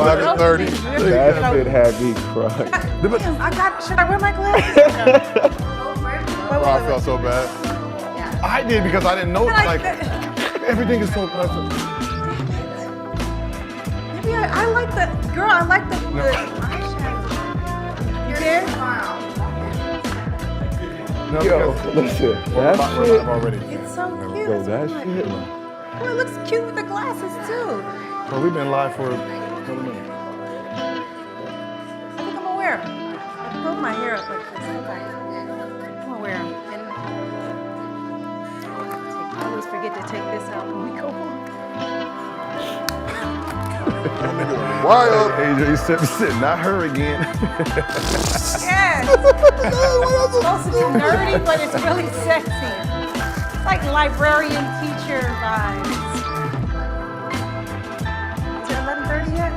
11:30. That shit had me crying. Should I wear my glasses? Oh, I felt so bad. I did because I didn't know. Like everything is so. Maybe I like the girl. I like the eyeshadow. You care? No, Yo, listen, that shit. already. It's so cute. Yo, that shit. Oh, it looks cute with the glasses too. Well, we've been live for a couple minutes. I think I'm gonna wear them. I broke my hair up like this. I'm gonna wear them. And I always forget to take this out when we go on. Wild. AJ said, not her again. Yes. It's supposed to be nerdy, but it's really sexy. It's like librarian teacher vibes. Is it 11:30 yet?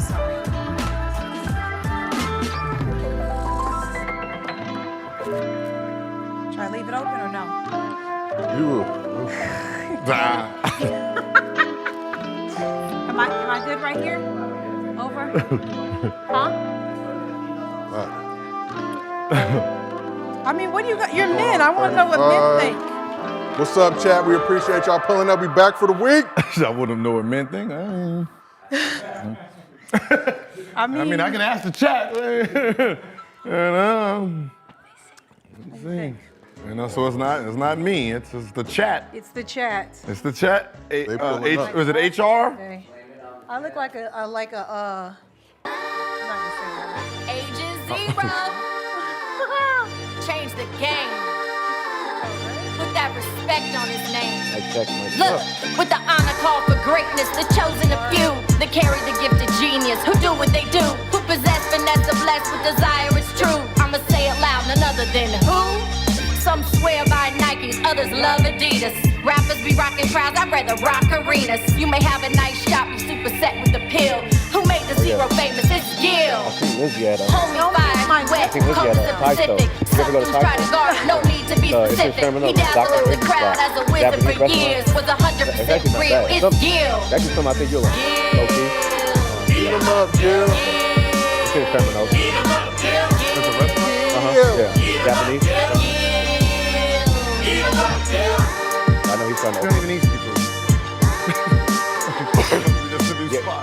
So sorry. Should I leave it open or no? You will. Am I good right here? Over? Huh? I mean, what do you got? You're men. I want to know what men think. What's up, chat? We appreciate y'all pulling up. We back for the week. I wouldn't know what men think. I mean, I can ask the chat. So it's not me. It's the chat. It's the chat. It's the chat. Was it HR? Okay. I look like a I'm not gonna say that. Age is 0. Change the game. Put that respect on his name. I checked myself. Look, with the honor call for greatness, the chosen a few that carry the gift of genius, who do what they do, who possess finesse of blessed with desire is true. I'ma say it loud, none other than who? Some swear by Nikes, others love Adidas. Rappers be rocking crowds, I'd rather rock arenas. You may have a nice shop, you super set with the pill. Who made the zero famous? It's Gil. I think Lizzie had a. Homie fire, wet, think Lizzie coast had a the Tyco. Pacific. You ever go to Some dudes try to guard, no need to be It's in specific. Terminal, He dazzled the Dr. crowd Spot. as a wizard for Japanese years. Was 100% It's actually not real. bad. It's Gil. That's just something I think you'll like. Low-key. Eat them up, Jill. It's in Terminal. Yeah. Japanese. I know he's trying to You don't even need people. Just a new spot.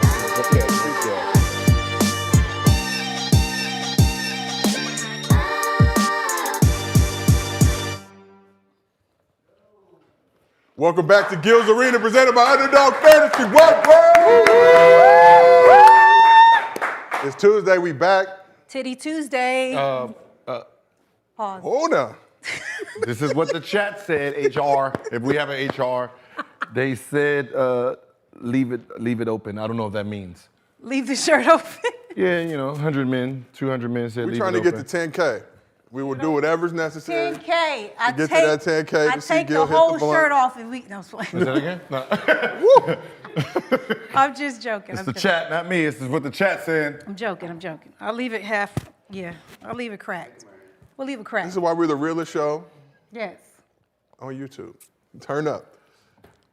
Welcome back to Gil's Arena, presented by Underdog Fantasy. What? It's Tuesday. We back. Titty Tuesday. Pause. Hold on. This is what the chat said, HR. If we have an HR, they said leave it open. I don't know what that means. Leave the shirt open. Yeah, 100 men, 200 men said We're leave trying it to open. get to 10K. We will do whatever's necessary. 10K. I get to take, that 10K I to see take Gil the hit whole the blunt. shirt off if we. No, I'm playing. Is that again? No. I'm just joking. It's the chat, not me. This is what the chat said. I'm joking. I'll leave it half. Yeah, I'll leave it cracked. We'll leave it cracked. This is why we're the realest show Yes. on YouTube. Turn up.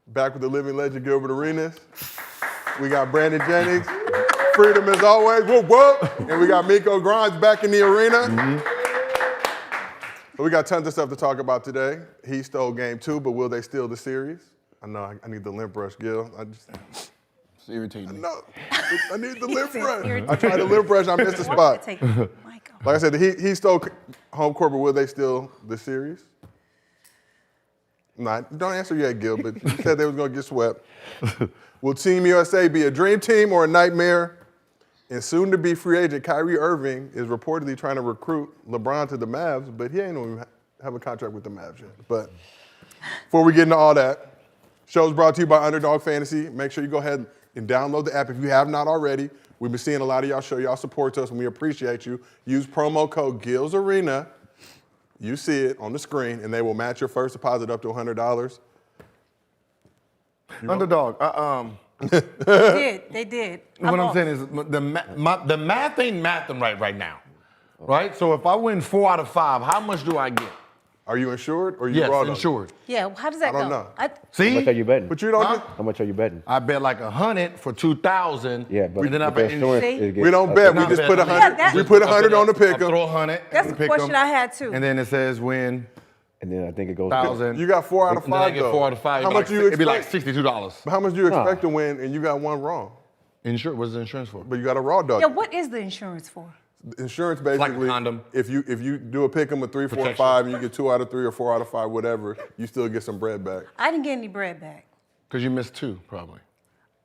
Back with the living legend, Gilbert Arenas. We got Brandon Jennings. Freedom as always. Whoop, whoop. And we got Miko Grimes back in the arena. So we got tons of stuff to talk about today. He stole game 2, but will they steal the series? I know I need the limp brush, Gil. It's irritating. No, I need the lip brush. irritating. I tried the lip brush, I missed the spot. Take Michael. Like I said, he stole home court, but will they steal the series? Nah, don't answer yet, Gil, but you said they was gonna get swept. Will Team USA be a dream team or a nightmare? And soon to be free agent Kyrie Irving is reportedly trying to recruit LeBron to the Mavs, but he ain't even have a contract with the Mavs yet. But before we get into all that, show's brought to you by Underdog Fantasy. Make sure you go ahead and download the app if you have not already. We've been seeing a lot of y'all show y'all support to us, and we appreciate you. Use promo code GILSARENA. You see it on the screen, and they will match your first deposit up to $100. Underdog. They did. What I'm saying is the math ain't mathing right now, right? So if I win 4 out of 5, how much do I get? Are you insured or you Yes, raw dog? insured. Yeah, how does that go? don't know. How See? much are you betting? But you don't. Huh? How much are you betting? I bet like 100 for 2,000. Yeah, but and then I with the bet insurance, See? it gets We don't bet. We Not just bet. put I mean, 100. that- we put 100 on the I pick 'em. throw 100. That's and the pick question 'em, I had too. And then it says win And then I think it goes 1,000. You got 4 out of And then I 5 get though. 4 out of 5. How much do you It'd be like expect? $62. How much do you expect to win and you got one wrong? What's the insurance for? But you got a raw dog. Yeah, what is the insurance for? Insurance like a basically, condom. if you do a pick 'em with 3, 4, Protection. 5, and you get 2 out of 3 or 4 out of 5, whatever, you still get some bread back. I didn't get any bread back. Because you missed 2, probably.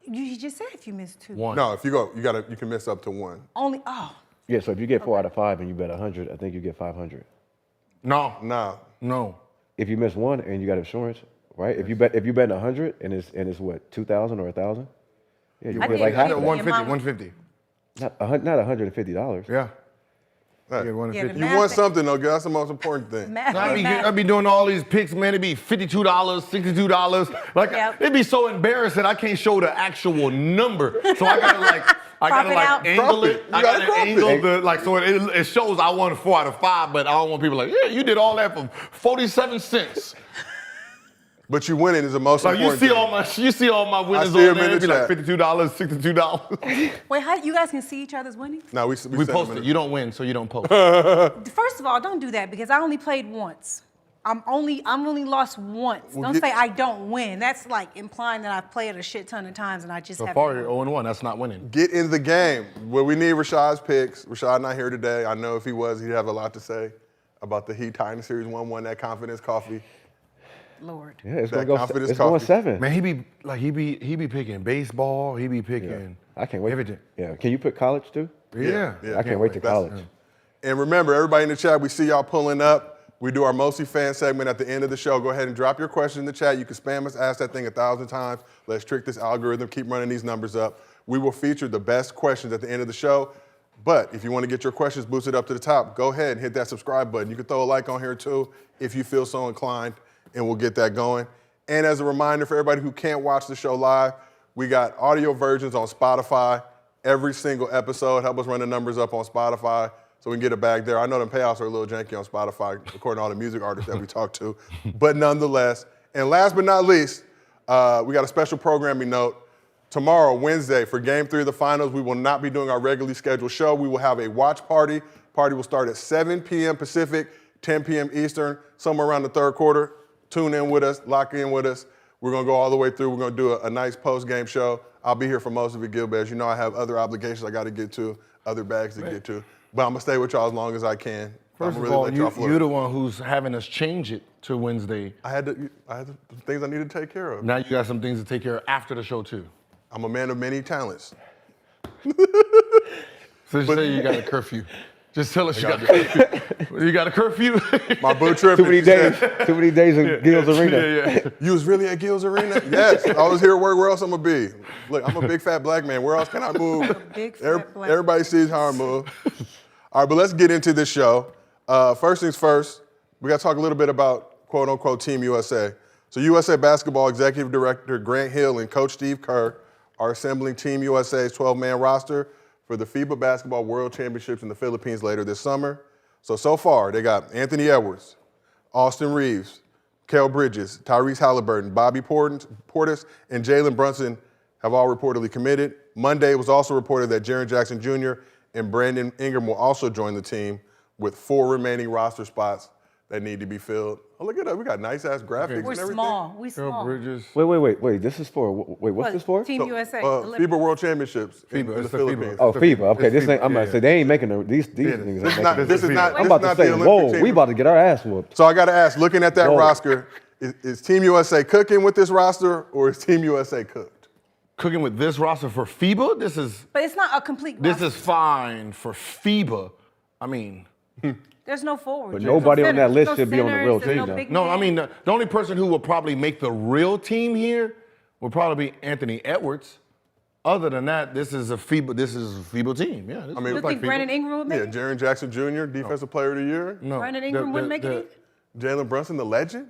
You just said if you missed 2. 1. No, if you go, you can miss up to 1. Only, Yeah, so if you get 4 out of 5 and you bet 100, I think you get 500. No. Nah. No. If you miss 1 and you got insurance, right? If you bet 100 and it's what 2,000 or 1,000, yeah, you I get did like half get of that. 150. mom- 150. Not $150. Yeah. Hey, Yeah, 150. you won something though, girl. That's the most important thing. I be doing all these picks, man. It'd be $52, $62. Like Yep. it'd be so embarrassing. I can't show the actual number, so I gotta Crop it out. angle Crop it. it. You I gotta gotta crop angle it. so it shows I won 4 out of 5, but I don't want people like, yeah, you did all that for 47 cents. But you winning is the most Like you important see all my winners see 'em on there. in the It'd be like chat. $52, $62. Wait, how you guys can see each other's winnings? No, we We send post them it. in. You don't win, so you don't post. First of all, don't do that because I only played once. I'm only lost once. Well, Don't get- say I don't win. That's like implying that I've played a shit ton of times and I just So haven't. far, you're 0-1. That's not winning. Get in the game. Well, we need Rashad's picks. Rashad not here today. I know if he was, he'd have a lot to say about the Heat Titan Series 1-1, that confidence coffee. Lord. Yeah, it's That gonna go. confidence It's going coffee. 7. Man, he be picking baseball. He be picking. I can't wait. Everything. Yeah, can you put college too? Yeah. Yeah. I can't wait to That's- college. And remember, everybody in the chat, we see y'all pulling up. We do our Mostly Fan segment at the end of the show. Go ahead and drop your question in the chat. You can spam us, ask that thing 1,000 times. Let's trick this algorithm, keep running these numbers up. We will feature the best questions at the end of the show. But if you want to get your questions boosted up to the top, go ahead and hit that subscribe button. You can throw a like on here too if you feel so inclined, and we'll get that going. And as a reminder for everybody who can't watch the show live, we got audio versions on Spotify every single episode. Help us run the numbers up on Spotify so we can get it back there. I know them payouts are a little janky on Spotify, according to all the music artists that we talk to. But nonetheless, and last but not least, we got a special programming note. Tomorrow, Wednesday, for Game 3 of the Finals, we will not be doing our regularly scheduled show. We will have a watch party. Party will start at 7 p.m. Pacific, 10 p.m. Eastern, somewhere around the third quarter. Tune in with us, lock in with us. We're going to go all the way through. We're going to do a nice post-game show. I'll be here for most of it, Gilbert. As you know, I have other obligations I got to get to, other bags to get to. But I'm going to stay with y'all as long as I can. First I'ma of all, let y'all flourish. you're the one who's having us change it to Wednesday. I had things I need to take care of. Now you got some things to take care of after the show too. I'm a man of many talents. So just say you got a curfew. Just tell us you got a curfew. You got a curfew? My boo tripping. Too many She said, days. Too many days in Gil's Arena. yeah. You was really at Gil's Arena? Yes. I was here. Where else I'm gonna be? Look, I'm a big fat black man. Where else can I move? Big fat black Everybody sees how I move. All right, but let's get into this show. First things first, we got to talk a little bit about quote unquote Team USA. So USA Basketball Executive Director Grant Hill and Coach Steve Kerr are assembling Team USA's 12-man roster for the FIBA Basketball World Championships in the Philippines later this summer. So far, they got Anthony Edwards, Austin Reeves, Kel Bridges, Tyrese Halliburton, Bobby Portis, and Jalen Brunson have all reportedly committed. Monday, it was also reported that Jaren Jackson Jr. and Brandon Ingram will also join the team with 4 remaining roster spots that need to be filled. Oh, look at that. We got nice-ass graphics We're and everything. small. We Girl small. Bridges. Wait. This is for what's this for? Team USA. FIBA World Championships in FIBA, the it's the Philippines. FIBA. Oh, FIBA. Okay, It's this ain't. FIBA, I'm about to say they ain't making these things. Ain't This is not. making This is FIBA. not. I'm This about is to not say, the Olympic whoa, we champion- about to get our ass whooped. So I got to ask, looking at that Whoa. roster, is Team USA cooking with this roster, or is Team USA cooked? Cooking with this roster for FIBA? This is But it's not a complete this roster. is fine for FIBA. I mean, There's no forward. But nobody on that list should be on the real team, No though. big no, I man. mean the only person who will probably make the real team here will probably be Anthony Edwards. Other than that, this is a FIBA team. Yeah. This I mean, You think Brandon Ingram would make Yeah, it? Jaren Jackson Jr., Defensive Player of the Year. No. Brandon Ingram wouldn't make it either? Jalen Brunson, the legend.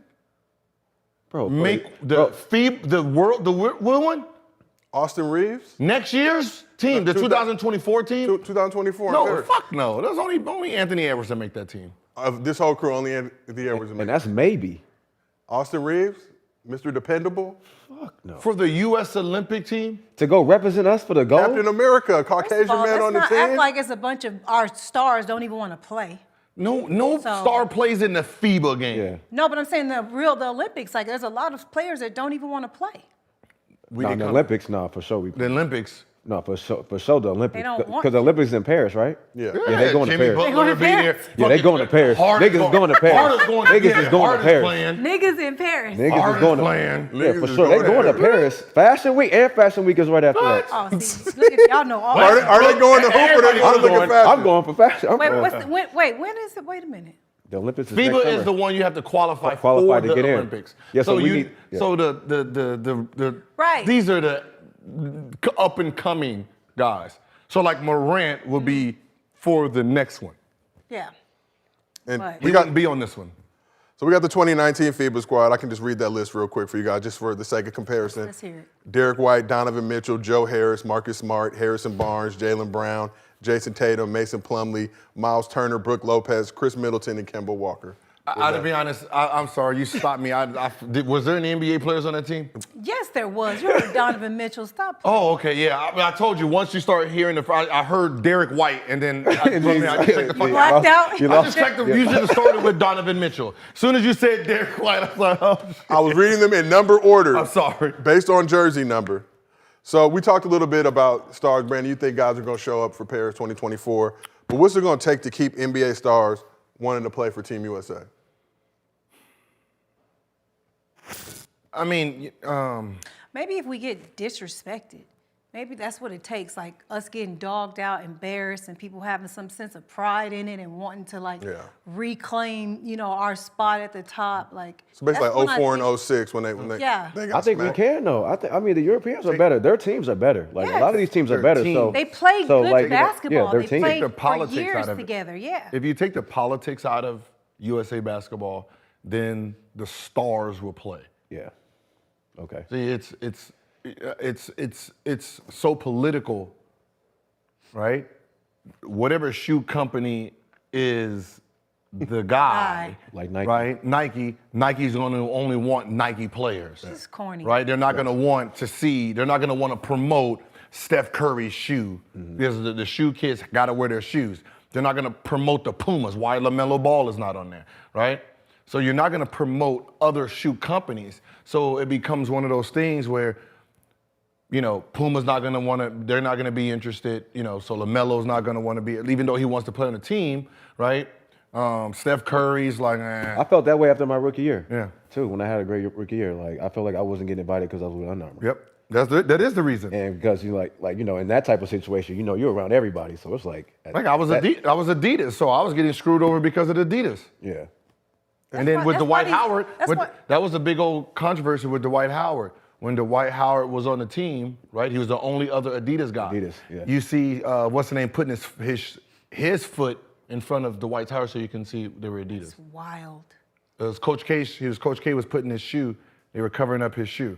Bro, Make the bro, FIBA the world one Austin Reeves, next year's team, the 2024 team. 2024. No, Eric. fuck no. There's only Anthony Edwards that make that team. Of this whole crew, only Anthony Edwards And that's maybe. Austin Reeves, Mr. Dependable, Fuck no. For the U.S. Olympic team? To go represent us for the gold? Captain America, First Caucasian of all, man let's on the not team. act like it's a bunch of our stars don't even want to play. No star plays in the FIBA game. Yeah. No, but I'm saying the Olympics, like there's a lot of players that don't even want to play. We No, didn't the come- Olympics, no, for sure. The Olympics. No, for sure the Olympics. don't want Because the Olympics in Paris, right? Yeah. Yeah, they going to Jimmy Paris. Butler going to will be there. Paris. Yeah, they going to Paris. Hardest Niggas going to Paris. Hardest going to Niggas is going to Paris. Playing. Niggas in Paris. Niggas Hardest is going to playing. Yeah, Niggas for is sure. They going going to there. Paris. Fashion Week and Fashion Week is right after that. Oh, see, look at y'all know all. Are they going to hoop or they going to look at fashion? I'm going for fashion. I'm Wait, going. when is it? Wait a minute. The Olympics is next FIBA is summer. the one you have to qualify Qualify for to the get in. Olympics. Yeah, so we you, need- yeah. so the Right. These are the up and coming guys. So like Morant will be for the next one. Yeah. And But- He we got wouldn't be on this one. So we got the 2019 FIBA squad. I can just read that list real quick for you guys, just for the sake of comparison. Let's hear it. Derek White, Donovan Mitchell, Joe Harris, Marcus Smart, Harrison Barnes, Jaylen Brown, Jason Tatum, Mason Plumlee, Miles Turner, Brooke Lopez, Chris Middleton, and Kemba Walker. To be honest, I'm sorry, you stopped me. Was there any NBA players on that team? Yes, there was. You heard Donovan Mitchell. Stop. Oh, okay, yeah. I told you, once you start hearing I heard Derek White, and then I just checked the fuck Blacked out. I just checked you should have started with Donovan Mitchell. As soon as you said Derek White, I was like, oh, shit. I was reading them in number order. I'm sorry. Based on jersey number. So we talked a little bit about stars. Brandon, you think guys are going to show up for Paris 2024. But what's it going to take to keep NBA stars wanting to play for Team USA? I mean, Maybe if we get disrespected, maybe that's what it takes. Like us getting dogged out, embarrassed, and people having some sense of pride in it and wanting to reclaim, our spot at the top. Like So basically that's when like I 04 think- and 06 when they Yeah. they got I think smacked. we can though. I mean, the Europeans are better. Their teams are better. Like a lot of these teams are better. team. So They play so, good like, basketball. Yeah, their They team. played The politics for years out of it. together. Yeah. if you take the politics out of USA basketball, then the stars will play. Yeah. Okay. See, it's so political, right? Whatever shoe company is the guy, Like Nike. right? Nike's going to only want Nike players. This is corny. Right? They're not going to want to see, they're not going to want to promote Steph Curry's shoe because the shoe kids got to wear their shoes. They're not going to promote the Pumas. Why LaMelo Ball is not on there, right? So you're not going to promote other shoe companies. So it becomes one of those things where, Puma's not going to want to, they're not going to be interested, so LaMelo's not going to want to be, even though he wants to play on the team, right? Steph Curry's like, I felt that way after my rookie year. Yeah. Too, when I had a great rookie year. Like I felt like I wasn't getting invited because I was with Under Armour. Yep. That is the reason. And because you in that type of situation, you're around everybody. So it's like I was Adidas, so I was getting screwed over because of Adidas. Yeah. And then why- with that's Dwight why these- Howard, that's why- that was a big old controversy with Dwight Howard. When Dwight Howard was on the team, right? He was the only other Adidas guy. Adidas, yeah. You see, what's the name, putting his foot in front of Dwight Howard so you can see they were Adidas. It's wild. It was Coach K. Coach K was putting his shoe. They were covering up his shoe.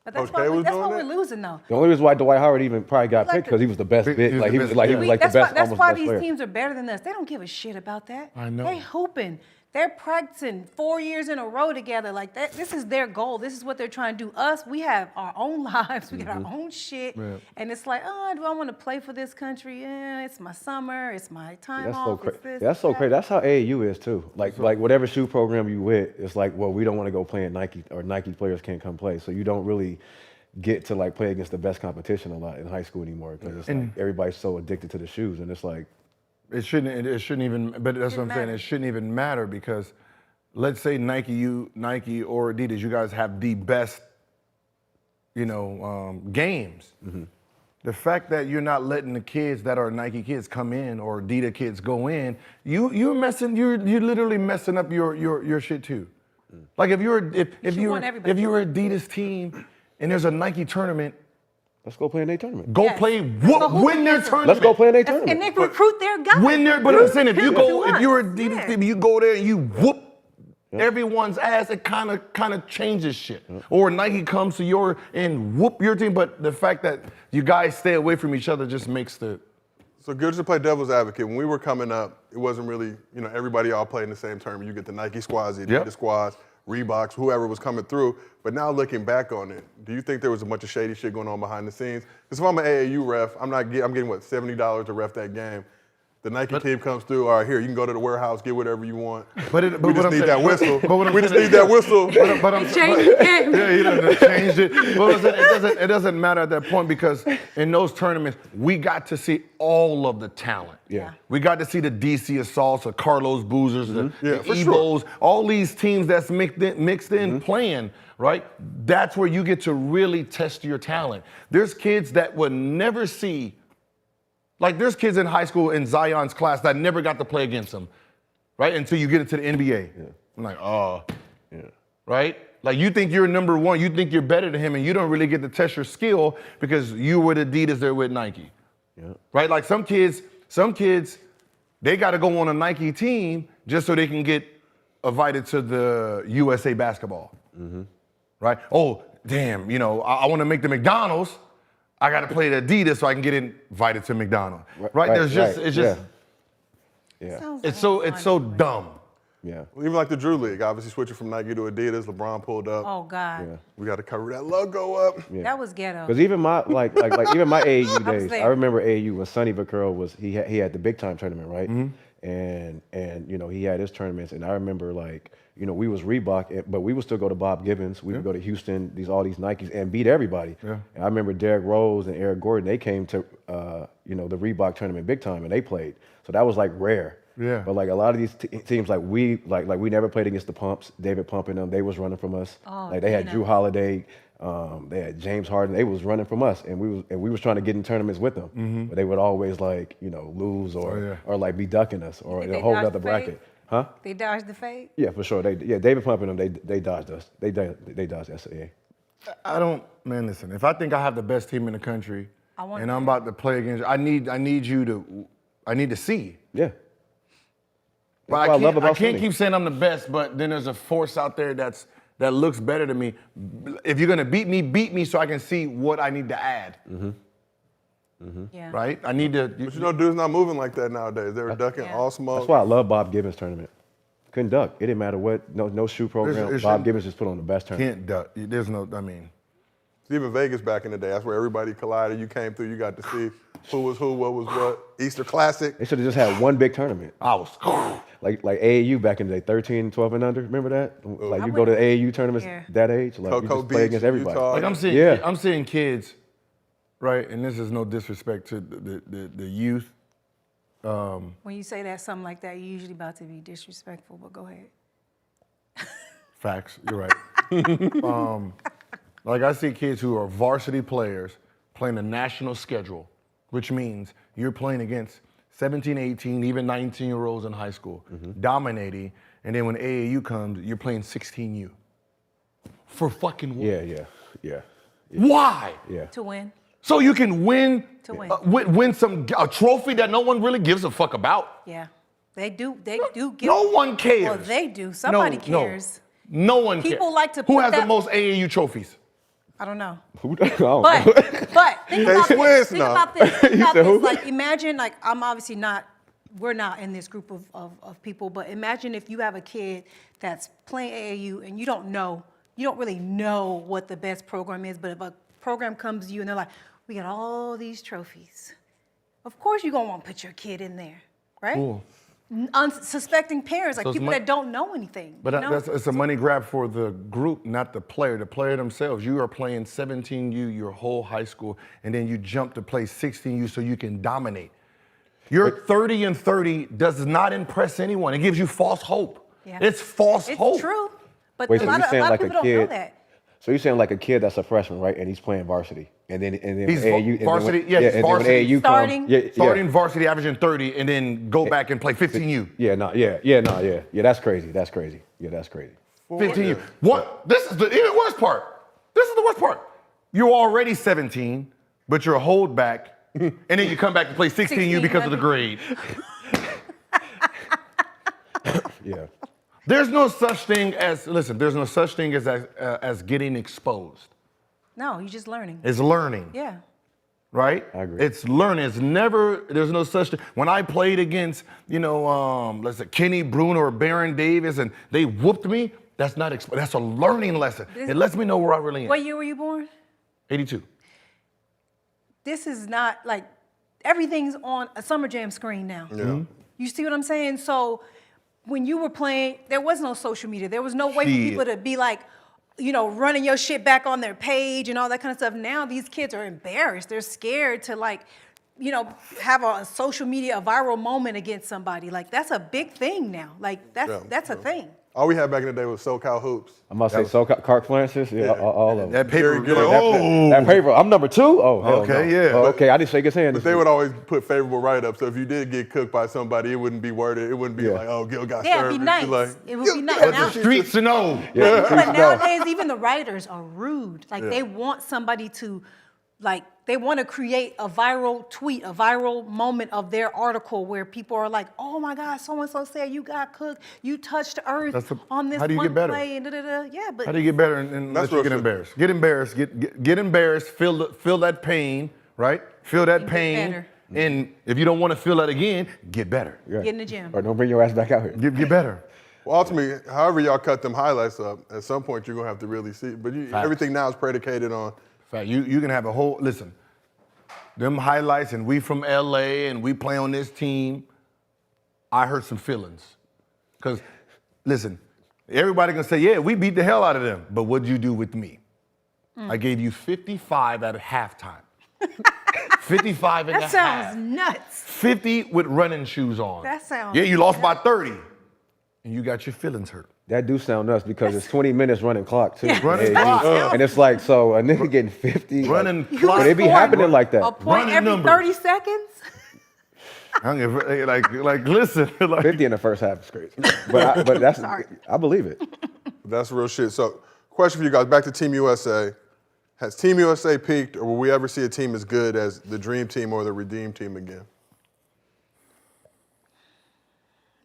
But that's Coach K why, was that's doing why that? we're losing though. The only reason why Dwight Howard even probably got Like picked because he was the best He bit. was Like the he was best, like yeah. the best, That's almost why best these player. teams are better than us. They don't give a shit about that. I know. They hooping. They're practicing 4 years in a row together. Like that. This is their goal. This is what they're trying to do. Us, we have our own lives. We got our own shit. Yeah. And it's like, oh, do I want to play for this country? Yeah, it's my summer. It's my time That's off. so it's crazy. this, That's so that. crazy. That's how AAU is too. Like whatever shoe program you with, it's like, well, we don't want to go play at Nike, or Nike players can't come play. So you don't really get to like play against the best competition a lot in high school anymore because it's like everybody's so addicted to the shoes, and it's like It shouldn't even. But that's what I'm saying. matter. It shouldn't even matter because, let's say Nike or Adidas, you guys have the best, games. The fact that you're not letting the kids that are Nike kids come in or Adidas kids go in, you're literally messing up your shit too. Like if you're want everybody to. an Adidas team and there's a Nike tournament, let's go play in a tournament. go Yes. play. go hoop Win their together. tournament. Let's go play in a And tournament. they recruit their guys. When they're, but I'm saying if you go, Recruit if you're a once. Adidas Yeah. team, you go there and you whoop everyone's ass, it kind of changes shit. Or Nike comes to your and whoop your team, but the fact that you guys stay away from each other just makes the So good to play devil's advocate. When we were coming up, it wasn't really, everybody all played in the same term. You get the Nike squads, the Adidas squads, Reeboks, whoever was coming through. But now looking back on it, do you think there was a bunch of shady shit going on behind the scenes? Because if I'm an AAU ref, I'm getting what, $70 to ref that game. The Nike team comes through, all right, here, you can go to the warehouse, get whatever you want. We just need that whistle. We just need that whistle. Yeah, he doesn't change it. But it doesn't matter at that point because in those tournaments, we got to see all of the talent. Yeah. We got to see the DC Assaults, the Carlos Boozers, the for Ebos, sure. all these teams that's mixed in playing, right? That's where you get to really test your talent. There's kids that would never see. Like, there's kids in high school in Zion's class that never got to play against him, right? Until you get into the NBA. Yeah. I'm like, oh. Yeah. Right? Like, you think you're number one, you think you're better than him, and you don't really get to test your skill because you were Adidas, they're with Nike. Yeah. Right? Like, some kids, they got to go on a Nike team just so they can get invited to the USA basketball. Mm-hmm. Right? Oh, damn, I want to make the McDonald's. I got to play at Adidas so I can get invited to McDonald's. Right? It's so dumb. Yeah. Well, even like the Drew League, obviously switching from Nike to Adidas, LeBron pulled up. Oh God. Yeah. We got to cover that logo up. Yeah. That was ghetto. Because even my even my AAU days, there. I remember AAU when Sonny Vaccaro was he had the big time tournament, right? Mm-hmm. And he had his tournaments, and I remember we was Reebok, but we would still go to Bob Gibbons. We would go to Houston, all these Nikes, and beat everybody. Yeah. And I remember Derrick Rose and Eric Gordon. They came to the Reebok tournament big time, and they played. So that was rare. Yeah. But a lot of these teams, we never played against the Pumps. David Pump and them, they was running from us. Oh, they had Drew Holiday. They had James Harden. They was running from us, and we was trying to get in tournaments with them. Mm-hmm. But they would always lose or be ducking us or in a whole other bracket. Huh? They dodged the fade? Yeah, for sure. David Pump and them, they dodged us. They dodged SAA. Listen, if I think I have the best team in the country and I'm about to play against, I need to see. Yeah. But I can't keep saying I'm the best, but then there's a force out there that looks better to me. If you're gonna beat me so I can see what I need to add. Mm-hmm. Mm-hmm. Yeah. Right? I need to. But dudes not moving like that nowadays. They were ducking all smoke. That's why I love Bob Gibbons' tournament. Couldn't duck. It didn't matter what. No shoe program. Bob Gibbons just put on the best tournament. Can't duck. There's no. Even Vegas back in the day, that's where everybody collided. You came through. You got to see who was who, what was what. Easter Classic. They should have just had one big tournament. I was like AAU back in the day, 13, 12 and under. Remember that? You go to AAU tournaments that age, you just play against everybody. Utah. I'm seeing kids. Right, and this is no disrespect to the youth. When you say that, something like that, you're usually about to be disrespectful, but go ahead. Facts, you're right. I see kids who are varsity players playing a national schedule, which means you're playing against 17, 18, even 19-year-olds in high school, dominating, and then when AAU comes, you're playing 16U. For fucking what? Yeah. Why? Yeah. To win. So you can win, win a trophy that no one really gives a fuck about. Yeah, they do. They do. No one cares. Well, they do. Somebody cares. No one cares. People like to. Who has the most AAU trophies? I don't know. But think about this. Think about this. Imagine, I'm obviously not. We're not in this group of people, but imagine if you have a kid that's playing AAU and you don't really know what the best program is, but if a program comes to you and they're like, we got all these trophies. Of course you're going to want to put your kid in there, right? Cool. Unsuspecting parents, so people that don't know anything. But it's a money grab for the group, not the player. The player themselves. You are playing 17U your whole high school, and then you jump to play 16U so you can dominate. Your 30 and 30 does not impress anyone. It gives you false hope. Yeah. It's false hope. It's true. But wait, a lot of people don't know that. So you're saying like a kid that's a freshman, right? And he's playing varsity. And then he's AAU, varsity, and varsity. AAU starting varsity, averaging 30, and then go back and play 15U. Yeah, that's crazy. Yeah, that's crazy. 15U. What? This is the even worst part. This is the worst part. You're already 17, but you're a holdback, and then you come back to play 16U because of the grade. Yeah. There's no such thing as getting exposed. No, you're just learning. It's learning. Yeah. right? I agree. It's learning. It's never, there's no such thing. When I played against, let's say Kenny Bruno or Baron Davis and they whooped me, that's not, that's a learning lesson. It lets me know where I really am. What year were you born? 82. This is not like, everything's on a Summer Jam screen now. Yeah. You see what I'm saying? So when you were playing, there was no social media. There was no way for people to be like, running your shit back on their page and all that kind of stuff. Now these kids are embarrassed. They're scared to have a social media, a viral moment against somebody. Like that's a big thing now. Like that's a thing. All we had back in the day was SoCal Hoops. I'm about to say Clark Francis, all of them. That paper, That paper, I'm number 2? Oh, hell Okay, no. yeah. Oh, okay, I didn't shake his hand. But they would always put favorable write-ups. So if you did get cooked by somebody, it wouldn't be worded. It wouldn't be like, oh, Gil got Yeah, served. it'd be nice. Like, It would be nice. But Now, the streets to know. but nowadays, even the writers are rude. Like they want somebody to, they want to create a viral tweet, a viral moment of their article where people are like, oh my God, so-and-so said you got cooked, you touched earth on this how do you one get better? play. And Yeah, but How do you get better and That's let you real get shit. embarrassed? Get embarrassed. Get embarrassed. Feel that pain, right? Feel that get pain. better. And if you don't want to feel that again, get better. Yeah. get in the gym. Or don't bring your ass back out here. Get better. well, ultimately, however y'all cut them highlights up, at some point you're going to have to really see. But everything now is predicated on. In fact, you can have a whole, listen, them highlights and we from LA and we play on this team, I hurt some feelings. Because, listen, everybody can say, yeah, we beat the hell out of them. But what'd you do with me? I gave you 55 at halftime. 55 at That sounds nuts. 50 with running shoes on. That sounds Yeah, you lost by 30. And you got your feelings hurt. That do sound nuts because it's 20 minutes running clock too. Running clock. And it's like, so a nigga getting 50. Running like, clock. But it be happening like A that. point Running every numbers. 30 seconds? I don't give, listen. 50 in the first half is crazy. But that's, I believe it. That's real shit. So, question for you guys, back to Team USA. Has Team USA peaked, or will we ever see a team as good as the Dream Team or the Redeem Team again?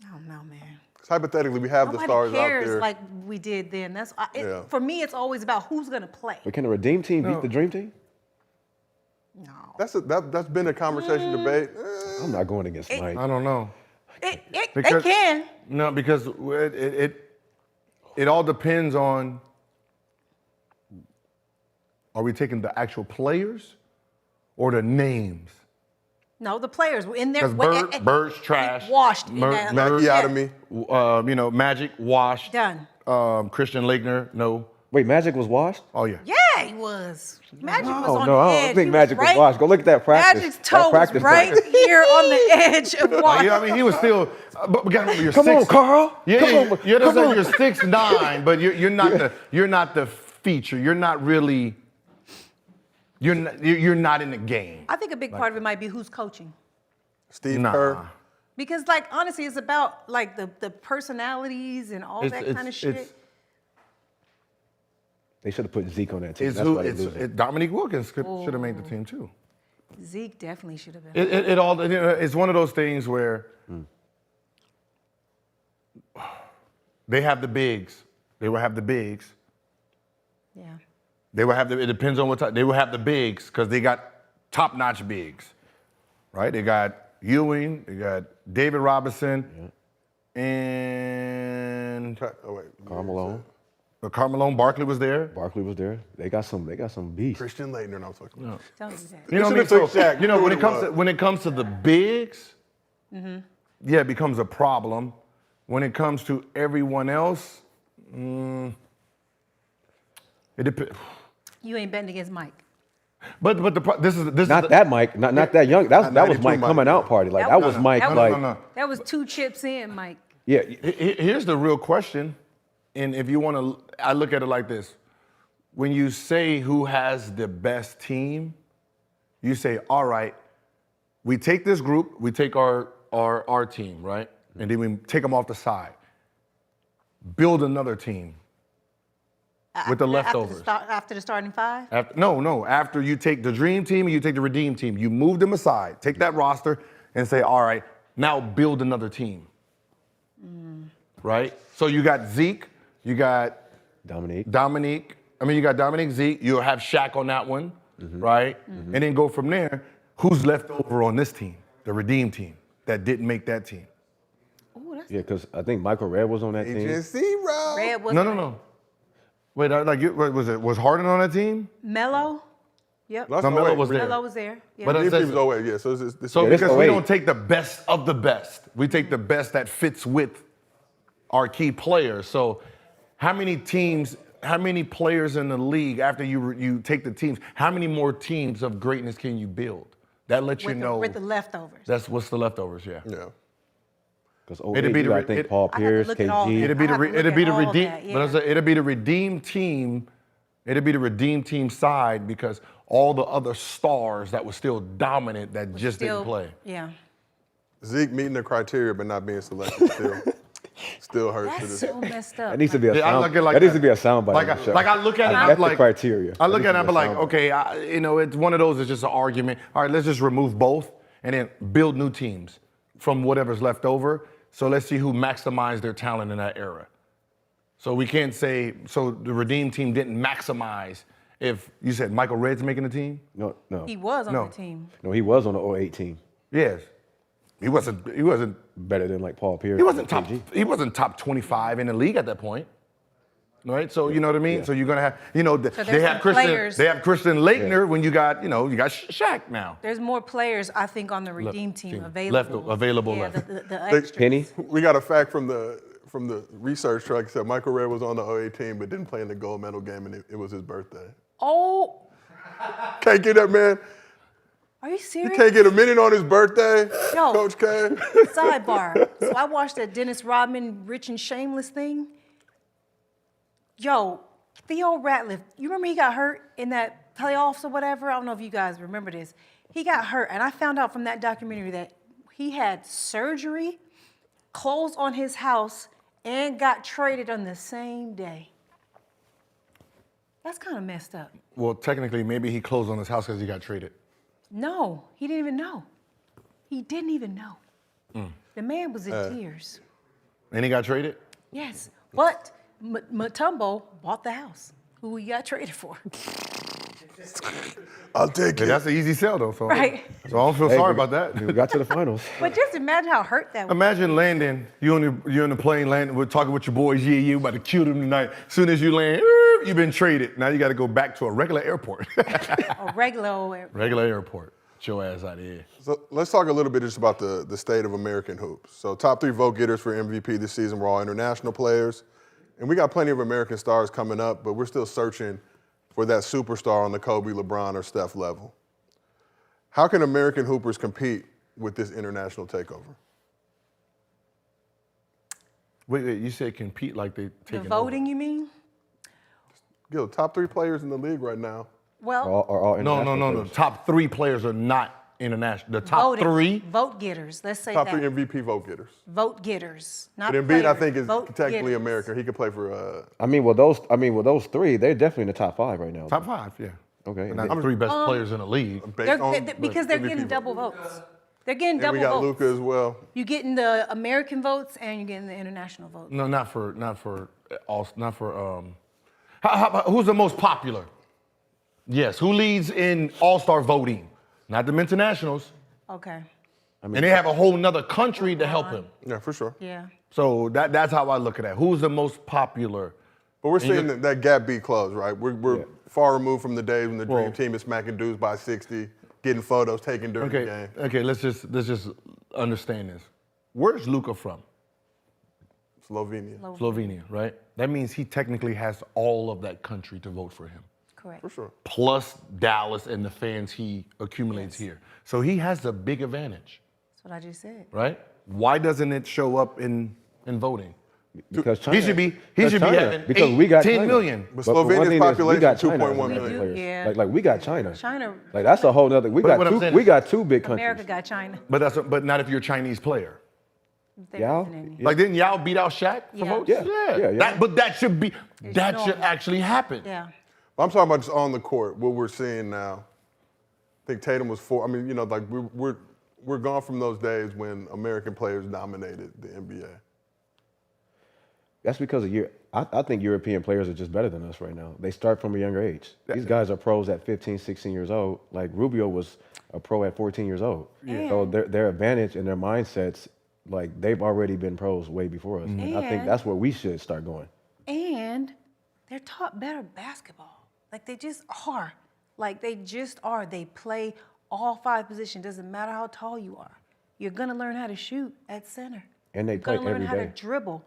I don't know, man. Because hypothetically, we have the Nobody stars cares out there. like we did then. Yeah. For me, it's always about who's gonna play. But can the Redeem Team beat the Dream Team? No. That's been a conversation debate. I'm not going against Mike. I don't know. They Because- can. No, because it all depends on, are we taking the actual players or the names? No, the players were in there. Because Bird's trash. Washed. in Bird- that- Mackie yeah. out of me. Magic, washed. Done. Christian Laettner, no. Wait, Magic was washed? Oh, yeah. Yeah, he was. Magic was on No, the I edge. don't think He Magic was right- washed. Go look at that practice. Magic's That toe was practice right practice. here on the edge of wash. Yeah, I mean, he was still, but God, you're Come on, 6'. Carl. Yeah, Come yeah, on. you're Come on. you're 6'9", but you're not the feature. You're not really, you're not in the game. I think a big part of it might be who's coaching. Steve Nah. Kerr. Because, honestly, it's about, the personalities and all that kind of shit. They should have put Zeke on that team. It's That's who, why they losing. Dominique Wilkins should have made the team too. Zeke definitely should have been. It's one of those things where they have the bigs. They will have the bigs. Yeah. They will have it depends on what type. They will have the bigs because they got top-notch bigs, right? They got Ewing, they got David Robinson, and Oh, wait. Carmelo. Carmelo Barkley was there. Barkley was there. They got some beast. Christian Laettner. No, I'm fucking. Don't do that. You know what I mean? should've took So, Shaq. you know, when Who it comes was? to the bigs, yeah, it becomes a problem. When it comes to everyone else, it depends. You ain't betting against Mike. But this is Not that Mike, not that young. That was 92 Mike Mike. coming out party. Like that was Mike. that was- Like no. That was 2 chips in, Mike. yeah, Here's the real question, and if you want to, I look at it like this: when you say who has the best team, you say, all right, we take this group, we take our team, right, and then we take them off the side, build another team with the leftovers. After the starting 5? After you take the dream team and you take the redeem team, you move them aside, take that roster, and say, all right, now build another team. Right? So you got Zeke, you got Dominique. you got Dominique, Zeke, you'll have Shaq on that one, right? And then go from there. Who's left over on this team, the redeem team, that didn't make that team? Ooh, that's Yeah, because I think Michael Redd was on that team. Agency, bro. Red was No. Wait, was Harden on that team? Melo. Yep. That's No, Melo 08. was there. Melo was there. Yeah. But Dream that's- team was 08, yeah. So it's So Yeah, this because we 08. don't take the best of the best, we take the best that fits with our key players. So how many teams, how many players in the league after you take the teams, how many more teams of greatness can you build? That lets you know. With the leftovers. That's what's the leftovers, yeah. yeah. Because It'd be you the got, re- I think it- Paul I have to Pierce, look at all KG. that. It'd be I have to look it'd be at the all redeem, that, but I yeah. said it'd be the redeem team. It'd be the redeem team side because all the other stars that were still dominant that just Still- didn't play. Yeah. Zeke meeting the criteria but not being selected still hurts. to That's this. so messed up. That needs to be a Yeah, I sound. look at it like that needs that. to be a soundbite. Like on the show. I look at it, I'm That's like the criteria. I look That at it, needs I'm to be a like, soundbite. okay, it's one of those. It's just an argument. All right, let's just remove both and then build new teams from whatever's left over. So let's see who maximized their talent in that era. So we can't say so the redeem team didn't maximize. If you said Michael Redd's making the team, No. He was on No. the team. No, he was on the 08 team. yes, he wasn't Better than like Paul Pierce. He wasn't and top. KG. He wasn't top 25 in the league at that point, right? So you know what I mean. Yeah. So you're gonna have, they there's have some Christian. players- They have Christian Laettner when you got Shaq now. There's more players, I think, on the redeem team team. available. Available Yeah, left. the extras. Penny. We got a fact from the research truck that said Michael Redd was on the 08 team but didn't play in the gold medal game and it was his birthday. Oh, Can't get that man. are you You serious? can't get a minute on his birthday, Yo. Coach K. Sidebar. So I watched that Dennis Rodman, Rich and Shameless thing. Yo, Theo Ratliff, you remember he got hurt in that playoffs or whatever? I don't know if you guys remember this. He got hurt, and I found out from that documentary that he had surgery, closed on his house, and got traded on the same day. That's kind of messed up. Well, technically, maybe he closed on his house because he got traded. No, he didn't even know. He didn't even know. The man was in tears. And he got traded. Yes, but Mutombo bought the house. Who he got traded for? I'll take Yeah, it. that's an easy sell though. So, Right. So I don't feel Hey, sorry we- about that. We got to the finals. But just imagine how hurt that was. Imagine landing. You're on the plane landing. We're talking with your boys. Yeah, you about to kill them tonight. As soon as you land, you've been traded. Now you got to go back to a regular airport. A regular old. Regular airport. Get your ass out of here. So let's talk a little bit just about the state of American hoops. So top 3 vote getters for MVP this season were all international players. And we got plenty of American stars coming up, but we're still searching for that superstar on the Kobe, LeBron, or Steph level. How can American hoopers compete with this international takeover? Wait, you said compete like they The taking voting, you mean? Gil, top 3 players in the league right now. Well, Are all over? No. international The players. top 3 players are not international. The top voting, 3. vote getters. Let's say Top that. 3 MVP vote getters. Vote getters, not But Embiid, players. I think, is Vote technically getters. American. He could play for. I mean, with those 3, they're definitely in the top 5 right now. Top 5, yeah. Okay. But not the 3 best players in the league. based on Because they're MVP getting vote. double votes. They're getting And double we got votes. Luka as well. You're getting the American votes and you're getting the international votes. No, not for who's the most popular? Yes, who leads in all-star voting? Not the internationals. Okay. And they have a whole nother country to help him. Yeah, for sure. Yeah. So that's how I look at that. Who's the most popular? But we're seeing that gap be closed, right? We're far removed from the days when the Dream Team is smacking dudes by 60, getting photos taken during the game. Okay, let's just understand this. Where's Luka from? Slovenia. Slovenia, right? That means he technically has all of that country to vote for him. Correct. For sure. Plus Dallas and the fans he accumulates here. So he has a big advantage, That's what I just said. right? Why doesn't it show up in voting? Because China. He should be China, having because 8, we got 10 China. million. But one Slovenia's thing is we population got is China 2.1 as million. players. Yeah. Like we got China. China, Like that's a whole nother. But what I'm saying We is- got 2 big countries. America got China. But not if you're a Chinese player. They're Yao? definitely- Like didn't Yao beat out Shaq for Yeah. votes? Yeah. But that should normal. actually happen. Yeah. I'm talking about just on the court, what we're seeing now. I think Tatum was 4. I mean, like we're gone from those days when American players dominated the NBA. That's because I think European players are just better than us right now. They start from a younger age. These guys are pros at 15, 16 years old. Like Rubio was a pro at 14 years old. Yeah. So their advantage and their mindsets, like they've already been pros way before us. And I think And- that's where we should start going. And they're taught better basketball. Like they just are. Like they just are. They play all 5 positions. Doesn't matter how tall you are. You're gonna learn how to shoot at center. And they You're play gonna learn every how to day. dribble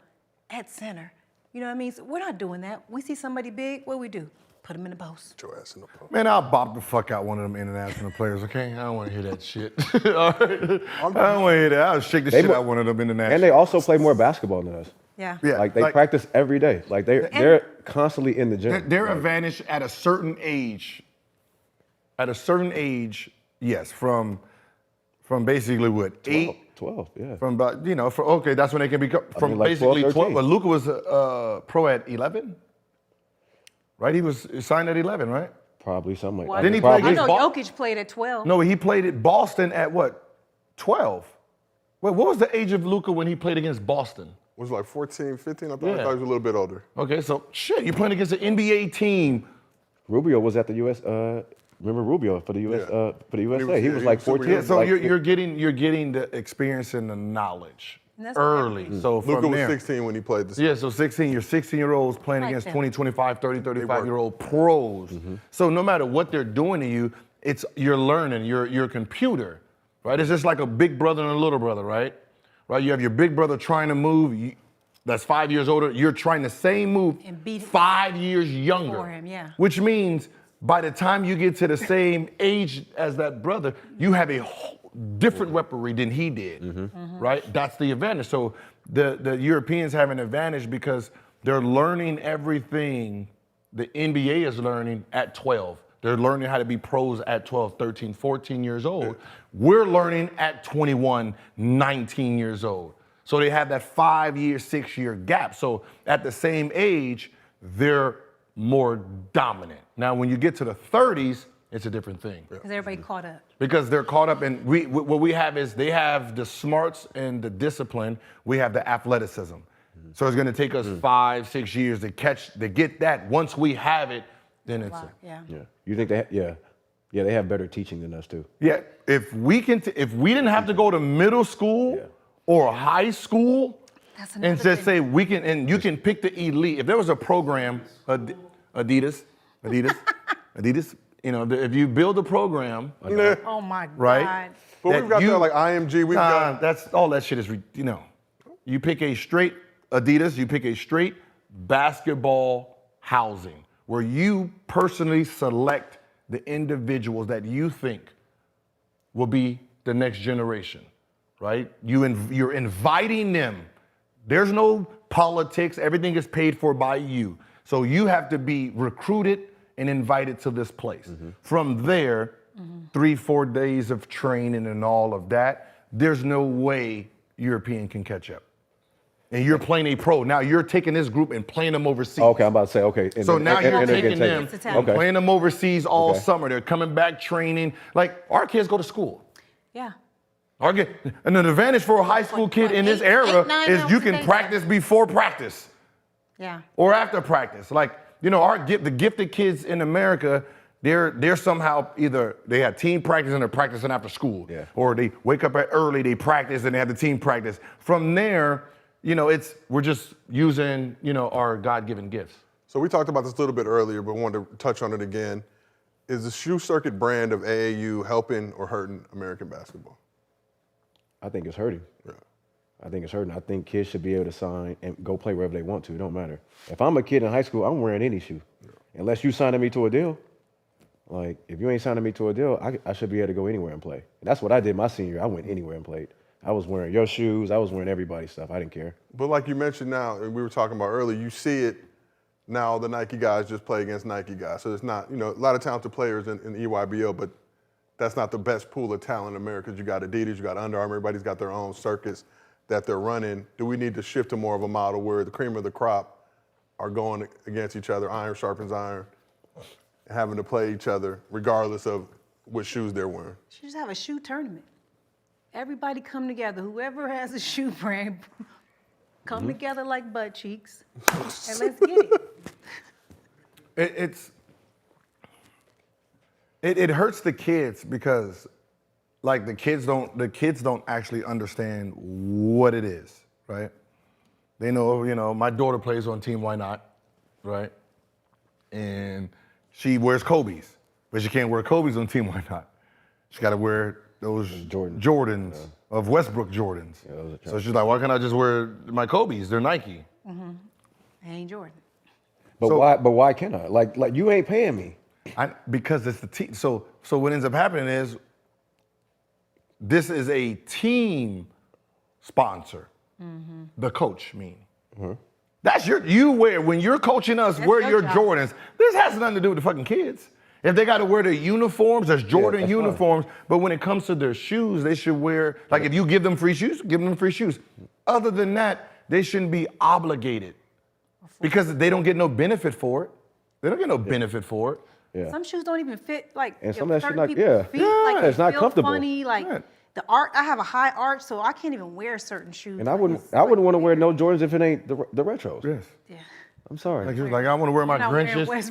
at center. You know what I mean? So we're not doing that. We see somebody big, what do? Put them in the post. Put your ass in the post. Man, I'll bop the fuck out one of them international players, okay? I don't want to hear that shit. All right? I don't want to hear that. I'll shake the shit out one of them international. And they also play more basketball than us. Yeah. Yeah. Like they practice every day. Like they're constantly in the gym. Their Like, advantage at a certain age, yes, from basically what, 8? 12, yeah. From about, okay, that's when they can become, from like basically 12, 12. 13. Well, Luka was pro at 11, right? He was signed at 11, right? Probably something like Well, that. Didn't he play I against know Ball? Jokic played at 12. No, he played at Boston at what, 12? Wait, what was the age of Luka when he played against Boston? Was it like 14, 15? I thought Yeah. he was a little bit older. Okay, so shit, you're playing against an NBA team. Rubio was at the U.S. Remember Rubio for the U.S. Yeah. For the USA? He yeah, was he like was super 14. young. Yeah, so like, you're getting the experience and the knowledge And that's what early. happens. So Luka from was there, 16 when he played this. yeah, so 16, you're 16-year-olds playing Like against them. 20, 25, 30, 35-year-old pros. So no matter what they're doing to you, you're learning, you're a computer, right? It's just like a big brother and a little brother, right? Right, you have your big brother trying to move, that's 5 years older, you're trying the same move And beat 5 years younger. For him, yeah. Which means by the time you get to the same age as that brother, you have a different weaponry than he did, right? That's the advantage. So the Europeans have an advantage because they're learning everything the NBA is learning at 12. They're learning how to be pros at 12, 13, 14 years old. We're learning at 21, 19 years old. So they have that 5-year, 6-year gap. So at the same age, they're more dominant. Now, when you get to the 30s, it's a different thing. Because everybody caught up. Because they're caught up in, what we have is they have the smarts and the discipline. We have the athleticism. So it's gonna take us 5, 6 years to get that. Once we have it, then it's, Wow, yeah. yeah. You think they have better teaching than us too. yeah, if we didn't have to go to middle school or high school, That's and another just thing. say and you can pick the elite. If there was a program, Adidas, if you build a program, Oh my Right? God. But that we've got you- that like IMG. We've got that's all that shit is, you pick a straight Adidas, you pick a straight basketball housing where you personally select the individuals that you think will be the next generation, right? You're inviting them. There's no politics. Everything is paid for by you. So you have to be recruited and invited to this place. From there, 3-4 days of training and all of that, there's no way European can catch up. And you're playing a pro. Now you're taking this group and playing them overseas. Okay, I'm about to say, okay. and So then- now and- you're and they're taking getting them It's and okay. playing them overseas all Okay. summer. They're coming back training. Like our kids go to school. Yeah. And an advantage for a high school kid in this era 9 is hours you a can day. practice before practice Yeah. or after practice. Like, the gifted kids in America, they're somehow either they have team practice and they're practicing after school. Yeah. Or they wake up early, they practice and they have the team practice. From there, we're just using, our God-given gifts. So we talked about this a little bit earlier, but wanted to touch on it again. Is the shoe circuit brand of AAU helping or hurting American basketball? I think it's hurting. Yeah. I think it's hurting. I think kids should be able to sign and go play wherever they want to. It don't matter. If I'm a kid in high school, I'm wearing any shoe. Unless you signing me to a deal. Like, if you ain't signing me to a deal, I should be able to go anywhere and play. And that's what I did my senior year. I went anywhere and played. I was wearing your shoes. I was wearing everybody's stuff. I didn't care. But like you mentioned now, and we were talking about earlier, you see it now, the Nike guys just play against Nike guys. So it's not, a lot of talented players in EYBL, but that's not the best pool of talent in America. You got Adidas, you got Under Armour, everybody's got their own circuits that they're running. Do we need to shift to more of a model where the cream of the crop are going against each other, iron sharpens iron, having to play each other regardless of what shoes they're wearing? Should just have a shoe tournament. Everybody come together. Whoever has a shoe brand, Come together like butt cheeks, and let's get it. It hurts the kids because, like, the kids don't actually understand what it is, right? They know, my daughter plays on Team Why Not, right? And she wears Kobe's, but she can't wear Kobe's on Team Why Not. She got to wear those Jordans of Westbrook Jordans. Yeah, so she's like, why can't I just wear my Kobe's? They're Nike. They ain't Jordan. But why can't I? Like you ain't paying me. Because it's the team. So what ends up happening is this is a team sponsor. The coach mean. That's when you're coaching us, wear your Jordans. This has nothing to do with the fucking kids. If they got to wear their uniforms, there's Jordan uniforms. Fine. But when it comes to their shoes, they should wear, like if you give them free shoes, give them free shoes. Other than that, they shouldn't be obligated because they don't get no benefit for it. They don't get no benefit for it. Yeah. Some shoes don't even fit, like, and some of that shit not, feet. Like, it's not comfortable. Funny, like the arch. I have a high arch, so I can't even wear certain shoes. And I wouldn't want to wear no Jordans if it ain't the retros. Yes. Yeah. I'm sorry. Like I want to wear my Grinches. It's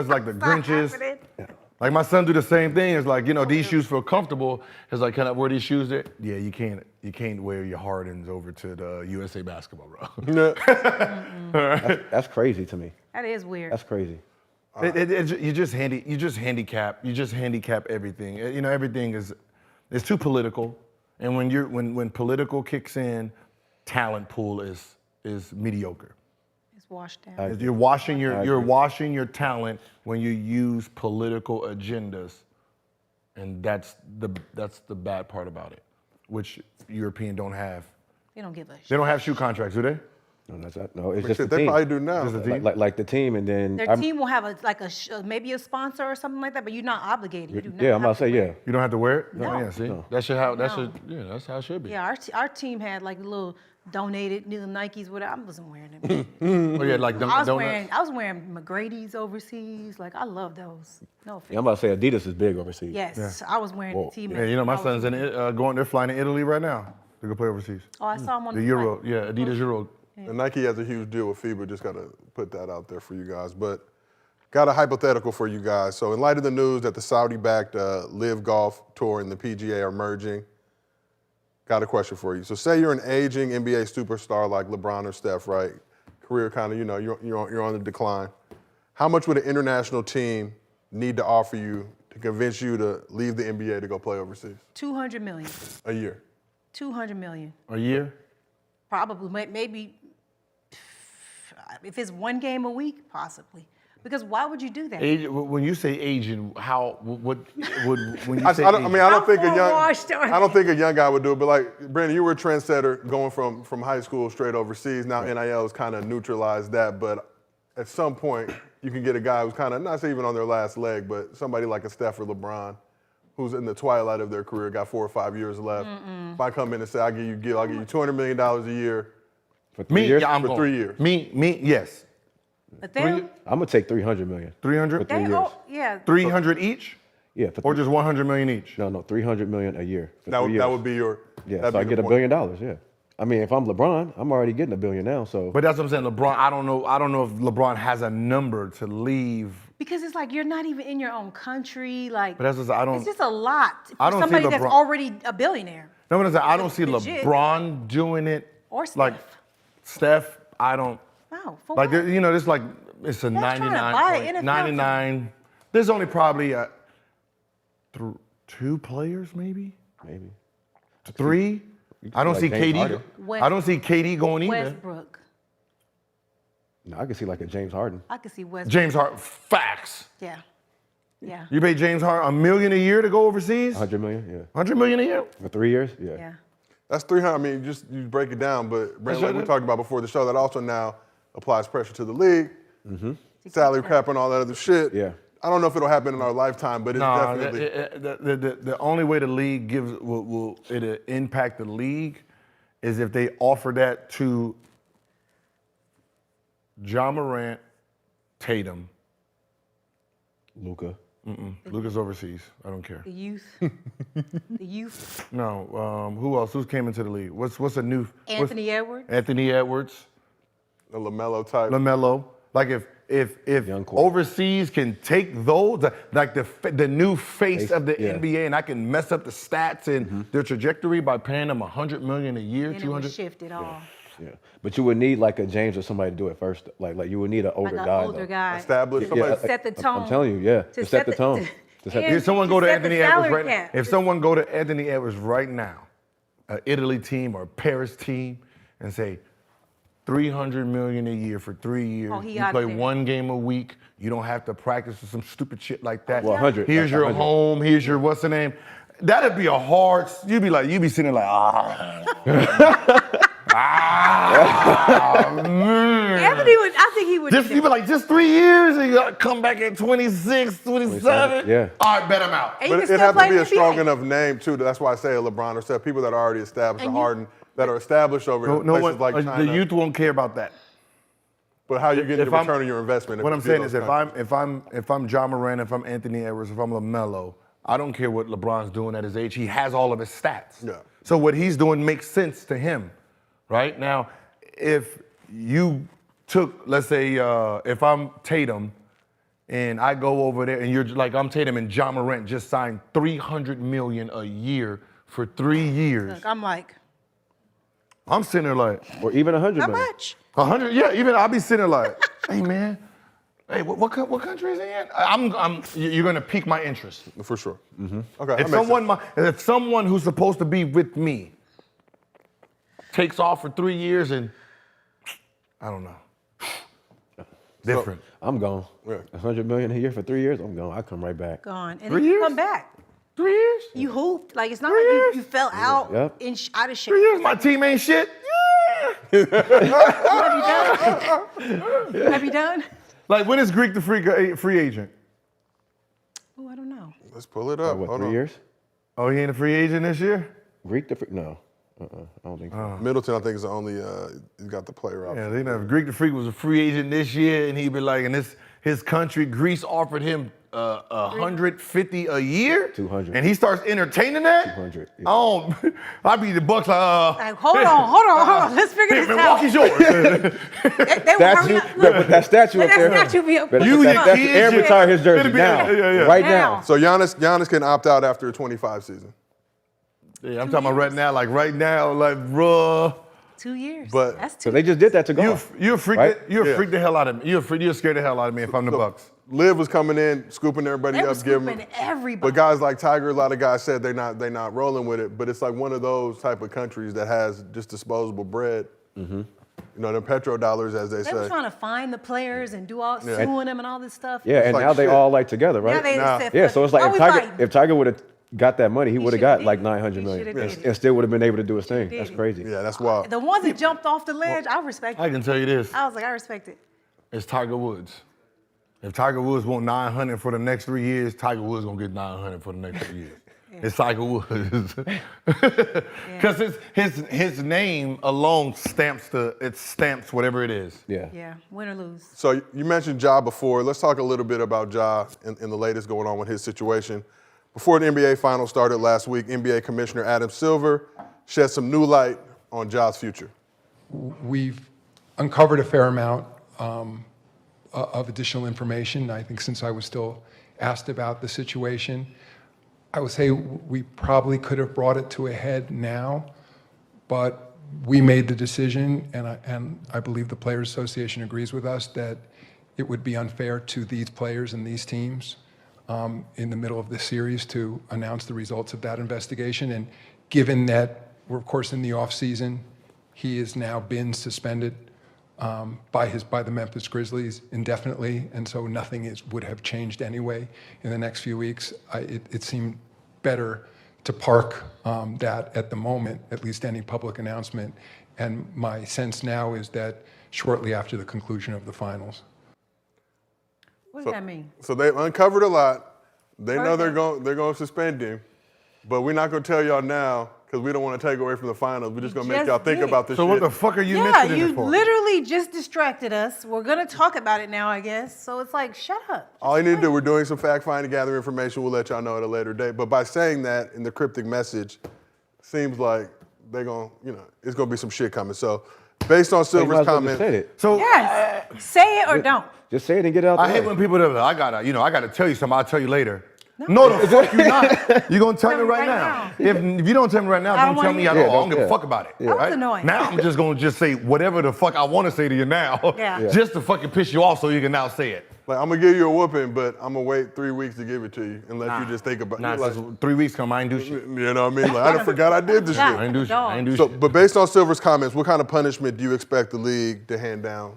like the Grinches. Like my son do the same thing. It's like, these shoes feel comfortable. It's like, can I wear these shoes there? Yeah, you can't wear your Hardens over to the USA basketball, bro. That's crazy to me. That is weird. That's crazy. You just handicap everything. Everything is too political. And when political kicks in, talent pool is mediocre. Washed down. You're washing your talent when you use political agendas, and that's the bad part about it, which European don't have. They don't give a shit. They don't have shoe contracts, do they? No, it's just the team. They probably do now. Like the team, and then their team will have maybe a sponsor or something like that, but you're not obligated. You do not I'm about to say You don't have to wear it. No. Yeah, see, No. that's how it should be. Yeah, our team had like little donated little Nikes. Whatever. I wasn't wearing them. Oh yeah, like I was wearing McGrady's overseas. Like I love those. No offense. I'm about to say Adidas is big overseas. Yes, I was wearing the team. Yeah, my son's they're flying to Italy right now to go play overseas. Oh, I saw him on the Euro. flight. Yeah, Adidas Euro. And Nike has a huge deal with FIBA. Just got to put that out there for you guys. But got a hypothetical for you guys. So in light of the news that the Saudi-backed Live Golf Tour and the PGA are merging, got a question for you. So say you're an aging NBA superstar like LeBron or Steph, right? Career kind of, you're on the decline. How much would an international team need to offer you to convince you to leave the NBA to go play overseas? $200 million. A year. $200 million. A year? Probably, maybe. If it's one game a week, possibly. Because why would you do that? When you say aging, when you I say don't think a young guy would do it. But like Brandon, you were a trendsetter going from high school straight overseas. Now NIL has kind of neutralized that, but at some point you can get a guy who's kind of not even on their last leg, but somebody like a Steph or LeBron, who's in the twilight of their career, got 4 or 5 years left. If I come in and say I'll give you $200 million a year for 3 years. Yeah, for 3 years. Me, yes. But then I'm gonna take $300 million. 300? For 3 years. Yeah. 300 each? Yeah. Or just 100 million each? No, $300 million a year. For That 3 years. would be your. Yeah, so I get $1 billion. Yeah. I mean, if I'm LeBron, I'm already getting $1 billion now. So. But that's what I'm saying. LeBron, I don't know if LeBron has a number to leave. Because it's like you're not even in your own country. Like, but that's just, I don't. It's just a lot for I don't somebody see that's LeBron, already a billionaire. No, but I don't see Legit. LeBron doing it. Or Steph. Like Steph, I don't. Wow. For like what? there's like it's a That's trying to buy an NFL 99. There's only probably 2 players, maybe. 3. I don't see James KD. Harden. I don't see KD going either. Westbrook. No, I can see like a James Harden. I could see Westbrook. James Harden, facts. Yeah. Yeah. You pay James Harden $1 million a year to go overseas? 100 million. Yeah. 100 million a year? For 3 years. Yeah. Yeah. That's 300. I mean, you break it down, but Brandon, like we talked about before the show, that also now applies pressure to the league, salary cap and all that other shit. Yeah. I don't know if it'll happen in our lifetime, but it's definitely. The only way the league will impact the league is if they offer that to Ja Morant, Tatum, Luka. Luka's overseas. I don't care. The youth. The youth. No. Who else? Who came into the league? What's a new? Anthony Edwards. Anthony Edwards. A LaMelo type. LaMelo. Like if Young core. overseas can take those, like the new face of the yeah. NBA, and I can mess up the stats and their trajectory by paying them $100 million a year, And it would 200. shift it all. Yeah, but you would need like a James or somebody to do it first. Like you would need an older Like guy. an older though. guy. Established To somebody. set the tone. I'm telling you, yeah, to set the tone. To set and If someone go to set the Anthony Edwards salary right now, cap. if someone go to Anthony Edwards right now, an Italy team or a Paris team, and say $300 million a year for 3 years, Oh, he you out play there. 1 game a week, you don't have to practice or some stupid shit like that. Well, 100. Here's That's your 100. home. Here's your what's the name? That'd be a hard. You'd be sitting there like Anthony would, I think he would. Just you be like, just 3 years, and you gotta come back at 26, 27. yeah. All right, bet I'm out. And you But can it still has to play be in a the strong NBA. enough name too. That's why I say a LeBron or stuff. People that are already established, And a you- Harden, that are established over No, in no places one, like China. the youth won't care about that. But how you get If the I'm- return on your investment? What if I'm you saying do is, those if I'm Ja Morant, if I'm Anthony Edwards, if I'm LaMelo, I don't care what LeBron's doing at his age. He has all of his stats. Yeah. So what he's doing makes sense to him, right? Now, if you took, let's say, if I'm Tatum, and I go over there, and you're like, I'm Tatum, and Ja Morant just signed $300 million a year for 3 years. Look, I'm like, I'm sitting there like, or even 100 how million. much? 100, yeah, even I'll be sitting there like, hey man, hey, what country is he in? You're gonna pique my interest. For sure. Mm-hmm. Okay. If that makes if someone who's supposed to be with me takes off for 3 years and I don't know, different. I'm gone. Yeah. 100 million a year for 3 years. I'm gone. I come right back. Gone. And 3 then you years? come back. 3 years? You hooped. Like, it's not 3 like years? you fell out Yep. out of shape. 3 years, my team ain't shit. Have you done? Like when is Greek the free agent? Oh, I don't know. Let's pull it up. What, Hold 3 on. years? Oh, he ain't a free agent this year? Greek the no. I don't think so. Middleton, I think, is the only he's got the player out. Yeah, they know if Greek the Freak was a free agent this year, and he'd be like, and his country, Greece, offered him 150 a year, 200. and he starts entertaining that. 200, yeah. Oh, I'd be the Bucks like, Like, hold on. Let's figure hey, this out. Milwaukee's yours. They will hurry Statue, up. better put that statue Let up there. that statue be up. Better You put that your statue kids, and yeah. retire his jersey It'll be- now. yeah. Right Now. now. So Giannis can opt out after a 25 season. Yeah, I'm talking about right now, like, bruh. 2 years. But- That's So 2 they just did that to You golf. you freak Right? you freak the hell out of me. You're scared the hell out of me if I'm the Bucks. Liv was coming in, scooping everybody They up, were giving. scooping everybody. But guys like Tiger, a lot of guys said they're not rolling with it. But it's like one of those type of countries that has just disposable bread. Mm-hmm. You know, them petrodollars, as they They were say. trying to find the players and do all Yeah. suing them and all this stuff. Yeah, and like now they shit. all like together, right? Now they Nah. said, Yeah, so it's like why if we Tiger, fighting? if Tiger would have got that money, he would have shoulda got did like it. 900 He million shoulda and, did it. and still would have been able to do his thing. did That's it. crazy. Yeah, that's wild. The ones that jumped off the ledge, I respect I it. can tell you this. I was like, I respect it. It's Tiger Woods. If Tiger Woods want 900 for the next 3 years, Tiger Woods gonna get 900 for the next 3 years. It's Tiger Woods. Because his name alone stamps whatever it is. Yeah. Yeah, win or lose. So you mentioned Ja before. Let's talk a little bit about Ja and the latest going on with his situation. Before the NBA Finals started last week, NBA Commissioner Adam Silver shed some new light on Ja's future. We've uncovered a fair amount of additional information. I think since I was still asked about the situation, I would say we probably could have brought it to a head now, but we made the decision, and I believe the Players Association agrees with us, that it would be unfair to these players and these teams in the middle of this series to announce the results of that investigation. And given that we're, of course, in the off season, he has now been suspended by the Memphis Grizzlies indefinitely, and so nothing would have changed anyway in the next few weeks. It seemed better to park that at the moment, at least any public announcement. And my sense now is that shortly after the conclusion of the finals. What does that mean? So they've uncovered a lot. They know Perfect. they're going to suspend him, but we're not going to tell y'all now because we don't want to take away from the finals. We're just going to make just y'all think did. about this So shit. what the fuck are you Yeah, mentioning you it for? literally just distracted us. We're gonna talk about it now, I guess. So it's like, shut up. All you need to do, we're doing some fact-finding, gather information. We'll let y'all know at a later date. But by saying that in the cryptic message, seems like they're going to, it's going to be some shit coming. So based on So you might Silver's as well just comment. say it. So Yes. Say it or don't. Just say it and get it out the I way. hate when people are like, I gotta tell you something. I'll tell you later. No, the fuck you not. You're gonna tell me right now. If you don't tell me right now, I don't don't tell wanna me hear at it. all. I don't give a Yeah. fuck about it. That was annoying. Now I'm just gonna say whatever the fuck I want to say to you now, Yeah. just to fucking piss you off so you can now say it. Like, I'm going to give you a whooping, but I'm going to wait 3 weeks to give it to you and let you just think about it. Nah, Like, 'cause 3 weeks come, I ain't do shit. you know what I mean? Like, I done forgot I did this Yeah. shit. I ain't do shit. I ain't do So, shit. but based on Silver's comments, what kind of punishment do you expect the league to hand down?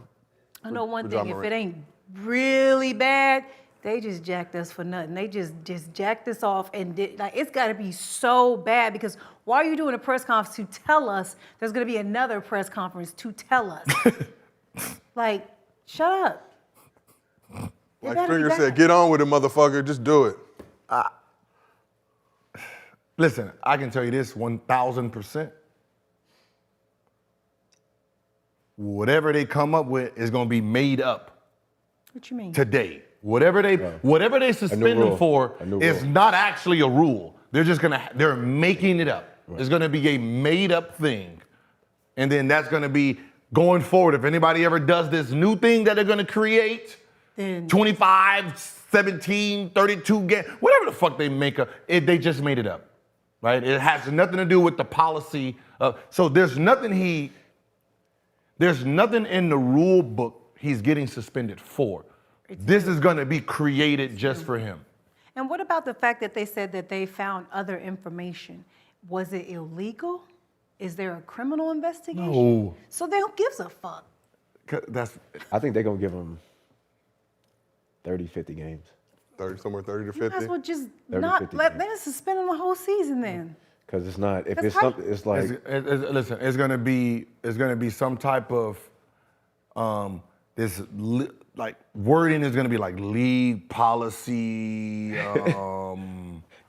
I know one for thing, John if Morant? it ain't really bad, they just jacked us for nothing. They just jacked us off and did, like, it's gotta be so bad because why are you doing a press conference to tell us there's gonna be another press conference to tell us? Like, shut up. It Like better be Stringer bad. said, get on with it, motherfucker. Just do it. Listen, I can tell you this 1,000%. Whatever they come up with is gonna be made up What you mean? today. Whatever they suspend rule. them for A new is rule. not actually a rule. They're making it up. It's gonna be a made up thing. And then that's gonna be going forward. If anybody ever does this new thing that they're gonna create, Then 25, 17, 32 games, whatever the fuck they make up, they just made it up, right? It has nothing to do with the policy. So there's nothing in the rule book he's getting suspended for. This is gonna be created just for him. And what about the fact that they said that they found other information? Was it illegal? Is there a criminal investigation? No. So they don't give a fuck. That's I think they're going to give them 30, 50 games. 30, somewhere 30 to You might 50. as well just 30, not 50 let games. them suspend them the whole season then. Because it's not, if That's it's right. something, it's like, listen, it's gonna be some type of like wording is gonna be like league policy,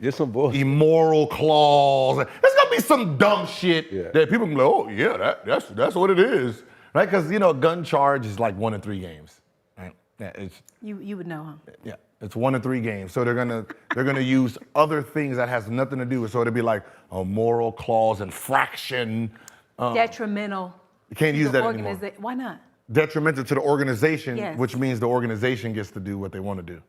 just some bullshit. immoral clause. It's gonna be some dumb shit Yeah. that people can go, oh yeah, that's what it is, right? Because a gun charge is like 1 in 3 games, right? Yeah, You would know, huh? yeah, it's 1 in 3 games. So they're gonna use other things that has nothing to do with. So it'll be like a moral clause, infraction. Detrimental. You can't to use the that anymore. Why not? Detrimental to the organization, Yes. which means the organization gets to do what they want to do.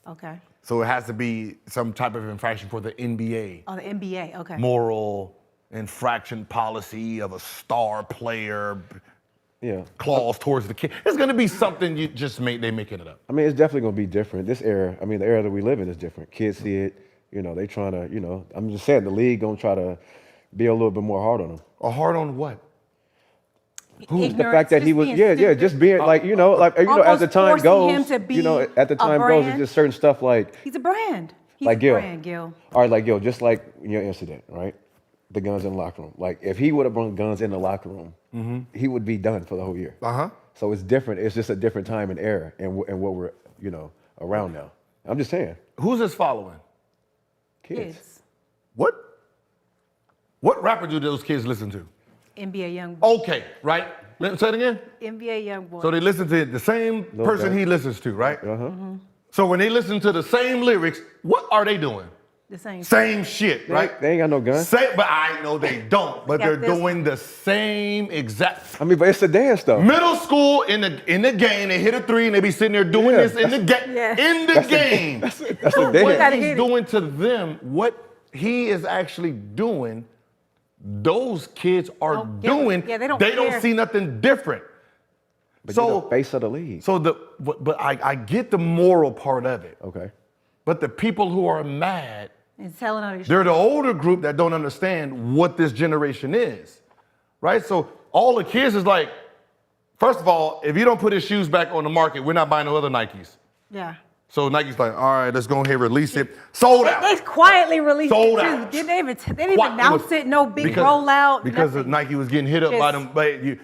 Okay. So it has to be some type of infraction for the NBA. Oh, the NBA. Okay. Moral infraction policy of a star player Yeah. clause towards the kid. It's gonna be something you just they making it up. I mean, it's definitely going to be different. This era, I mean, the era that we live in is different. Kids see it, they trying to, I'm just saying the league going to try to be a little bit more hard on them. Or hard on what? The fact that he was, just being like, as the Almost time forcing goes, him to be at the a time goes, it's brand. just certain stuff like, He's a brand. He's Like a Gil. brand, Gil. all right, like, just like your incident, right? The guns in the locker room. Like, if he would have brought guns in the locker room, he would be done for the whole year. Uh-huh. So it's different. It's just a different time and era and what we're, around now. I'm just saying, Who's this following? kids. Kids. What rapper do those kids listen to? NBA young Okay, right? Let me say it again. NBA young boy. So they listen to the same person Okay. he listens to, right? Uh-huh. So when they listen to the same lyrics, what are they doing? the same. Same shit, right? They ain't got no gun. But I know they don't. But Got they're this doing the same exact. I mean, but it's a dance though. Middle school in the game, they hit a 3 and they be sitting there doing Yeah, this in the game. Yeah. In the game. That's a What dance. he's doing to them, what he is actually doing, those kids are Don't give a- doing. yeah, they don't care. see nothing different. But So- you're the face of the league. So but I get the moral part of it. Okay. But the people who are mad, And telling others. they're the older group that don't understand what this generation is, right? So all the kids is like, first of all, if you don't put his shoes back on the market, we're not buying no other Nikes. Yeah. So Nike's like, all right, let's go ahead and release it. Sold out. They quietly released Sold it too. out. They didn't even announce it. No big rollout. Because nothing. Nike was getting hit up by them. Just- But you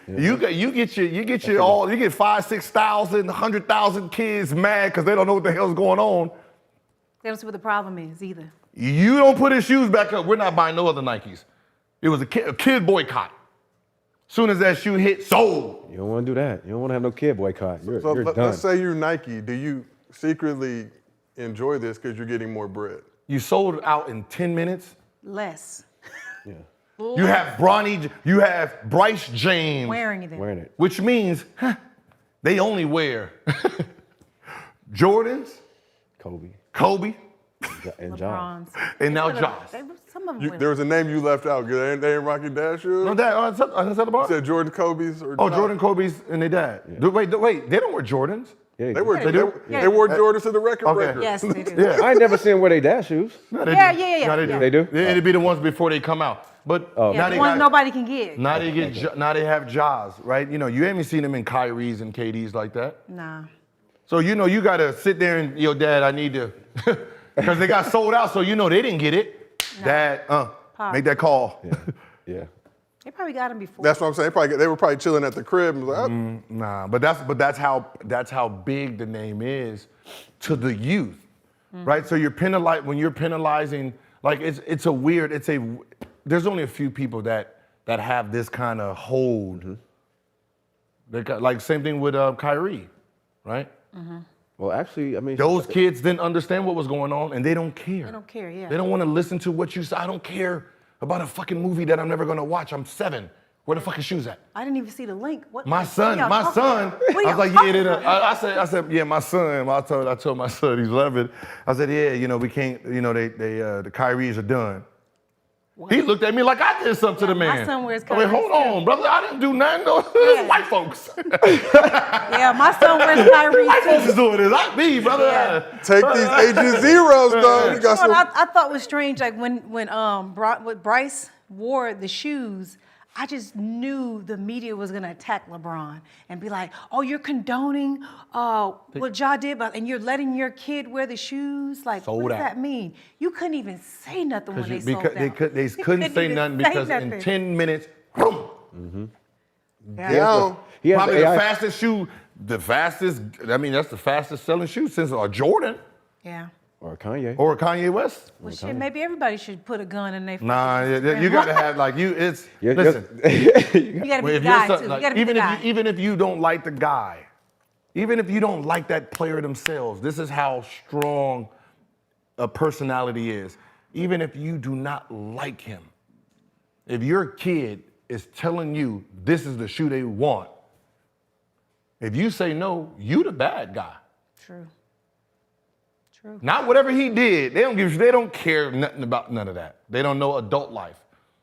get 5,000, 6,000, 100,000 kids mad because they don't know what the hell's going on. They don't see what the problem is either. You don't put his shoes back up, we're not buying no other Nikes. It was a kid boycott. Soon as that shoe hit, sold. You don't want to do that. You don't want to have no kid boycott. You're So done. let's say you're Nike. Do you secretly enjoy this because you're getting more bread? You sold out in 10 minutes. Less. Yeah. You have Bryce James Wearing it. Wearing it. which means they only wear Jordans, Kobe Ja, and John. LeBrons. and now They- Josh. Some of them. There was a name you left out. They ain't rocking dad shoes. No, Dad, I said You said Jordan Kobe's or Oh, not? Jordan, Kobe's, and they dad. Wait, they don't wear Jordans. Yeah, They wore Yeah. they wore Jordans to the record Okay. breaker. Yes, they do. Yeah. I ain't never seen them wear their dad shoes. No, they Yeah, do. yeah, yeah, No, they yeah. do. They do? It'd be the ones before they come out. But Oh. Yeah, now the they ones got, nobody can get. now they get, now they have Jaws, right? You know, you haven't seen them in Kyrie's and KD's like that. Nah. So you know you gotta sit there and, yo, Dad, I need to, because they got sold out, so you know they didn't get it. No. Dad, make that call. Yeah. They probably got them before. That's what I'm saying. They were probably chilling at the crib and was like, oh. Nah, but that's how big the name is to the youth, right? So when you're penalizing, like there's only a few people that have this kind of hold. They got, like same thing with Kyrie, right? Well, actually, I mean, Those kids didn't understand what was going on, and they don't care. They don't care, yeah. They don't want to listen to what you say. I don't care about a fucking movie that I'm never gonna watch. I'm 7. Where the fuck is shoes at? I didn't even see the link. What? My son. what I y'all was talking like, about? yeah, I said, yeah, my son. I told my son he's 11. I said, yeah, you know, we can't, you know, the Kyries are done. What? He looked at me like I did something to the my man. son wears I went, hold Kyries, on, brother, I didn't do nothing. No, Yeah. white folks. Yeah, my son wears Kyrie White folks too. is doing this, not me, brother. Yeah. Take these Agent Zeros, though. You got You know some. what I thought was strange, like when Bryce wore the shoes, I just knew the media was gonna attack LeBron and be like, "Oh, you're condoning what Ja did, and you're letting your kid wear the shoes." Like, Sold what does out. that mean? You couldn't even say nothing when they sold Because out. they couldn't say even nothing say because in nothing. 10 minutes, boom. Down. he has Probably the the AI. fastest shoe, that's the fastest selling shoe since a Jordan Yeah. Or Kanye. or a Kanye West. Well, shit, maybe everybody should put a gun in their. Nah, fucking- you gotta have like listen. You gotta be Well, the if guy you're too. like, You gotta be even the if guy. even if you don't like the guy, even if you don't like that player themselves, this is how strong a personality is. Even if you do not like him, if your kid is telling you this is the shoe they want, if you say no, you the bad guy. True. Not whatever he did. They don't care nothing about none of that. They don't know adult life.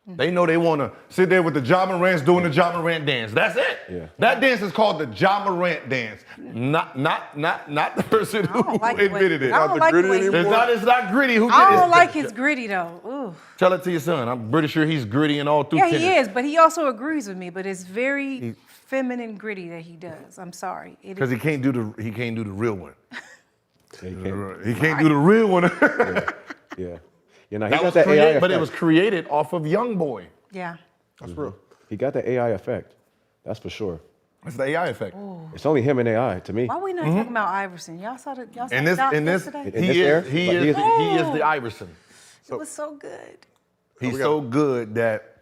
They know they want to sit there with the Ja Morants doing the Ja Morant dance. That's it. Yeah. That dance is called the Ja Morant dance. Not the person who don't like the way- invented it. I don't Not the like the gritty way he- anymore. It's not gritty. Who did I it? don't like his gritty though. Ooh. Tell it to your son. I'm pretty sure he's gritty and all through Yeah, tennis. he is, but he also agrees with me. But it's very feminine gritty that he does. I'm sorry. It Because is. he can't do the real one. Yeah, he can't. He can't do the real one. Yeah. You know, he That got was that AI created, effect. but it was created off of Young Boy. Yeah. That's real. He got the AI effect. That's for sure. That's the AI effect. It's only him and AI to me. Why we not talking about Iverson? Y'all saw the In this, doc in this, yesterday? In this era? he But is he's- the Iverson. It was so good. He's so good that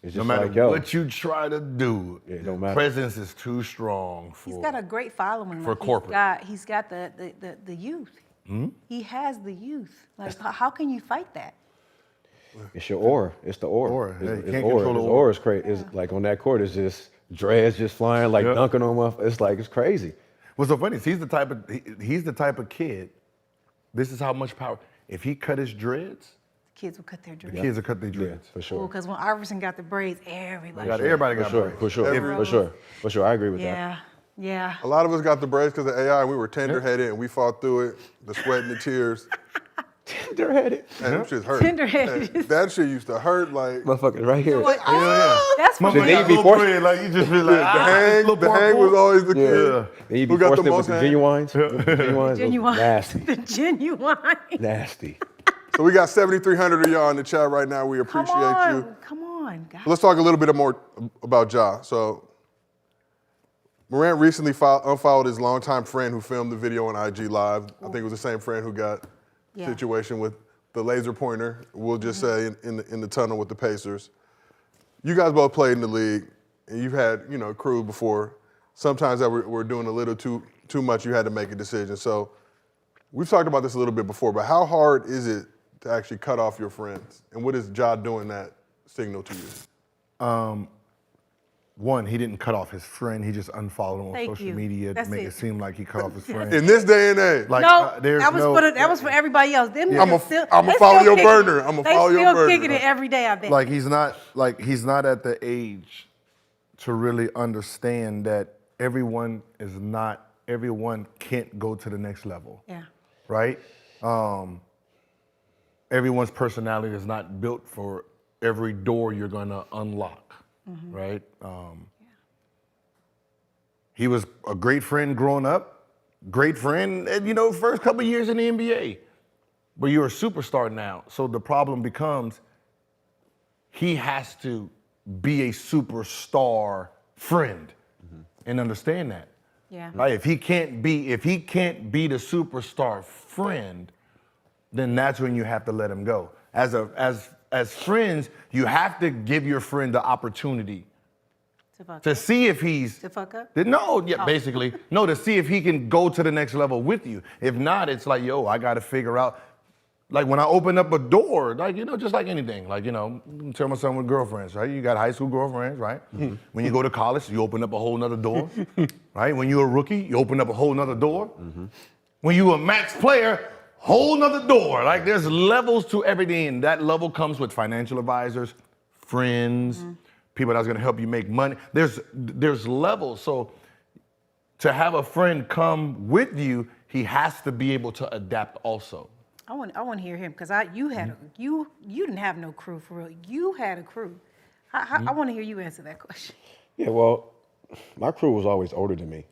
It's no just matter like, yo, what you try to do, it don't matter. presence is too strong for. He's got a great following. For Like, corporate. He's got the youth. Hmm? He has the youth. Like, how can you fight that? it's your aura. It's the aura. Aura. Yeah, you His can't aura. control the His aura. aura is crazy. It's like on that court, it's just dreads just flying, like Yep. dunking on my. It's like, it's crazy. What's so funny is he's the type of kid. This is how much power. If he cut his dreads, Kids will cut their the dreads. kids will cut their Yeah, dreads. for sure. Because when Iverson got the braids, everybody. Everybody For got sure. braids. For sure. Every- For sure. I agree with that. Yeah. Yeah. A lot of us got the braids because of AI. We were tender-headed and we fought through it. The sweat and the tears. Tender-headed. And them shit hurt. Tender-headed. And that shit used to hurt. Like Motherfuckers right here. Like, Yeah, yeah. That's what Should they got be little forced- bread, like you just be like, the hang was always the kid. Yeah. Then you be Who got forced the it with most the hang? genuines. The genuines. those genuine. Nasty. The genuine. Nasty. So we got 7,300 of y'all in the chat right now. We appreciate you. Come on, guys. Let's talk a little bit more about Ja. So Morant recently unfollowed his longtime friend who filmed the video on IG Live. I think it was the same friend who got Yeah. situation with the laser pointer, we'll just say, in the tunnel with the Pacers. You guys both played in the league, and you've had, crew before. Sometimes that we're doing a little too much, you had to make a decision. So we've talked about this a little bit before, but how hard is it to actually cut off your friends? And what is Ja doing that signal to you? One, he didn't cut off his friend. He just unfollowed him on Thank social you. media That's to make it. it seem like he cut off his friend. In this day and age. Like, No, there's that was no, that was for everybody else. Them I'ma niggas still, I'ma they follow still your kicking it. burner. I'ma follow your They burner. still kicking it every day, I bet. like he's not at the age to really understand that everyone can't go to the next level. Yeah. Right? Everyone's personality is not built for every door you're gonna unlock, right? He was a great friend growing up, great friend, and first couple years in the NBA. But you're a superstar now, so the problem becomes he has to be a superstar friend and understand that. Yeah. Right? If he can't be the superstar friend, then that's when you have to let him go. As friends, you have to give your friend the opportunity to see if he's To fuck up? basically. No, to see if he can go to the next level with you. If not, it's like, I gotta figure out. Like when I open up a door, just like anything, tell my son with girlfriends, right? You got high school girlfriends, right? When you go to college, you open up a whole nother door, right? When you're a rookie, you open up a whole nother door. When you're a max player, whole nother door. Like there's levels to everything, and that level comes with financial advisors, friends, people that's gonna help you make money. There's levels. So to have a friend come with you, he has to be able to adapt also. I want to hear him because you didn't have no crew for real. You had a crew. I want to hear you answer that question. Yeah, well, my crew was always older than me,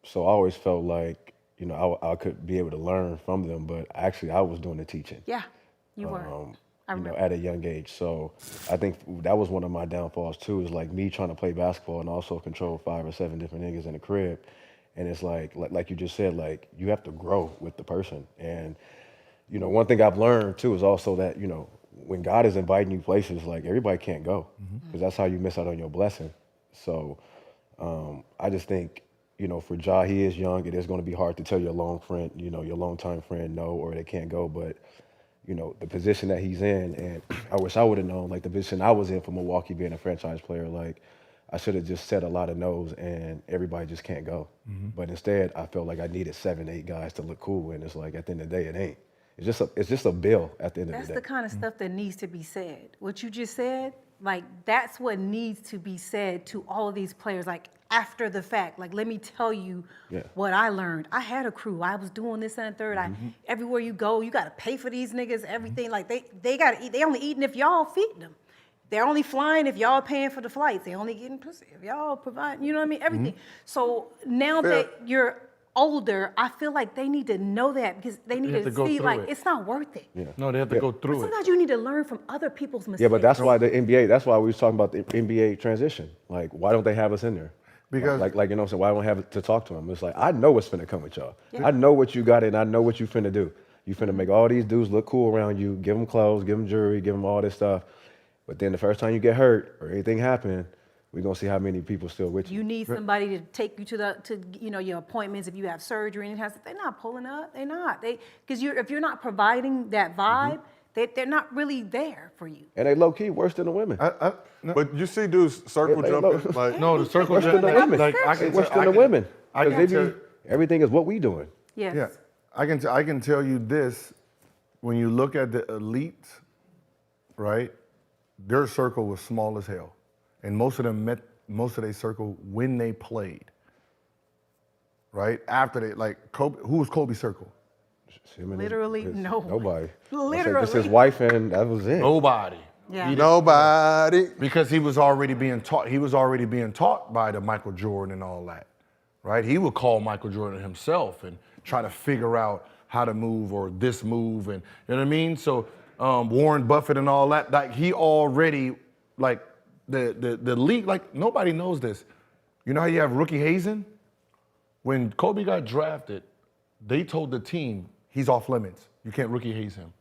so I always felt like I could be able to learn from them. But actually, I was doing the teaching. Yeah, you were. I remember. At a young age. So I think that was one of my downfalls too. Is like me trying to play basketball and also control 5 or 7 different niggas in the crib, and it's like you just said, like you have to grow with the person. And one thing I've learned too is also that when God is inviting you places, like everybody can't go, because that's how you miss out on your blessing. So I just think for Ja, he is young. It is going to be hard to tell your longtime friend no, or they can't go. But the position that he's in, and I wish I would have known, like the position I was in for Milwaukee being a franchise player, like I should have just said a lot of no's and everybody just can't go. But instead, I felt like I needed 7, 8 guys to look cool, and it's like at the end of the day, it ain't. It's just a bill at the end of the day. That's the kind of stuff that needs to be said. What you just said, like that's what needs to be said to all of these players, like after the fact. Like, let me tell you what I learned. I had a crew. I was doing this and the third. Everywhere you go, you got to pay for these niggas, everything. Like they got to eat. They only eating if y'all feed them. They're only flying if y'all paying for the flights. They only getting pussy if y'all provide. You know what I mean? Everything. So now that you're older, I feel like they need to know that because they need to see like it's not worth it. Yeah. No, they have to go through it. Sometimes you need to learn from other people's mistakes. Yeah, but that's why the NBA. That's why we was talking about the NBA transition. Like, why don't they have us in there? Because like what I'm saying, why don't I have to talk to them? It's like I know what's finna come with y'all. I know what you got and I know what you finna do. You finna make all these dudes look cool around you, give them clothes, give them jewelry, give them all this stuff. But then the first time you get hurt or anything happen, we're gonna see how many people still with you. You need somebody to take you to your appointments if you have surgery and they're not pulling up. They're not. Because if you're not providing that vibe, they're not really there for you. And they low key worse than the women. No. But you see dudes circle jumping. Like, No, the circle Worse than the women. Like I can Worse tell- than the women. I 'Cause can they tell- be, everything is what we doing. Yes. Yeah, I can tell you this: when you look at the elite, right, their circle was small as hell, and most of them met most of their circle when they played. Right after they Kobe. Who was Kobe's circle? Him and Literally no one. nobody. Literally. Just his wife and that was it. Nobody. Yeah. nobody. Because he was already being taught. He was already being taught by the Michael Jordan and all that, right? He would call Michael Jordan himself and try to figure out how to move or this move, and you know what I mean. So Warren Buffett and all that, like he already the league. Like nobody knows this. You know how you have rookie hazing? When Kobe got drafted, they told the team he's off limits. You can't rookie haze him.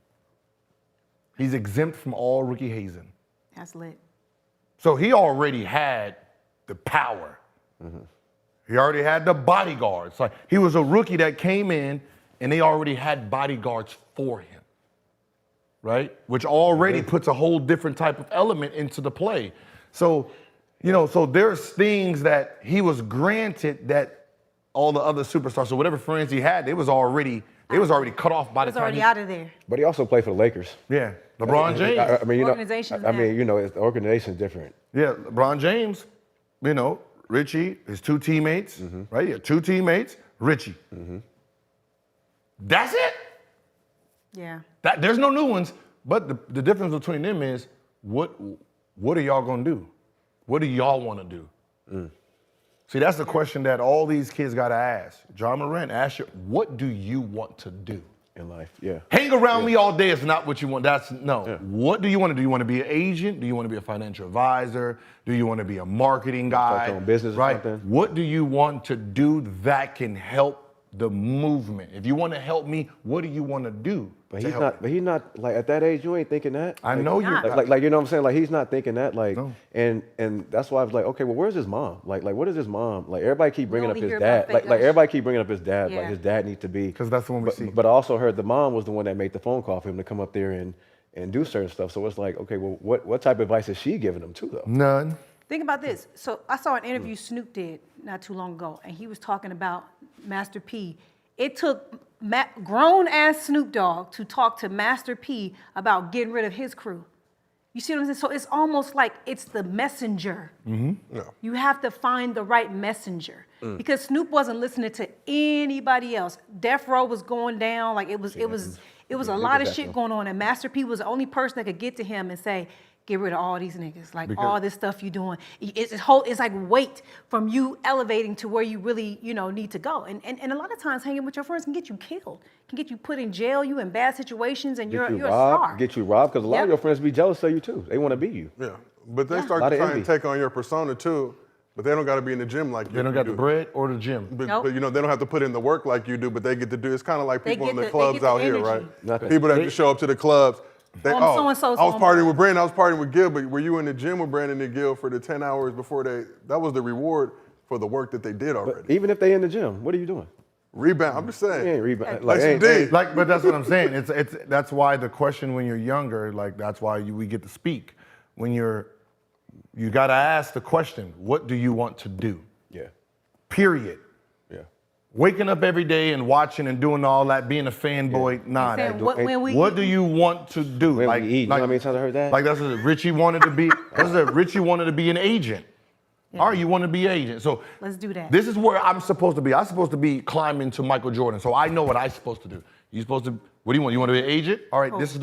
He's exempt from all rookie hazing. That's lit. So he already had the power. He already had the bodyguards. Like he was a rookie that came in and they already had bodyguards for him. Right? Which already puts a whole different type of element into the play. So, so there's things that he was granted that all the other superstars, so whatever friends he had, they was already cut off by the It's time already out of there. But he also played for the Lakers. Yeah. LeBron James. I mean, Organization's the organization's different. Yeah, LeBron James, Richie, his two teammates, right? Yeah, two teammates, Richie. That's it. Yeah. There's no new ones, but the difference between them is what are y'all gonna do? What do y'all want to do? See, that's the question that all these kids gotta ask. John Morant, ask you, what do you want to do in life? Yeah. Hang around me all day is not what you want. What do you want to do? You want to be an agent? Do you want to be a financial advisor? Do you want to be a marketing guy? Start your own business or right? something? What do you want to do that can help the movement? If you want to help me, what do you want to do? But he's not like at that age. You ain't thinking that. I know you're like you know what I'm saying. Like he's not thinking that. Like No. and that's why I was like, okay, well, where's his mom? Like what is his mom? Like everybody keep bringing up only his hear dad. about Like fake everybody keep bringing up his dad. Yeah. Like his dad needs to be. because that's the one we see. But I also heard the mom was the one that made the phone call for him to come up there and do certain stuff. So it's like, okay, well, what type of advice is she giving him too though? None. Think about this. So I saw an interview Snoop did not too long ago, and he was talking about Master P. It took grown-ass Snoop Dogg to talk to Master P about getting rid of his crew. You see what I'm saying? So it's almost like it's the messenger. Yeah. You have to find the right messenger. Because Snoop wasn't listening to anybody else. Death Row was going down. Like it was a lot of shit going on. And Master P was the only person that could get to him and say, get rid of all these niggas. Like all this stuff you doing. It's like weight from you elevating to where you really, need to go. And a lot of times hanging with your friends can get you killed. Can get you put in jail, you in bad situations, and you're a star. Get you robbed because a lot of your friends be jealous of you too. They want to be you. Yeah. But they A start lot to of try and envy. take on your persona too. But they don't got to be in the gym like you. They don't got do. the bread or the gym. But, Nope. but they don't have to put in the work like you do, but they get to do. It's kind of like They people in get the the- clubs they get out the here, energy. right? Nothing. People that just show up to the clubs. They, I'm so-and-so's I was homeboy. partying with Brandon, I was partying with Gil, but were you in the gym with Brandon and Gil for the 10 hours before that was the reward for the work that they did already. But even if they in the gym, what are you doing? Rebound, I'm just saying. You ain't rebound. Like ain't- you did. But that's what I'm saying. It's that's why the question when you're younger, that's why we get to speak. When you got to ask the question, what do you want to do? Yeah. Period. Yeah. Waking up every day and watching and doing all that, being a fanboy, nah. Saying, That what do you want to do? When we eat, you know how many times I heard that? Like that's what Richie wanted to be. Richie wanted to be an agent. All right, you want to be an agent. So Let's do that. This is where I'm supposed to be. I'm supposed to be climbing to Michael Jordan. So I know what I'm supposed to do. You're supposed to. What do you want? You want to be an agent? All right, this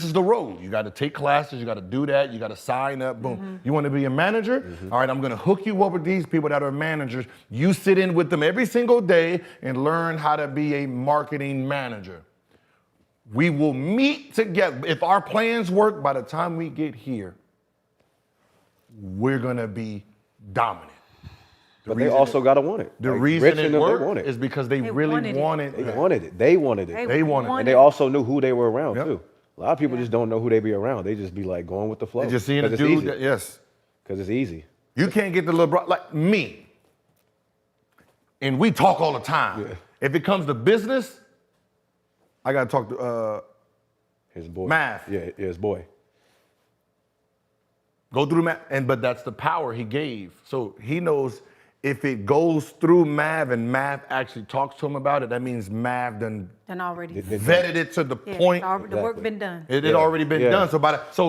is the road. You got to take classes. You got to do that. You got to sign up. Boom. You want to be a manager? All right, I'm gonna hook you up with these people that are managers. You sit in with them every single day and learn how to be a marketing manager. We will meet together. If our plans work, by the time we get here, we're gonna be dominant. But they also gotta want it. The Like, reason Rich it and them, they worked want it. is because they really wanted it. wanted They wanted it. They wanted it. They wanted it. And they also knew who they were around Yep. too. A lot of people just don't know who they be around. They just be like going with the flow. They just seeing a 'Cause it's dude easy. that, yes. Because it's easy. You can't get the LeBron, like me. And we talk all the time. Yeah. If it comes to business, I gotta talk to His boy. Math. Yeah, his boy. go through Mav, but that's the power he gave. So he knows if it goes through Mav and Mav actually talks to him about it, that means Mav done Done already. vetted it to the Yeah, point. the work been done. It had already been Yeah. done. So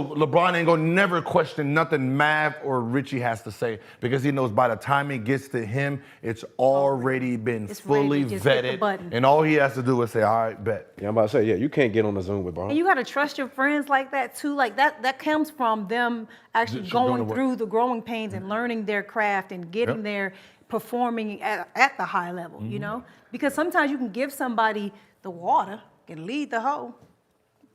LeBron ain't gonna never question nothing Mav or Richie has to say because he knows by the time it gets to him, it's already been It's ready to fully just hit the vetted. button. And all he has to do is say, all right, bet. Yeah, I'm about to say, yeah, you can't get on the Zoom with Bron. And you got to trust your friends like that too. Like that comes from them actually Just doing the going work. through the growing pains and learning their craft and getting Yep. there, performing at the high level, you know? Because sometimes you can give somebody the water, can lead the hoe.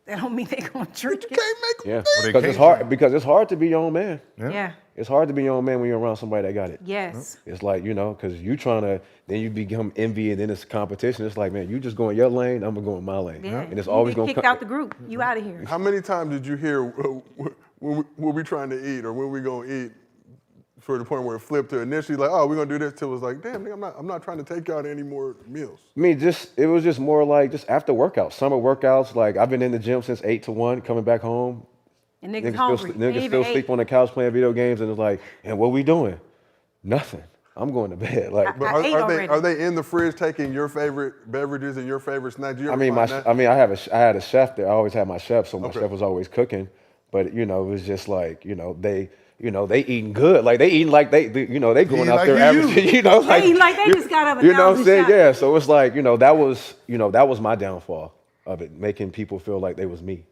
That don't mean they're going to drink it. Can't make Yeah, them they because can't it's hard. Because it's hard to be your own man. Yeah. It's hard to be your own man when you're around somebody that got it. Yes. It's like, because you trying to, then you become envy and then it's competition. It's like, man, you just go in your lane, I'm going to go in my lane. Yeah. And it's You always get going to kicked out the group. You out of here. How many times did you hear when we trying to eat or when we gonna eat for the point where it flipped to initially like, oh, we're gonna do this till it was like, damn, nigga, I'm not trying to take y'all to any more meals. I mean, it was just more like just after workouts, summer workouts. Like I've been in the gym since 8 to 1, coming back home. And niggas hungry. Niggas still sleep on the couch playing video games, and it's like, and what we doing? Nothing. I'm going to bed. Like, But are they in the fridge taking your favorite beverages and your favorite snacks? Do you ever find that? I had a chef there. I always had my chef, so my chef was always cooking. But it was just like, they eating good. Like they eating like they going out there averaging, like they eating like they just got up and you know what I'm saying? shot. Yeah. So it's like, that was my downfall of it, making people feel like they was me.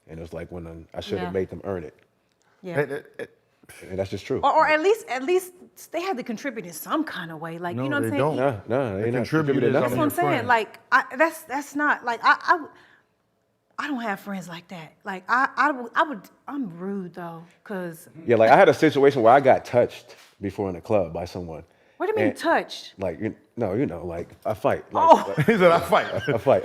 And it was like when I should have made them earn it. Yeah. And that's just true. Or at least they had to contribute in some kind of way. Like, you know what I'm saying? No, they contributed nothing. That's what I'm saying. Like, that's not like I don't have friends like that. Like I'm rude though, cause Yeah, like I had a situation where I got touched before in a club by someone. what do you mean And, touched? Like like a fight. Like, He said, I fight. a fight.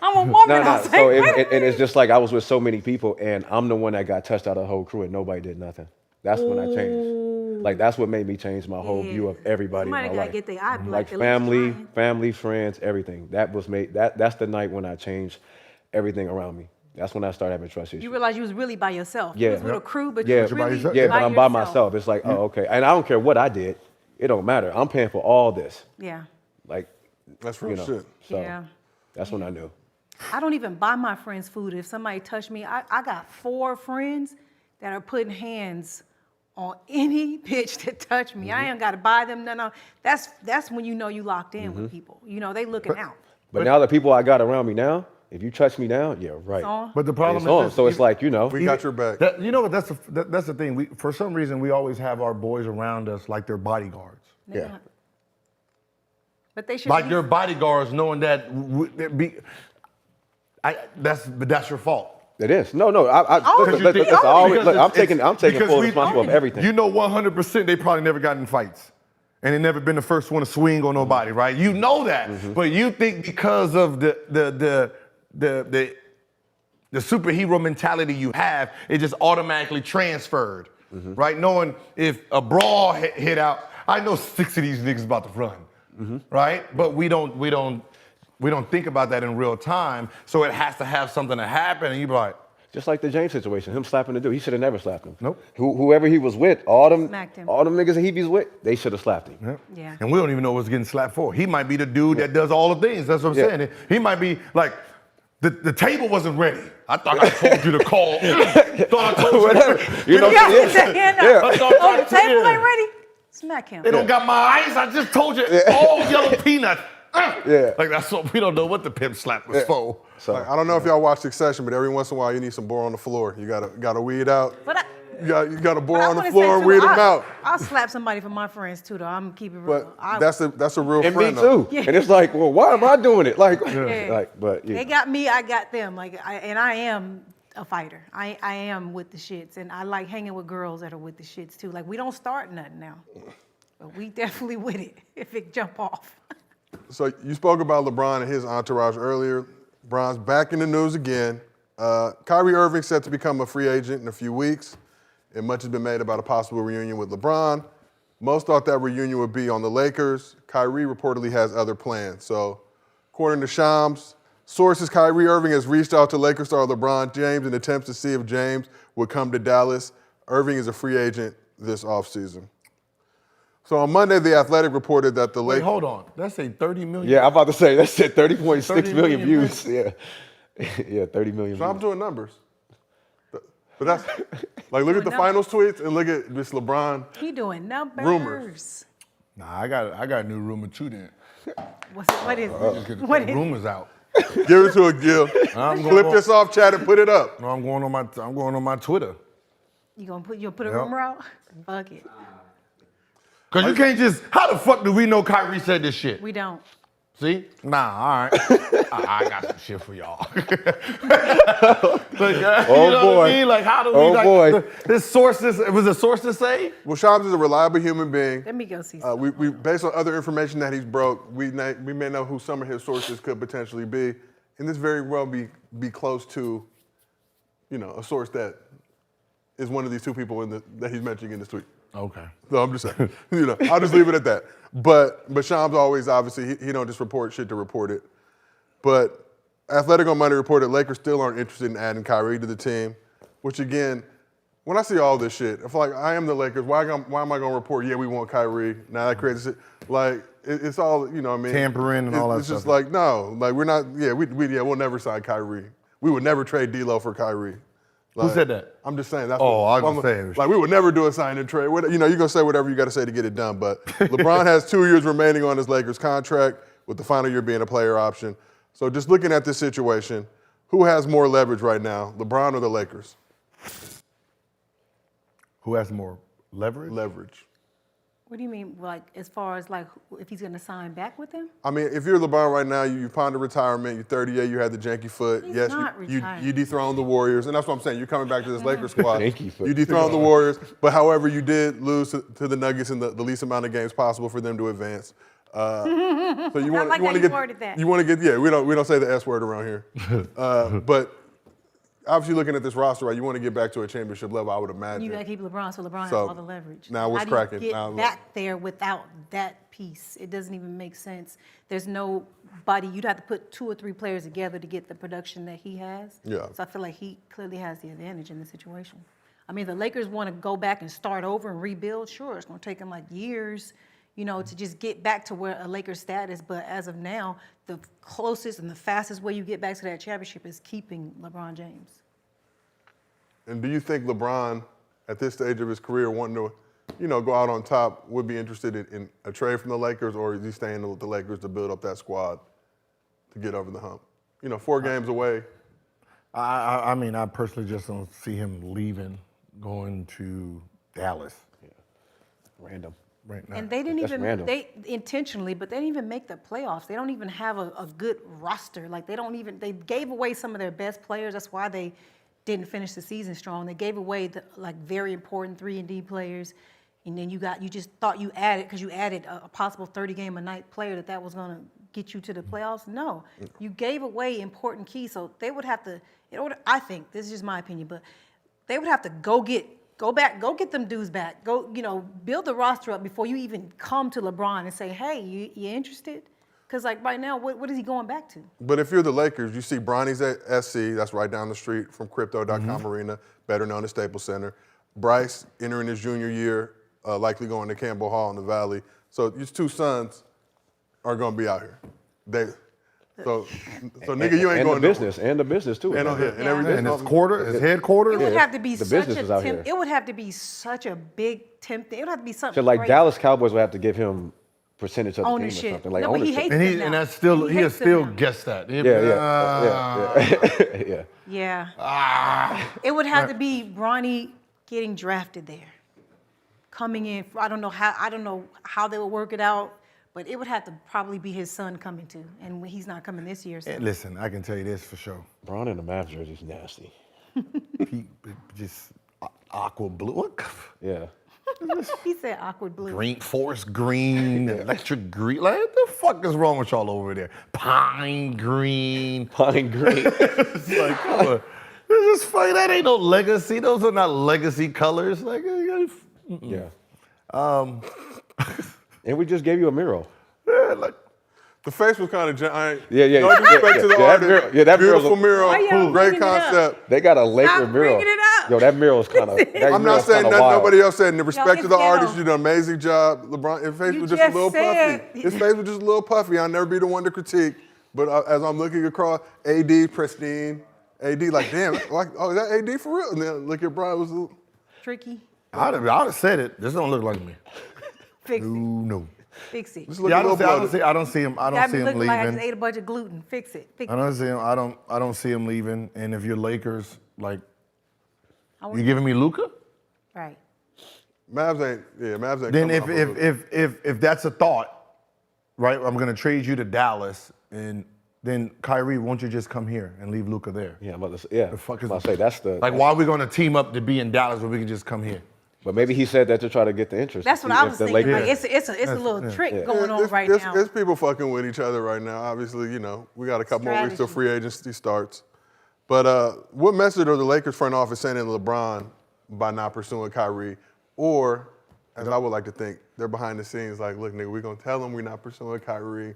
I'm a woman. I say, So wait a minute. and it's just like I was with so many people, and I'm the one that got touched out of the whole crew, and nobody did nothing. That's when I changed. Like that's what made me change my whole view of everybody Somebody in my gotta life. get their eye Like black, at least family, friends, everything. That's the night when I changed everything around me. That's when I started having trust issues. You realized you was really by yourself. Yeah. You was with a crew, but Yeah, you was really yeah, by but I'm by yourself. myself. It's like, oh, okay. And I don't care what I did. It don't matter. I'm paying for all this. Yeah. Like, That's real shit. So Yeah. that's when I knew. I don't even buy my friends food. If somebody touched me, I got 4 friends that are putting hands on any bitch that touch me. I ain't got to buy them none. That's when you know you locked in with people. They looking out. But now the people I got around me now, if you touch me now, yeah, right. So, But the problem It's is on. this, So it's like, We got your back. what? That's the thing. For some reason, we always have our boys around us like they're bodyguards. yeah. but they should Like be, they're bodyguards, knowing that that's your fault. It is. No. Oh, I'm taking full responsibility of everything. You know 100% they probably never got in fights. And they never been the first one to swing on nobody, right? You know that. But you think because of the superhero mentality you have, it just automatically transferred, right? Knowing if a brawl hit out, I know 6 of these niggas about to run, right? But we don't think about that in real time, so it has to have something to happen, and you be like, Just like the James situation, him slapping the dude, he should have never slapped him. Nope. Whoever he was with, all them Smacked him. niggas that he was with, they should have slapped him. Yep. Yeah. And we don't even know what's getting slapped for. He might be the dude that does all the things. That's what I'm saying. He might be like, the table wasn't ready. I thought I told you to call. Thought I told you. Whatever. You know, Yeah, yeah. get your hand up. Yeah. Oh, the table ain't ready? Smack him. They don't got my eyes. I just told you. All yellow peanuts. Yeah. Like that's what we don't know what the pimp slap was for. So, Like, I don't know if y'all watch Succession, but every once in a while you need some boar on the floor. You gotta weed out. But You got a boar but I on the wanna floor say, and too, weed them out. I'll slap somebody for my friends too, though. I'm gonna keep it real. But that's a real and me friend. though. too. And it's like, well, why am I doing it? Like, but yeah. They got me, I got them. And I am a fighter. I am with the shits, and I like hanging with girls that are with the shits too. Like we don't start nothing now, but we definitely with it if it jump off. So you spoke about LeBron and his entourage earlier. LeBron's back in the news again. Kyrie Irving set to become a free agent in a few weeks, and much has been made about a possible reunion with LeBron. Most thought that reunion would be on the Lakers. Kyrie reportedly has other plans. So according to Shams, sources, Kyrie Irving has reached out to Lakers star LeBron James in attempts to see if James would come to Dallas. Irving is a free agent this offseason. So on Monday, The Athletic reported that the Wait, Lakers... hold on. That's a 30 million. Yeah, I'm about to say, that's it, 30.6 30 million million views. Yeah. Yeah, 30 million So I'm views. doing numbers. But that's... Like, look at the finals tweets and look at this LeBron... He doing numbers. Rumors. Nah, I got a new rumor too then. What is Just it? get What the is rumors out. Give it to a Gil. I'm Clip going- this off, chat, and put it up. No, I'm going on my Twitter. You gonna put a Yep. rumor out? Fuck it. Cause you can't just. How the fuck do we know Kyrie said this shit? We don't. See? Nah, all right. I got some shit for y'all. Like, Oh, you know boy. what I mean? Like, how do we, Oh, like, boy. this sources, was the sources say? Well, Shams is a reliable human being. Let me go see. We based on other information that he's broke, we may know who some of his sources could potentially be, and this very well be close to, a source that is one of these two people that he's mentioning in this tweet. Okay. So I'm just saying, I'll just leave it at that. But Shams always, obviously, he don't just report shit to report it. But Athletic on Monday reported Lakers still aren't interested in adding Kyrie to the team, which again, when I see all this shit, I feel like I am the Lakers. Why am I going to report, yeah, we want Kyrie? Now that creates it. Like, it's all, what I mean? Tampering and all that It's stuff. just like, no, like we're not, we'll never sign Kyrie. We would never trade D'Lo for Kyrie. Who said that? I'm just saying. That's Oh, I was I'm gonna say. like we would never do a sign and trade. You're gonna say whatever you got to say to get it done. But LeBron has 2 years remaining on his Lakers contract, with the final year being a player option. So just looking at this situation, who has more leverage right now, LeBron or the Lakers? Who has more leverage? Leverage. What do you mean, like, as far as, like, if he's going to sign back with him? I mean, if you're LeBron right now, you ponder retirement, you're 38, you had the janky foot. He's yes, not you retiring. dethroned the Warriors, and that's what I'm saying. You're coming back to this Lakers squad. Janky foot. You dethroned the Warriors, but however, you did lose to the Nuggets in the least amount of games possible for them to advance. So you want like how to you get worded that. you want to get we don't say the S word around here, but obviously looking at this roster, right, you want to get back to a championship level, I would imagine. You got to keep LeBron, so LeBron has So, all the leverage. now what's How do cracking? you Now get look. back there without that piece? It doesn't even make sense. There's nobody. You'd have to put 2 or 3 players together to get the production that he has. Yeah. So I feel like he clearly has the advantage in the situation. I mean, the Lakers want to go back and start over and rebuild. Sure, it's going to take them like years, to just get back to where a Lakers status. But as of now, the closest and the fastest way you get back to that championship is keeping LeBron James. And do you think LeBron, at this stage of his career, wanting to, go out on top, would be interested in a trade from the Lakers, or is he staying with the Lakers to build up that squad to get over the hump? 4 games away. I mean, I personally just don't see him leaving, going to Dallas Random. right now. And they didn't That's even, random. they intentionally, but they didn't even make the playoffs. They don't even have a good roster. Like, they gave away some of their best players. That's why they didn't finish the season strong. They gave away the very important 3-and-D players. And then you just thought you added, because you added a possible 30-game-a-night player that was going to get you to the playoffs. No, you gave away important keys. So they would have to, I think, this is just my opinion, but they would have to go get them dudes back. Go, build the roster up before you even come to LeBron and say, hey, you interested? Because, right now, what is he going back to? But if you're the Lakers, you see Bronny's at SC, that's right down the street from Crypto.com Arena, better known as Staples Center. Bryce entering his junior year, likely going to Campbell Hall in the Valley. So his 2 sons are going to be out here. So nigga, you ain't and going the business, and the business too. And everything. And his headquarters? It would have to be the such business a is out here. It would have to be such a big tempting. It would have to be something So like crazy. Dallas Cowboys would have to give him percentage of the Ownership. team or something. Like No, but he ownership. hates And them now. and that's still he has hates them still now. guessed that. Yeah. Yeah. It would have to be Bronny getting drafted there, coming in. I don't know how they would work it out, but it would have to probably be his son coming too, and he's not coming this year. So. And listen, I can tell you this for sure. Braun in the Mavs jersey is nasty. He just aqua blue. What? Yeah. He said awkward blue. Green, forest green, electric green. Like, what the fuck is wrong with y'all over there? Pine green. Pine green. It's like, come on. It's just funny. That ain't no legacy. Those are not legacy colors. Like, Yeah. And we just gave you a mural. yeah, like The face was kind of giant. Yeah. No disrespect to the that artist. mural- yeah, that Beautiful mural's Why mural. y'all Great bringing it up? concept. They got a Laker Stop mural. bringing it up. Yo, that mural's kind of. I'm not saying nothing nobody else said. In the respect it's to the ghetto. artist, you did an amazing job. LeBron, his face You was just a just little said- puffy. His face was just a little puffy. I'll never be the one to critique. But as I'm looking across, AD, pristine. AD, like, damn, like, oh, is that AD for real? And then look at Brian, was a little, Tricky. I'd have said it. This don't look like me. Fix it. No. Fix it. just look Yeah, a little bloated. I don't see him. I don't That see him look like I just leaving. ate a bunch of gluten. Fix it. Fix I it. don't see him. I don't see him leaving. And if you're Lakers, like, I want- you giving me Luka? Right. Mavs ain't Then coming if up with it. if that's a thought, right? I'm gonna trade you to Dallas, and then Kyrie, won't you just come here and leave Luka there? Yeah, I'm about to say, yeah. The fuck is I'm about to say that's the like, why are we gonna team up to be in Dallas when we can just come here? But maybe he said that to try to get the interest. That's what See I if was the thinking. Lakers- Like, it's a little trick going on right now. It's people fucking with each other right now. Obviously, you know, we got a couple more weeks till free agency starts. But what message are the Lakers front office sending LeBron by not pursuing Kyrie? Or, as I would like to think, they're behind the scenes like, look, nigga, we're going to tell them we're not pursuing Kyrie.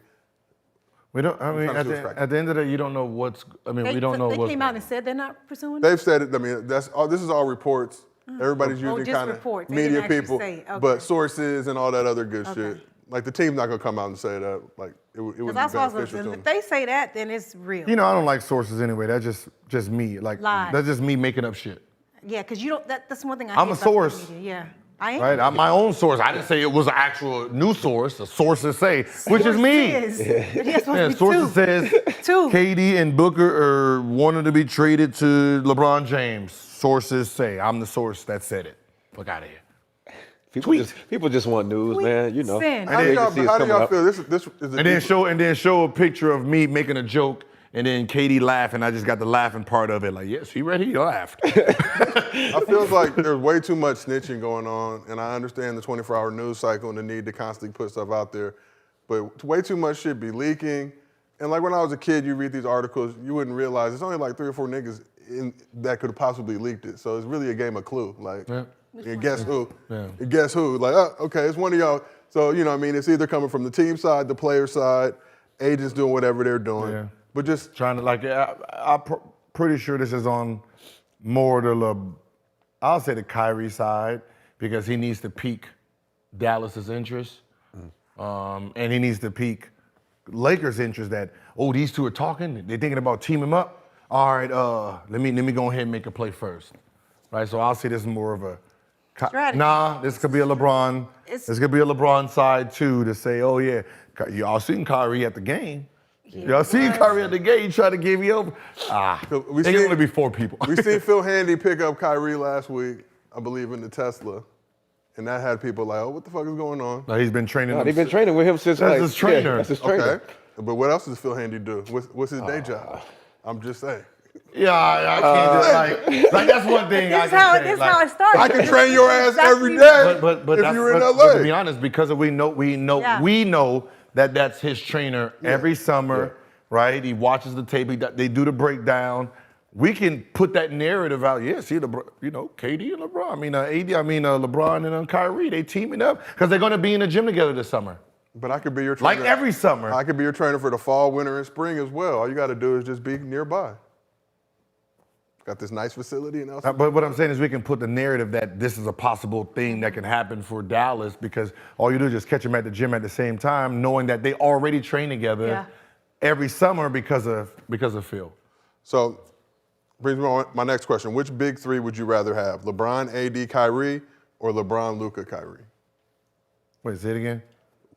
We don't. I mean, at the end of the day, you don't know what's. I mean, we don't know what's. They came out and said they're not pursuing it? They've said it. I mean, that's all. This is all reports. Everybody's using just kind reports. of They didn't media actually people, say, okay. but sources and all that other good Okay. shit. Like the team's not gonna come out and say that. Like it would be That's what I was beneficial to saying. them. If they say that, then it's real. You know, I don't like sources anyway. That's just me. Like Lies. that's just me making up shit. Yeah, because you don't. That's one thing I I'm hate a about the source. media. Yeah, I am. Right? I'm my own source. I didn't say it was an actual news source. The sources say, which is me. Yeah, sources says Two. KD and Booker are wanted to be traded to LeBron James. Sources say. I'm the source that said it. Fuck out of here. People just want news, man. You know. Send. How do y'all feel? This is a And then show a picture of me making a joke, and then Katie laughing. I just got the laughing part of it. Like, yes, he read it. He laughed. I feel like there's way too much snitching going on, and I understand the 24-hour news cycle and the need to constantly put stuff out there, but way too much shit be leaking. And like when I was a kid, you read these articles, you wouldn't realize it's only like 3 or 4 niggas that could have possibly leaked it. So it's really a game of Clue. Like, and guess who? Yeah. And guess who? Like, oh, okay, it's one of y'all. So, you know what I mean? It's either coming from the team side, the player side, agents doing whatever they're doing. Yeah. But just Trying to, like, I'm pretty sure this is on more I'll say the Kyrie side, because he needs to pique Dallas's interest. And he needs to pique Lakers' interest that, oh, these two are talking, they're thinking about teaming up. All right, let me go ahead and make a play first. Right, so I'll say this is more of a, Strategy. nah, this could be a LeBron, this could be a LeBron side too, to say, oh yeah, y'all seen Kyrie at the game. Y'all seen Kyrie at the game, try to give you over. we There can only be 4 people. we seen Phil Handy pick up Kyrie last week, I believe, in the Tesla. And that had people like, oh, what the fuck is going on? No, he's been training. They've been training with him since That's like, his trainer. Yeah, that's his trainer. Okay. But what else does Phil Handy do? What's his day job? I'm just saying. Yeah, I can't just like that's one thing I This can say. this like, how it started. I can train your ass every Exactly. day but if that's- you're in but LA. to be honest, because we know that that's his trainer every summer, right? He watches the tape. They do the breakdown. We can put that narrative out. Yeah, see, KD and LeBron. LeBron and Kyrie. They teaming up because they're going to be in the gym together this summer. But I could be your trainer. Like every summer. I could be your trainer for the fall, winter, and spring as well. All you got to do is just be nearby. Got this nice facility and else. But what I'm saying is we can put the narrative that this is a possible thing that can happen for Dallas, because all you do is just catch them at the gym at the same time, knowing that they already train together every summer because of Phil. So brings me on my next question. Which big three would you rather have? LeBron, AD, Kyrie, or LeBron, Luka, Kyrie? Wait, say it again?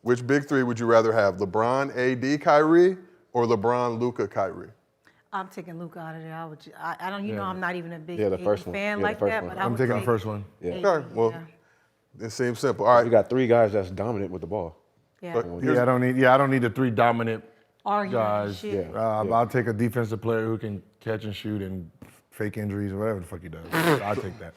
Which big three would you rather have? LeBron, AD, Kyrie, or LeBron, Luka, Kyrie? I'm taking Luka out of there. I don't. You know, I'm not even a big the first one. fan Yeah, like the first that. one. But I'm taking the first one. Yeah. Okay, well, it seems simple. All You right. got 3 guys that's dominant with the ball. Yeah. Yeah, I don't need the 3 dominant Arguing and guys. shit. I'll take a defensive player who can catch and shoot and fake injuries or whatever the fuck he does. I'll take that.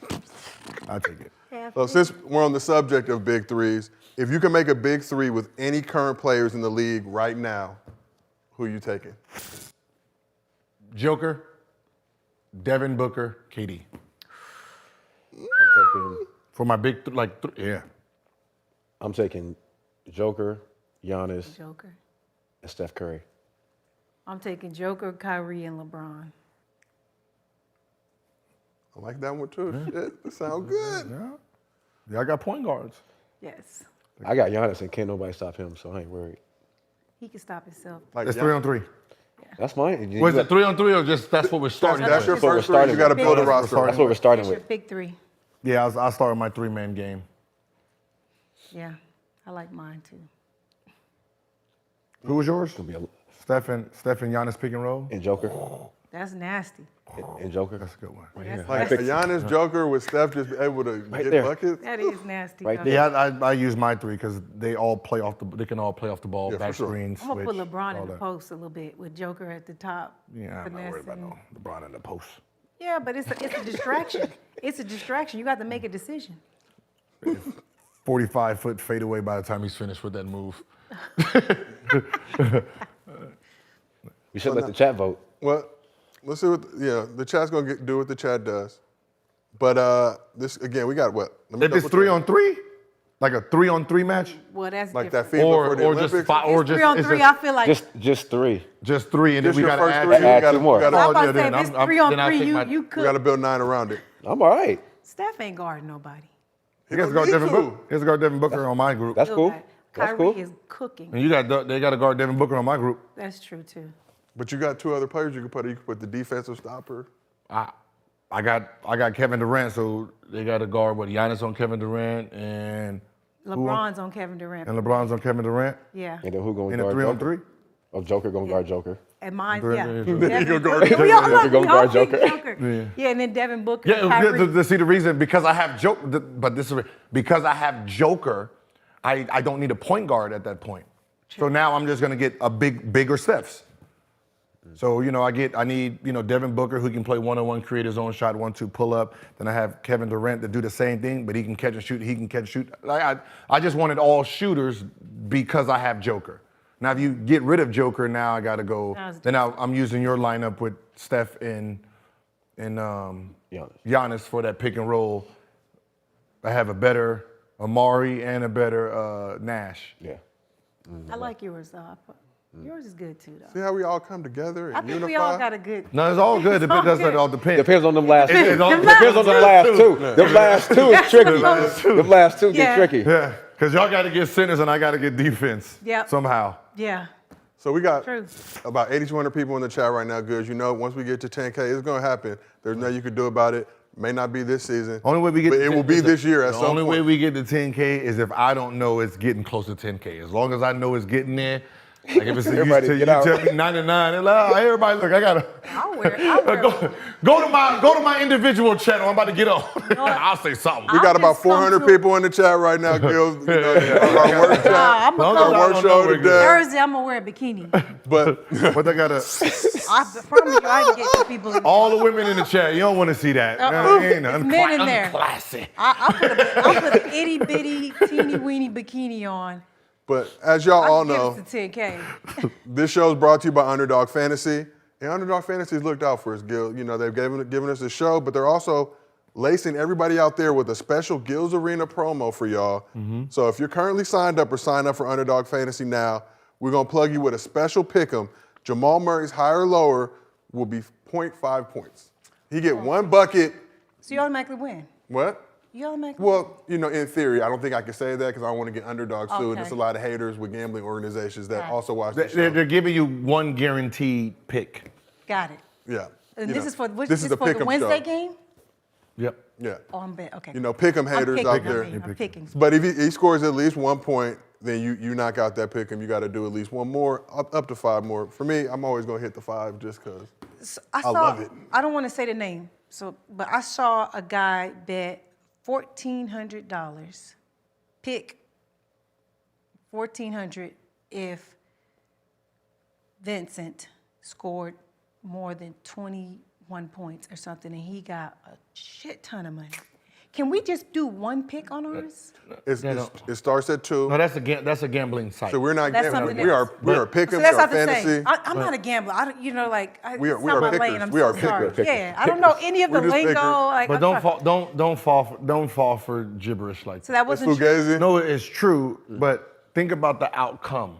I'll take it. So since we're on the subject of big threes, if you can make a big three with any current players in the league right now, who are you taking? Joker, Devin Booker, KD. I'm taking For my big, I'm taking Joker, Giannis, Joker. and Steph Curry. I'm taking Joker, Kyrie, and LeBron. I like that one too. Shit, that sounds good. Yeah, I got point guards. Yes. I got Giannis and can't nobody stop him, so I ain't worried. He can stop himself. Like, That's yeah, 3-on-3. That's mine. Was it 3-on-3 or just that's what we're starting That's your with? first three. starting You got to with. build a That's roster. That's what we're starting That's your with. big three. Yeah, I'll start with my 3-man game. Yeah, I like mine too. Who was yours? Gonna be Steph and Giannis pick and roll? and Joker. That's nasty. And Joker. That's a good one. Right here. Like a Giannis Joker with Steph just able to get there. buckets. That is nasty. Right though. there. Yeah, I use my three because they all play off the. They can all play off the ball, Yeah, for back sure. screen, I'm gonna put switch, LeBron all in the that. post a little bit with Joker at the top. Yeah, I'm not worried about finessing. no LeBron in the post. Yeah, but it's a distraction. It's a distraction. You got to make a decision. 45-foot fadeaway by the time he's finished with that move. We should let the chat vote. Well, let's see what the chat's gonna do what the chat does. But this again, we got what? Let me If it's double check. 3-on-3, like a 3-on-3 match, Well, that's Like that different. FIBA for the or just Olympics. five, or just 3 on it's 3, I feel like. Just three. just three, and Just then we your gotta first add three, two. you Add gotta- two more. you gotta- I was about to yeah, say, then if it's I'm- 3 on then I'll 3, take you my- you We got to could. build 9 around it. I'm all right. Steph ain't guarding nobody. He has to don't guard need Devin to. Booker. He has to guard Devin Booker on my group. That's Feel cool. that. That's Kyrie cool. is cooking. And they got to guard Devin Booker on my group. That's true too. But you got 2 other players you can put. You can put the defensive stopper. I got Kevin Durant, so they got to guard Giannis on Kevin Durant and LeBron's on Kevin Durant. LeBron's on Kevin Durant Yeah. And then who going in to a guard 3-on-3. Joker? Oh, Joker going to guard Joker. And mine, Durant, yeah. yeah, Devin Then you gonna guard Booker. Joker. We all Joker look, gonna we all guard pick Joker. Yeah, and then Devin Booker, Yeah, Kyrie. see the reason because I have Joker, but this is because I have Joker, I don't need a point guard at that point. So now I'm just gonna get a bigger Stephs. So I need Devin Booker who can play one-on-one, create his own shot, 1-2 pull up. Then I have Kevin Durant to do the same thing, but he can catch and shoot. He can catch and shoot. I just wanted all shooters because I have Joker. Now if you get rid of Joker, now I got to go. Then I'm using your lineup with Steph and Giannis for that pick and roll. I have a better Amari and a better Nash. Yeah. I like yours though. Yours is good too See though. how we all come together and I think unify? we all got a good. No, it's all good. all That's good. all depends. Depends on them last two. It all Depends on them last two. Them last two is tricky. Them last two Yeah. get tricky. Yeah, because y'all got to get centers and I got to get defense. Yep. Somehow. Yeah. So we got True. about 8,200 people in the chat right now, Goods. Once we get to 10K, it's going to happen. There's nothing you can do about it. May not be this season. Only way we get but to it 10 will be this year at The some only point. way we get to 10K is if I don't know it's getting close to 10K. As long as I know it's getting there. Like if it's Everybody you get out. tell me 99, and like, everybody look, I gotta I'll wear it. go to my individual channel. I'm about to get on. I'll say something. We got I'll about just come 400 to- people in the chat right now, Gills. Our work chat. I'm Long gonna as I Our work don't show know we're today. good. Thursday. I'm gonna wear a bikini. But But I gotta I promise you, I can get some people. all the women in the chat. You don't want to see that. Ain't It's men in there. unclassy. I put an itty bitty teeny weeny bikini on. But as y'all I all can know, give it to 10K. this show is brought to you by Underdog Fantasy. And Underdog Fantasy's looked out for us, Gil. They've given us a show, but they're also lacing everybody out there with a special Gil's Arena promo for y'all. So if you're currently signed up or sign up for Underdog Fantasy now, we're going to plug you with a special pick'em. Jamal Murray's higher or lower will be 0.5 points. He get 1 bucket. So you automatically win. What? You automatically Well, in theory, I don't think I can say that because I don't want to get underdog sued. Okay. There's a lot of haters with gambling organizations that also watch the show. They're giving you one guaranteed pick. Got it. Yeah. And You this know, is for this this is is a for the pick'em Wednesday show. game? Yep. Yeah. Oh, I'm bet. Okay. Pick 'em haters I'm out picking, there. I'm picking. But if he scores at least 1 point, then you knock out that pick 'em. You got to do at least 1 more, up to 5 more. For me, I'm always going to hit the 5 just because. So I love it. I don't want to say the name. But I saw a guy bet $1,400. Pick $1,400 if Vincent scored more than 21 points or something, and he got a shit ton of money. Can we just do 1 pick on ours? It starts at 2. No, that's a gambling site. So we're not That's gambling. something We else. are picking. So We that's are what I'm fantasy. saying. I'm not a gambler. We are it's not my pickers. lane. I'm We so are sorry. pickers. Yeah, I don't know any of the We're just lingo. pickers. Like, But I'm don't trying- don't fall for gibberish like So that. that It's wasn't true. Fugazi. No, it's true, but think about the outcome,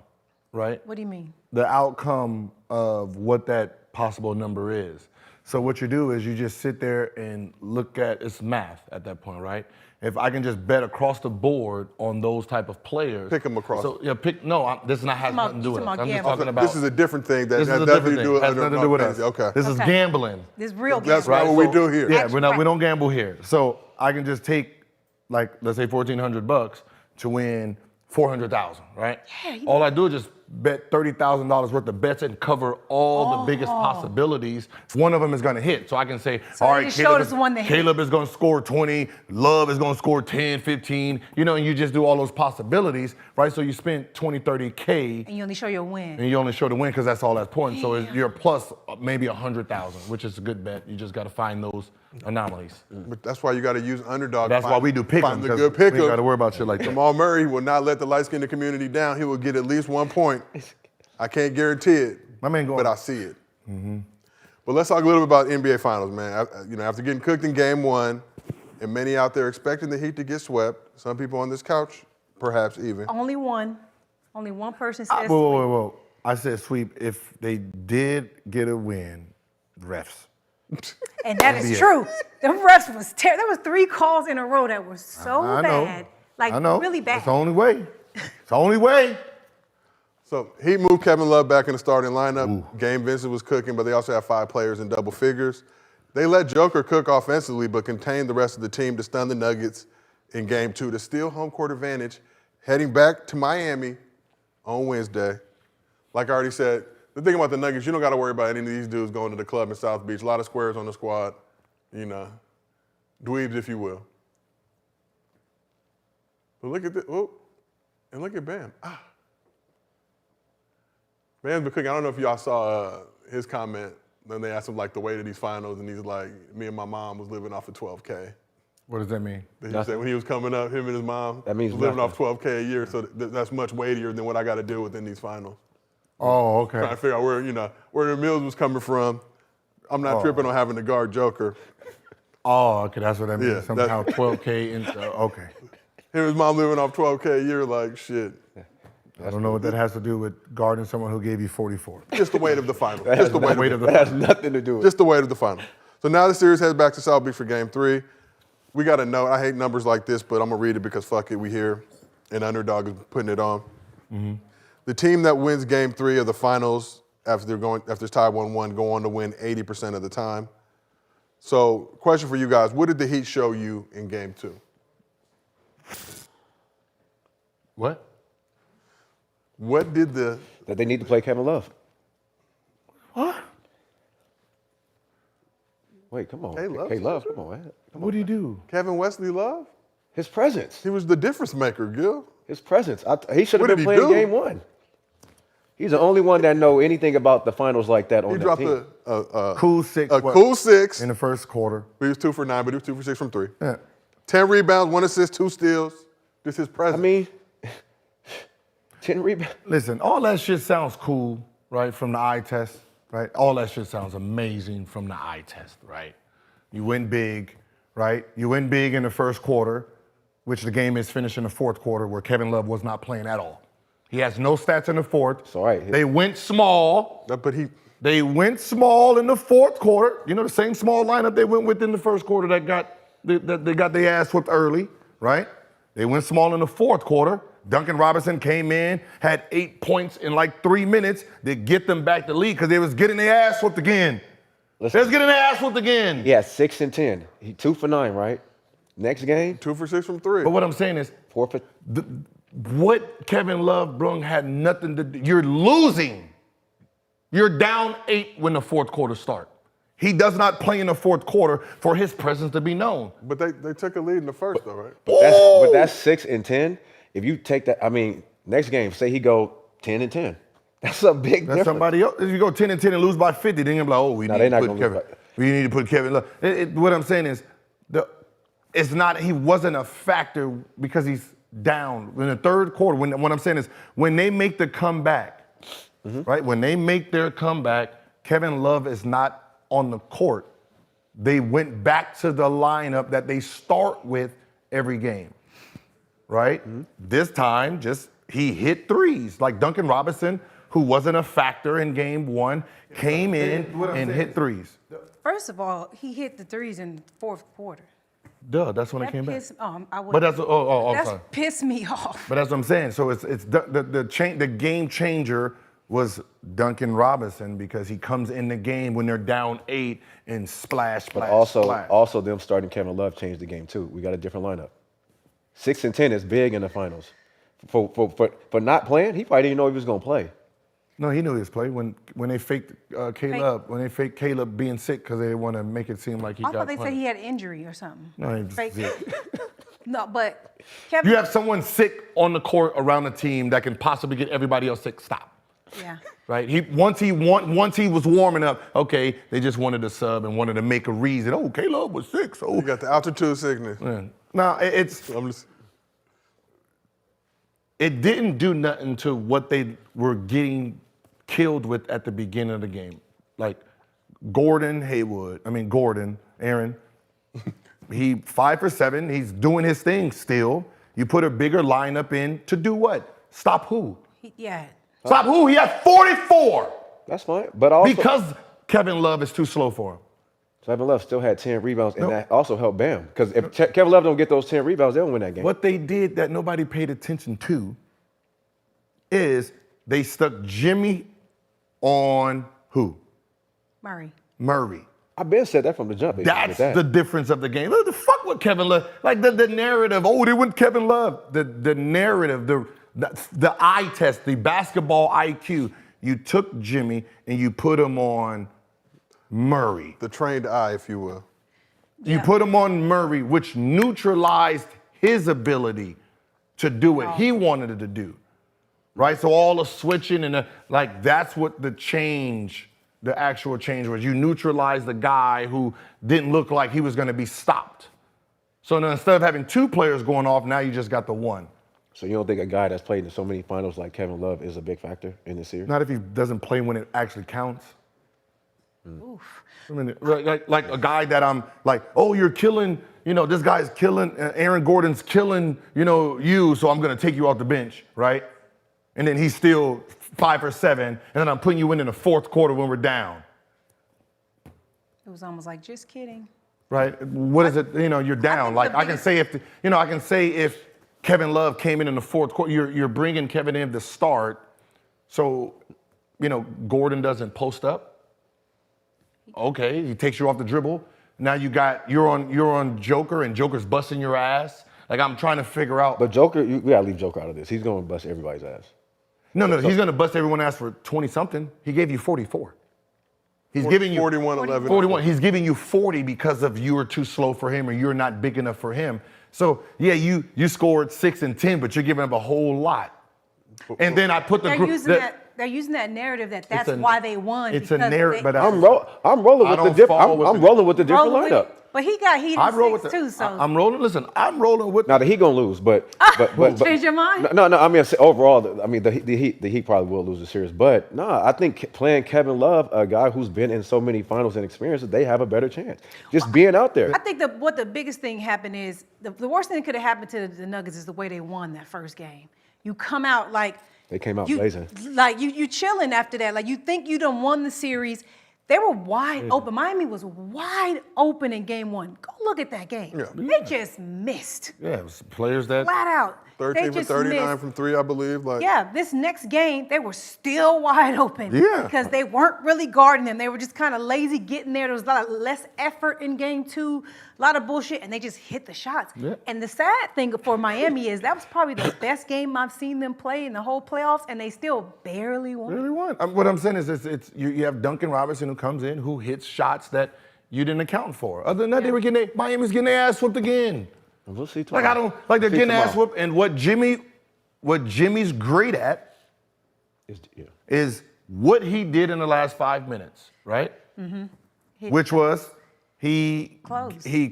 right? What do you mean? The outcome of what that possible number is. So what you do is you just sit there and look at, it's math at that point, right? If I can just bet across the board on those type of players. Pick 'em across. So yeah, this is not has nothing to do with it. you talking about I'm just gambling. talking about. This is a different thing that this has is a nothing different to thing. do with Has nothing to do with us. Okay. This is Okay. gambling. This real That's gambling. not what we do here. Yeah, Actually, we don't gamble here. So I can just take, like, let's say $1,400 to win 400,000, right? Yeah, All I do is just bet $30,000 worth of bets and cover all the biggest possibilities. One of them is going to hit. So I can say, So all they right, just showed us the one that hit. Caleb is going to score 20, Love is going to score 10, 15, you know, and you just do all those possibilities, right? So you spend 20, 30K. And you only show your win. And you only show the win because that's all that's important. So you're plus maybe 100,000, which is a good bet. You just got to find those anomalies. But that's why you got to use underdog. That's why we do pick 'em, Find the because good pick we ain't 'em. got to worry about shit like that. Jamal Murray will not let the light-skinned community down. He will get at least 1 point. I can't guarantee it, My man going. but I see it. But let's talk a little bit about NBA Finals, man. You know, after getting cooked in Game 1, and many out there expecting the Heat to get swept, some people on this couch, perhaps even. Only one person says Whoa. I said sweep if they did get a win, refs. And that is true. The refs was terrible. There was 3 calls in a row that were so I know. bad. Like, I know. really bad. It's the only way. It's the only way. So Heat moved Kevin Love back in the starting lineup. Game Vincent was cooking, but they also have 5 players in double figures. They let Joker cook offensively, but contained the rest of the team to stun the Nuggets in Game 2 to steal home court advantage, heading back to Miami on Wednesday. Like I already said, the thing about the Nuggets, you don't got to worry about any of these dudes going to the club in South Beach. A lot of squares on the squad, you know, dweebs, if you will. But look at this. Oh, and look at Bam. Bam's been cooking. I don't know if y'all saw his comment. Then they asked him like the weight of these finals, and he's like, "Me and my mom was living off of $12K." What does that mean? He said when he was coming up, him and his mom That means was living nothing. off $12K a year, so that's much weightier than what I got to deal with in these finals. Oh, okay. Trying to figure out where the meals was coming from. I'm not tripping on having to guard Joker. Oh, okay, that's what that means. Yeah, Somehow 12K in, okay. Him and his mom living off $12K a year, like shit. I don't know what that has to do with guarding someone who gave you 44. Just the weight of the final. Just the weight of the That has nothing to do with it. Just the weight of the final. So now the series heads back to South Beach for Game 3. We got a note. I hate numbers like this, but I'm gonna read it because fuck it, we here, and Underdog is putting it on. The team that wins Game 3 of the finals after it's tied 1-1 go on to win 80% of the time. So, question for you guys: what did the Heat show you in Game 2? What? What did the That they need to play Kevin Love. What? Wait, come on. K-Love. K-Love, come on, man. What do you do? Kevin Wesley Love? His presence. He was the difference maker, Gil. His presence. He should What have did been he playing do? Game 1. He's the only one that know anything about the finals like that on He that dropped team. a Cool 6. cool 6. In the first quarter. He was 2 for 9, but he was 2 for 6 from 3. Yeah. 10 rebounds, 1 assist, 2 steals. Just his presence. I mean, 10 rebounds. Listen, all that shit sounds cool, right, from the eye test, right? All that shit sounds amazing from the eye test, right? You win big, right? You win big in the first quarter, which the game is finished in the fourth quarter where Kevin Love was not playing at all. He has no stats in the fourth. It's all right. They went small. But They went small in the fourth quarter. You know, the same small lineup they went with in the first quarter that they got their ass whipped early, right? They went small in the fourth quarter. Duncan Robinson came in, had 8 points in like 3 minutes to get them back to lead because they was getting their ass whipped again. They was getting their ass whipped again. Yeah, 6 and 10. He 2 for 9, right? Next game, 2 for 6 from 3. But what I'm saying is, 4 for. what Kevin Love brung had nothing to do. You're losing. You're down 8 when the fourth quarter starts. He does not play in the fourth quarter for his presence to be known. But they took a lead in the first, though, right? But that's 6 and 10. If you take that, I mean, next game, say he go 10 and 10. That's a big That's difference. somebody else. If you go 10 and 10 and lose by 50, then you're like, oh, we No, need they're not to put gonna Kevin. lose by- We need to put Kevin Love. What I'm saying is, it's not. He wasn't a factor because he's down in the third quarter. What I'm saying is, when they make the comeback, right? When they make their comeback, Kevin Love is not on the court. They went back to the lineup that they start with every game, right? This time, he hit threes. Like Duncan Robinson, who wasn't a factor in game 1, came in and hit threes. First of all, he hit the threes in the fourth quarter. Duh, that's when it came back. But that's sorry. pissed me off. But that's what I'm saying. So it's the game changer was Duncan Robinson because he comes in the game when they're down 8 and splash. But splash. also them starting Kevin Love changed the game too. We got a different lineup. 6 and 10 is big in the finals. For not playing, he probably didn't know he was going to play. No, he knew he was playing when they faked Caleb. When they faked Caleb being sick because they didn't want to make it seem like he I got thought they said punished. he had injury or something. No, he was Fake- sick. No, but Kevin. You have someone sick on the court around the team that can possibly get everybody else sick. Stop. Yeah. Right? Once he was warming up, okay, they just wanted to sub and wanted to make a reason. Oh, Caleb was sick, so You got the altitude sickness. no, it's I'm just, it didn't do nothing to what they were getting killed with at the beginning of the game. Like Gordon, Aaron, he 5 for 7. He's doing his thing still. You put a bigger lineup in to do what? Stop who? Yeah. Stop who? He had 44 That's fine. But also, because Kevin Love is too slow for him. Kevin Love still had 10 rebounds, and that also helped Bam. Because if Kevin Love don't get those 10 rebounds, they don't win that game. What they did that nobody paid attention to is they stuck Jimmy on who? Murray. I've been said that from the jump. That's the difference of the game. What the fuck with Kevin Love? Like the narrative, oh, they went Kevin Love. The narrative, the eye test, the basketball IQ. You took Jimmy and you put him on Murray. the trained eye, if you will. You put him on Murray, which neutralized his ability to do what he wanted to do. Right? So all the switching and that's what the actual change was. You neutralized the guy who didn't look like he was going to be stopped. So now instead of having 2 players going off, now you just got the one. So you don't think a guy that's played in so many finals like Kevin Love is a big factor in this series? Not if he doesn't play when it actually counts. Oof. I mean, like a guy that I'm like, oh, you're killing, this guy's killing, Aaron Gordon's killing, you, so I'm going to take you off the bench, right? And then he's still 5 for 7, and then I'm putting you in the fourth quarter when we're down. It was almost like, just kidding. Right? What is it? You're down. Like I can say if Kevin Love came in the fourth quarter, you're bringing Kevin in to start, so Gordon doesn't post up. Okay, he takes you off the dribble. Now you're on Joker, and Joker's busting your ass. Like I'm trying to figure out. But Joker, we gotta leave Joker out of this. He's gonna bust everybody's ass. No, he's gonna bust everyone's ass for 20-something. He gave you 44. He's giving you 41, 11. 41. He's giving you 40 because of you are too slow for him or you're not big enough for him. So yeah, you scored 6 and 10, but you're giving up a whole lot. And then I put the They're group. using that narrative that's why they won. It's a narrative, but I'm rolling with the different. I'm rolling with the different lineup. But he got heated I roll with too, so. I'm rolling. Listen, I'm rolling with. Now that he gonna lose, but Change your mind? No. I mean overall, the Heat probably will lose the series. But no, I think playing Kevin Love, a guy who's been in so many finals and experiences, they have a better chance. Just being out there. I think what the biggest thing happened is the worst thing that could have happened to the Nuggets is the way they won that first game. You come out like They came out blazing. Like you chilling after that. Like you think you done won the series. They were wide open. Miami was wide open in game 1. Go look at that game. Yeah. They just missed. Yeah, it was players that. Flat out. 13 They for just 39 missed. from 3, I believe. Like, Yeah, this next game, they were still wide open. Yeah. Because they weren't really guarding them. They were just kind of lazy getting there. There was a lot less effort in game 2, a lot of bullshit, and they just hit the shots. Yeah. And the sad thing for Miami is that was probably the best game I've seen them play in the whole playoffs, and they still barely won. Really won. What I'm saying is, you have Duncan Robinson who comes in who hits shots that you didn't account for. Other than that, Miami's getting their ass whooped again. We'll see Like they're getting their ass whooped, and what Jimmy's great at is what he did in the last 5 minutes, right? Mm-hmm. Which was he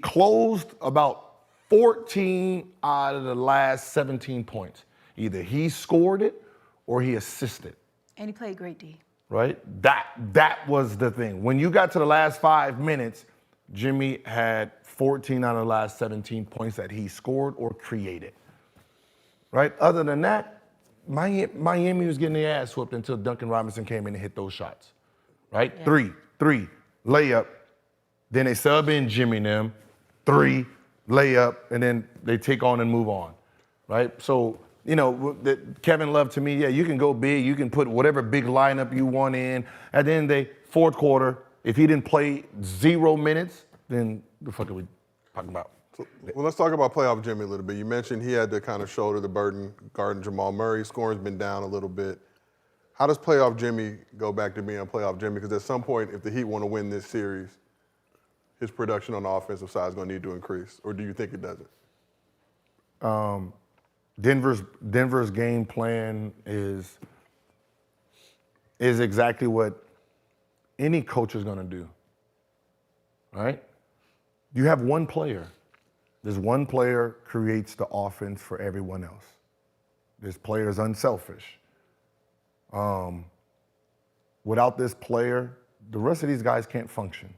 closed about 14 out of the last 17 points. Either he scored it or he assisted. And he played great D. Right? That was the thing. When you got to the last 5 minutes, Jimmy had 14 out of the last 17 points that he scored or created. Right? Other than that, Miami was getting their ass whooped until Duncan Robinson came in and hit those shots. Right? Yeah. Three, layup. Then they sub in Jimmy and them. 3, layup, and then they take on and move on. Right? So, Kevin Love, to me, yeah, you can go big. You can put whatever big lineup you want in. At the end of the day, fourth quarter, if he didn't play 0 minutes, then the fuck are we talking about? Well, let's talk about playoff Jimmy a little bit. You mentioned he had to kind of shoulder the burden guarding Jamal Murray. Scoring's been down a little bit. How does playoff Jimmy go back to being a playoff Jimmy? Because at some point, if the Heat want to win this series, his production on the offensive side is going to need to increase. Or do you think it doesn't? Denver's game plan is exactly what any coach is going to do, right? You have one player. This one player creates the offense for everyone else. This player is unselfish. Without this player, the rest of these guys can't function.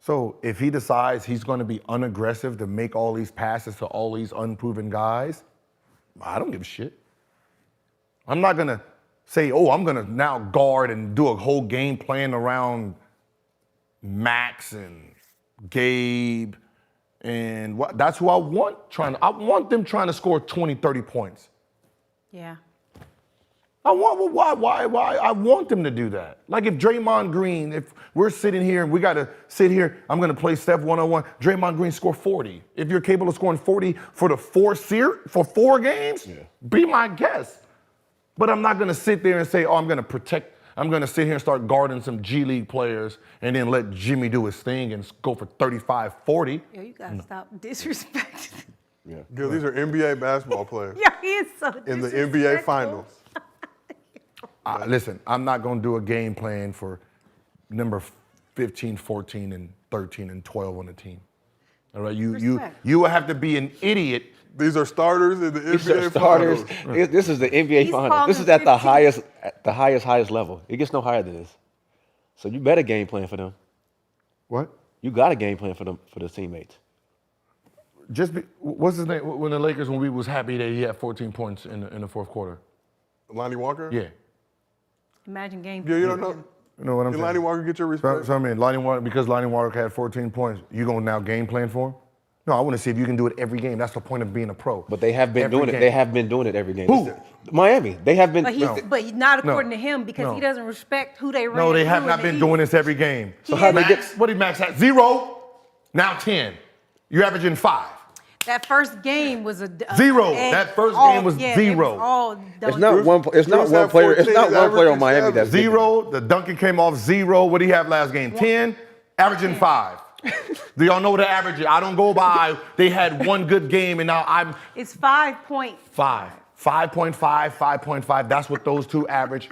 So if he decides he's going to be unaggressive to make all these passes to all these unproven guys, I don't give a shit. I'm not going to say, oh, I'm going to now guard and do a whole game plan around Max and Gabe. And that's who I want I want them trying to score 20, 30 points. Yeah. Why? I want them to do that. Like if Draymond Green, if we're sitting here and we got to sit here, I'm going to play Steph one-on-one, Draymond Green score 40. If you're capable of scoring 40 for for 4 games, be my guest. But I'm not going to sit there and say, oh, I'm going to sit here and start guarding some G League players and then let Jimmy do his thing and go for 35, 40. Yo, you got to stop disrespecting. Yeah. Gil, these are NBA basketball players Yeah, he is so in the disrespectful. NBA Finals. Listen, I'm not going to do a game plan for number 15, 14, and 13, and 12 on the team. All right, you will have to be an idiot. These are starters in the These are NBA starters. Finals. This is the NBA He's Finals. This is calling at the highest level. It gets no higher than this. So you better game plan for them. What? You got a game plan for them, for the teammates. What's his name? When the Lakers, when we was happy that he had 14 points in the fourth quarter. Lonnie Walker? Yeah. Imagine game. Yeah, you don't know. You know what I'm Did saying? Lonnie Walker get your respect? So I mean, because Lonnie Walker had 14 points, you gonna now game plan for him? No, I want to see if you can do it every game. That's the point of being a pro. But they have been Every doing it. game. They have been doing it every game. Who? Miami. They have been. But not according No. to him because No. he doesn't respect who they ran. No, they have through not in the been doing East. this every game. So how they get- What did Max have? 0, now 10. You're averaging 5. That first game was a 0. That first game was 0. It's not one. It's not Bruce one had player. It's 14, not one player on averaging Miami 7. that's big. 0. The Duncan came off 0. What did he have last game? 10. Averaging 5. Do y'all know what the average is? I don't go by. They had one good game and now I'm It's 5.5. 5.5, 5.5. That's what those two average.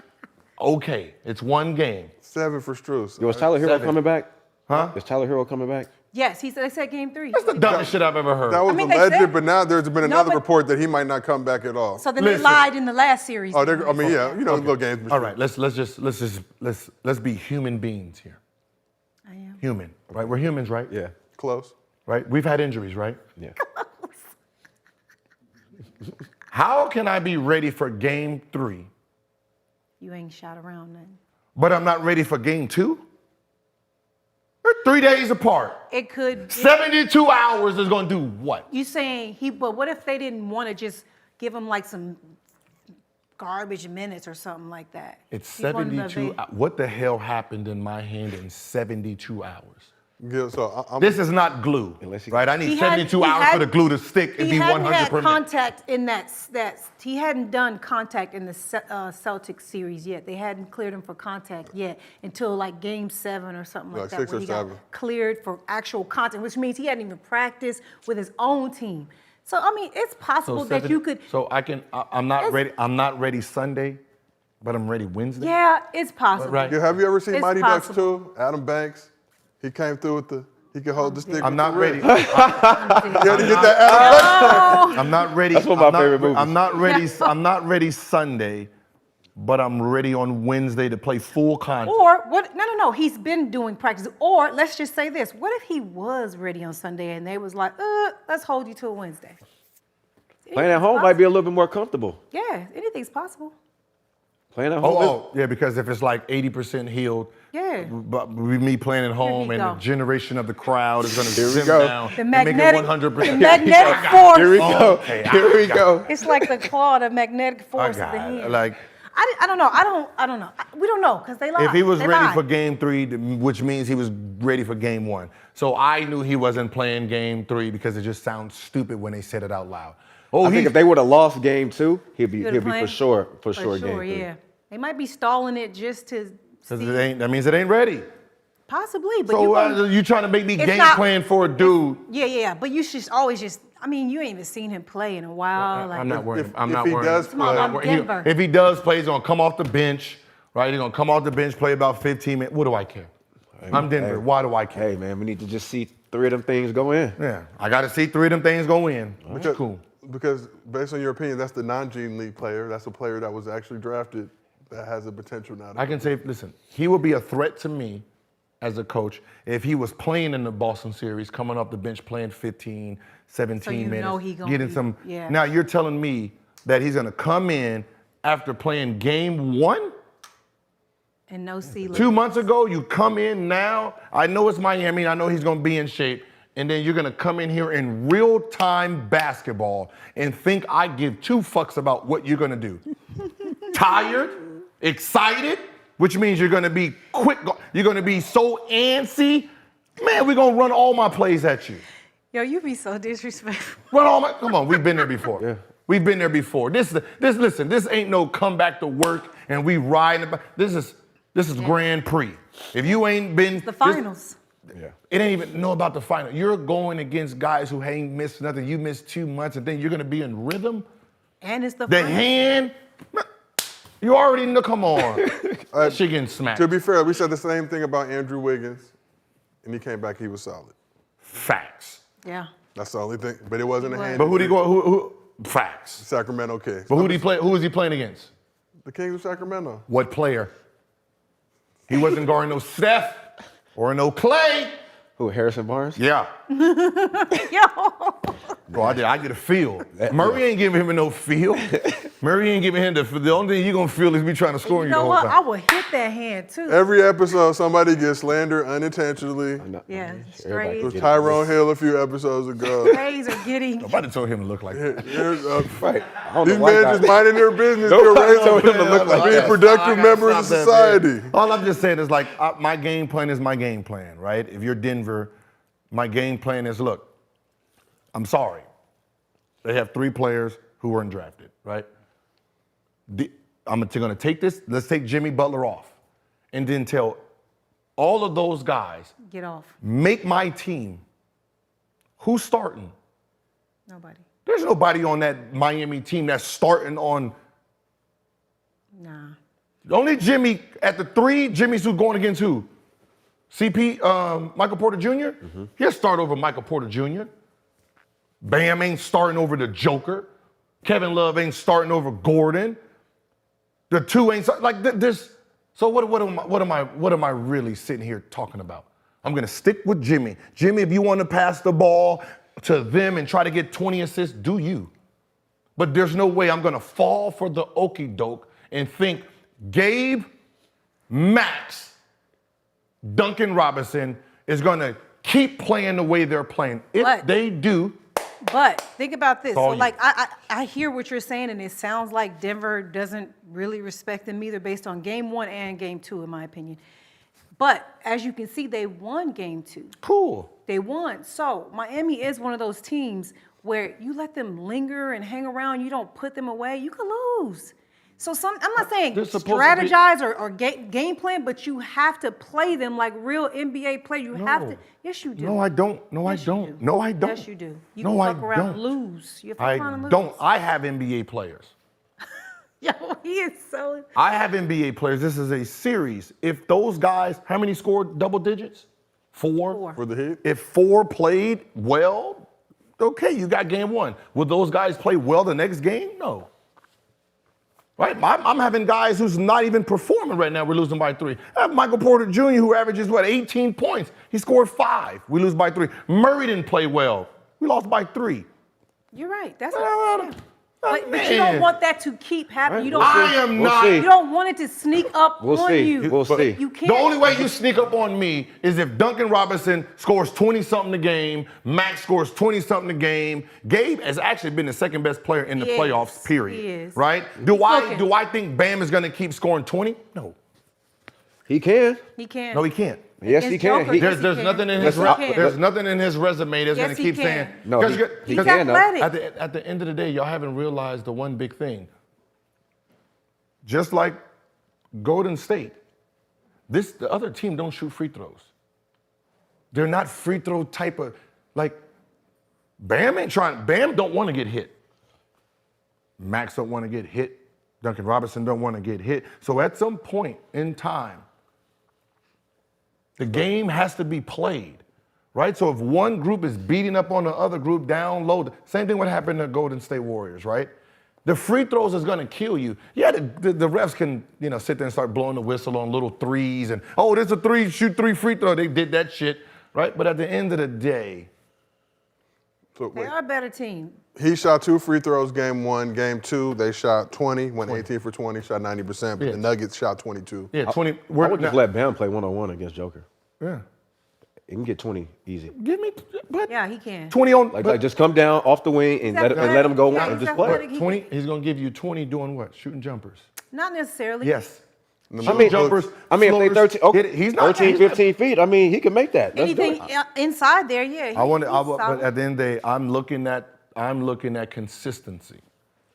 Okay, it's one game. 7 for Strus. Yo, is Tyler Hero 7. coming back? Huh? Is Tyler Hero coming back? Yes, they said game 3. That's the dumbest shit I've ever heard. That was mean, they alleged, said- but now there's been No, another but- report that he might not come back at all. So then Listen. they lied in the last series. Oh, I mean, yeah, you know, little games. All right, let's be human beings here. I am. Human, right? We're humans, right? Yeah. Close. Right? We've had injuries, right? Yeah. How can I be ready for game 3, You ain't shot around nothing. but I'm not ready for game 2? They're 3 days apart. It could be. 72 hours is going to do what? You saying but what if they didn't want to just give him like some garbage minutes or something like that? It's He wanted to 72. be- What the hell happened in my hand in 72 hours? Gil, so I'm, This is not glue, Unless he- right? I need He had- 72 he hours had- for the glue to stick and He be hadn't 100 had per minute. contact in that he hadn't done contact in the Celtics series yet. They hadn't cleared him for contact yet until like game 7 or something like Like that. 6 where or he got 7. cleared for actual contact, which means he hadn't even practiced with his own team. So I mean, it's possible that you could. So I'm not It's- ready. I'm not ready Sunday, but I'm ready Wednesday. Yeah, it's possible. Right. Gil, have you ever seen It's Mighty possible. Ducks 2? Adam Banks, he came through with he could hold the stick. I'm with not the ready. wrist. You had to get that Adam Banks. I'm not ready. That's one of my I'm not- favorite movies. I'm not ready. I'm not ready Sunday, but I'm ready on Wednesday to play full contact. Or what? No. He's been doing practice. Or let's just say this: what if he was ready on Sunday and they was like, let's hold you till Wednesday? Playing at home might be a little bit more comfortable. Yeah, anything's possible. Playing at home. Yeah, because if it's like 80% healed, Yeah. but with me playing at home he and go. the generation of the crowd is going to we sim go. down The and make it magnetic, 100%. the magnetic force. Here we go. Okay, Here we go. It's like the claw, the magnetic I force of got the it. hand. Like, I don't know. I don't know. We don't know because they lied. If he was They ready lied. for game 3, which means he was ready for game 1. So I knew he wasn't playing game 3 because it just sounds stupid when they said it out loud. Oh, I think if they would have lost game 2, he'd be playing? for sure game 3. Yeah. They might be stalling it just to see. that means it ain't ready. Possibly, but So you trying to make me It's game not- plan for a dude? Yeah, but you should always just. I mean, you ain't even seen him play in a while. Like, I'm not worried. If- I'm if not he worried. does Come on, play- I'm Denver. If he does play, he's gonna come off the bench, right? He's gonna come off the bench, play about 15 minutes. What do I care? I'm Denver. Hey. Why do I care? Hey, man, we need to just see 3 of them things go in. Yeah, I got to see 3 of them things go in. That's cool. Because based on your opinion, that's the non-Gene League player. That's a player that was actually drafted that has the potential now. I can say, listen, he would be a threat to me as a coach if he was playing in the Boston series, coming off the bench, playing 15, 17 So you minutes, know he gonna getting be- some. yeah. Now you're telling me that he's gonna come in after playing game 1? and no ceiling. 2 months ago, you come in now. I know it's Miami. I know he's going to be in shape. And then you're going to come in here in real-time basketball and think I give 2 fucks about what you're going to do. Tired, excited, which means you're going to be quick. You're going to be so antsy. Man, we're going to run all my plays at you. Yo, you be so disrespectful. Run all my. Come on, we've been there before. Yeah. We've been there before. Listen, this ain't no come back to work and we riding. This is Grand Prix. If you ain't been The finals. Yeah. It ain't even know about the final. You're going against guys who ain't missed nothing. You missed 2 months and then you're gonna be in rhythm. And it's the The finals. hand, you already know. Come on, that shit getting smacked. To be fair, we said the same thing about Andrew Wiggins, and he came back, he was solid. Facts. Yeah. That's the only thing. But it wasn't a He was. hand. But who do you go? Who? Facts. Sacramento Kings. But who did he play? Who was he playing against? The Kings of Sacramento. What player? He wasn't guarding no Steph or no Clay. Who, Harrison Barnes? Yeah. Yo. Bro, I get a feel. Murray ain't giving him no feel. Murray ain't giving him the only thing you gonna feel is me trying to score You you the know whole what? I time. would hit that hand too. Every episode, somebody gets slandered unintentionally. Yeah, Everybody strays. It was get it. Tyrone Hill a few episodes ago. Strays are getting. Nobody told him to look like that. Here's, Right. I don't these know why men God- just minding their business. Nobody They're told him to look like being that. productive members of Stop that, man. society. All I'm just saying is like my game plan is my game plan, right? If you're Denver, my game plan is look, I'm sorry. They have 3 players who were undrafted, right? I'm gonna take this, let's take Jimmy Butler off and then tell all of those guys, Get off. make my team. Who's starting? Nobody. There's nobody on that Miami team that's starting on. Nah. Only Jimmy at the 3. Jimmy's who's going against who? Michael Porter Jr. He'll start over Michael Porter Jr. Bam ain't starting over the Joker. Kevin Love ain't starting over Gordon. The 2 ain't like this. So what am I really sitting here talking about? I'm gonna stick with Jimmy. Jimmy, if you want to pass the ball to them and try to get 20 assists, do you? But there's no way I'm gonna fall for the okie doke and think Gabe, Max, Duncan Robinson is gonna keep playing the way they're playing. If But- they do, But think about this. all So, you. like, I hear what you're saying, and it sounds like Denver doesn't really respect them either based on game 1 and game 2, in my opinion. But as you can see, they won game 2. cool. They won. So Miami is one of those teams where you let them linger and hang around, you don't put them away, you can lose. So I'm not saying They're supposed to be- strategize or game plan, but you have to play them like real NBA players. You have to. No. Yes, you do. No, I don't. No, I Yes, you don't. do. No, I don't. Yes, you do. You No, can I fuck around and don't. lose. You fuck around and I lose. don't. I have NBA players. Yo, he is so. I have NBA players. This is a series. If those guys, how many scored double digits? 4. For the Heat? If 4 played well, okay, you got game 1. Will those guys play well the next game? No. Right? I'm having guys who's not even performing right now. We're losing by 3. I have Michael Porter Jr., who averages, 18 points. He scored 5. We lose by 3. Murray didn't play well. We lost by 3. You're right. That's Well, what, But you don't want that to keep happening. You don't. I am not. see. You don't want it to sneak up We'll on see. you. We'll see. You can't. The only way you sneak up on me is if Duncan Robinson scores 20-something a game, Max scores 20-something a game. Gabe has actually been the second best player in the He is. playoffs, period. He is. Right? He's Do looking. I think Bam is going to keep scoring 20? No. He can. He can't. No, he can't. Yes, he Against can. Joker, He, yes, There's he nothing in can. his Yes, he can. there's nothing in his resume that's Yes, going to he keep can. saying. No, Because he He's can, though. athletic. at the end of the day, y'all haven't realized the one big thing. Just like Golden State, the other team don't shoot free throws. They're not free throw type of, like, Bam don't want to get hit. Max don't want to get hit. Duncan Robinson don't want to get hit. So at some point in time, the game has to be played, right? So if one group is beating up on the other group down low, same thing would happen to Golden State Warriors, right? The free throws is gonna kill you. Yeah, the refs can, sit there and start blowing the whistle on little threes and, oh, there's a shoot three free throw. They did that shit, right? But at the end of the day, They are a better team. He shot 2 free throws game 1. Game 2, they shot 20, went 18 for 20, shot 90%, but Yeah. the Nuggets shot 22. yeah, 20. I would just let Bam play one-on-one against Joker. Yeah. He can get 20 easy. Give me, but Yeah, he can. 20 on, Like just come down off the wing and let him go Yeah, and he's just play. athletic. 20. He's gonna give you 20 doing what? Shooting jumpers. Not necessarily. Yes. I mean, jumpers. if they floaters, 13, okay, hit it. He's not 13, 15 feet, I mean, he can make that. Let's do Anything it. inside there, yeah. But at the end of the day, I'm looking at consistency.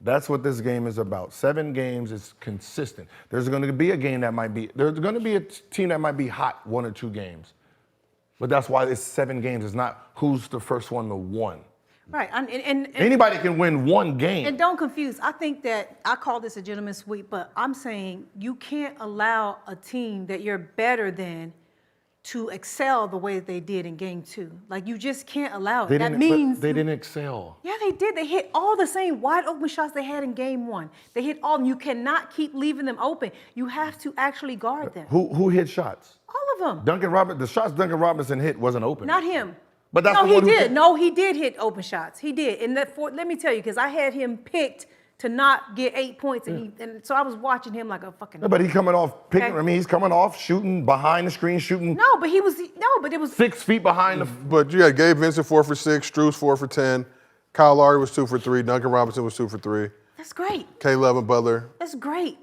That's what this game is about. 7 games is consistent. There's going to be a game there's going to be a team that might be hot 1 or 2 games. But that's why it's 7 games. It's not who's the first one to win. Right. And Anybody can win 1 game. And don't confuse. I think that I call this a gentleman's sweep, but I'm saying you can't allow a team that you're better than to excel the way that they did in game 2. Like, you just can't allow it. They That didn't- means but they didn't excel. Yeah, they did. They hit all the same wide open shots they had in game 1. They hit all of them. You cannot keep leaving them open. You have to actually guard them. Who hit shots? All of them. The shots Duncan Robinson hit wasn't open. Not him. But that's no, the he one who did. hit- No, he did hit open shots. He did. And let me tell you, because I had him picked to not get 8 points, and so I was watching him like a fucking. Yeah, but he's coming off picking. Okay. I mean, he's coming off shooting behind the screen, shooting No, but it was 6 feet behind the. But you had Gabe Vincent 4 for 6, Strus 4 for 10, Kyle Lowry was 2 for 3, Duncan Robinson was 2 for 3, That's great. Caleb and Butler. That's great.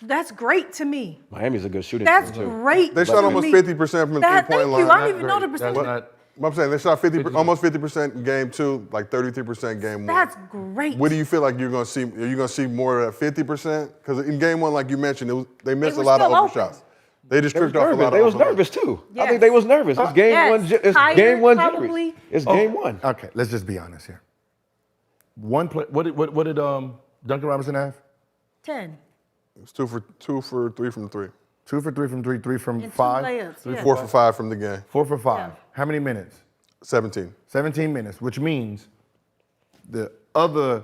That's great to me. Miami's a good shooting That's team, too. great. They to shot almost me. 50% from the That- three-point thank you. line. I don't even know the That's percentage. not- I'm saying they shot 50, almost 50% in game 2, like 33% game 1. That's great. What do you feel like you're going to see? Are you going to see more of that 50%? Because in game 1, like you mentioned, they missed a were lot of still open open. shots. They just They was stripped off a nervous. lot of They was open nervous too. I Yes. think they was nervous. It's game Yes. one. It's Tired, game one probably. jitters. It's game one. Okay, let's just be honest here. One play. What did Duncan Robinson have? 10. It was 2 for 3 from 3. 2 for 3 from 3, 3 from And 2 5, layups. Yeah. 4 for 5 from the game. 4 for 5. Yeah. How many minutes? 17. 17 minutes, which means the other,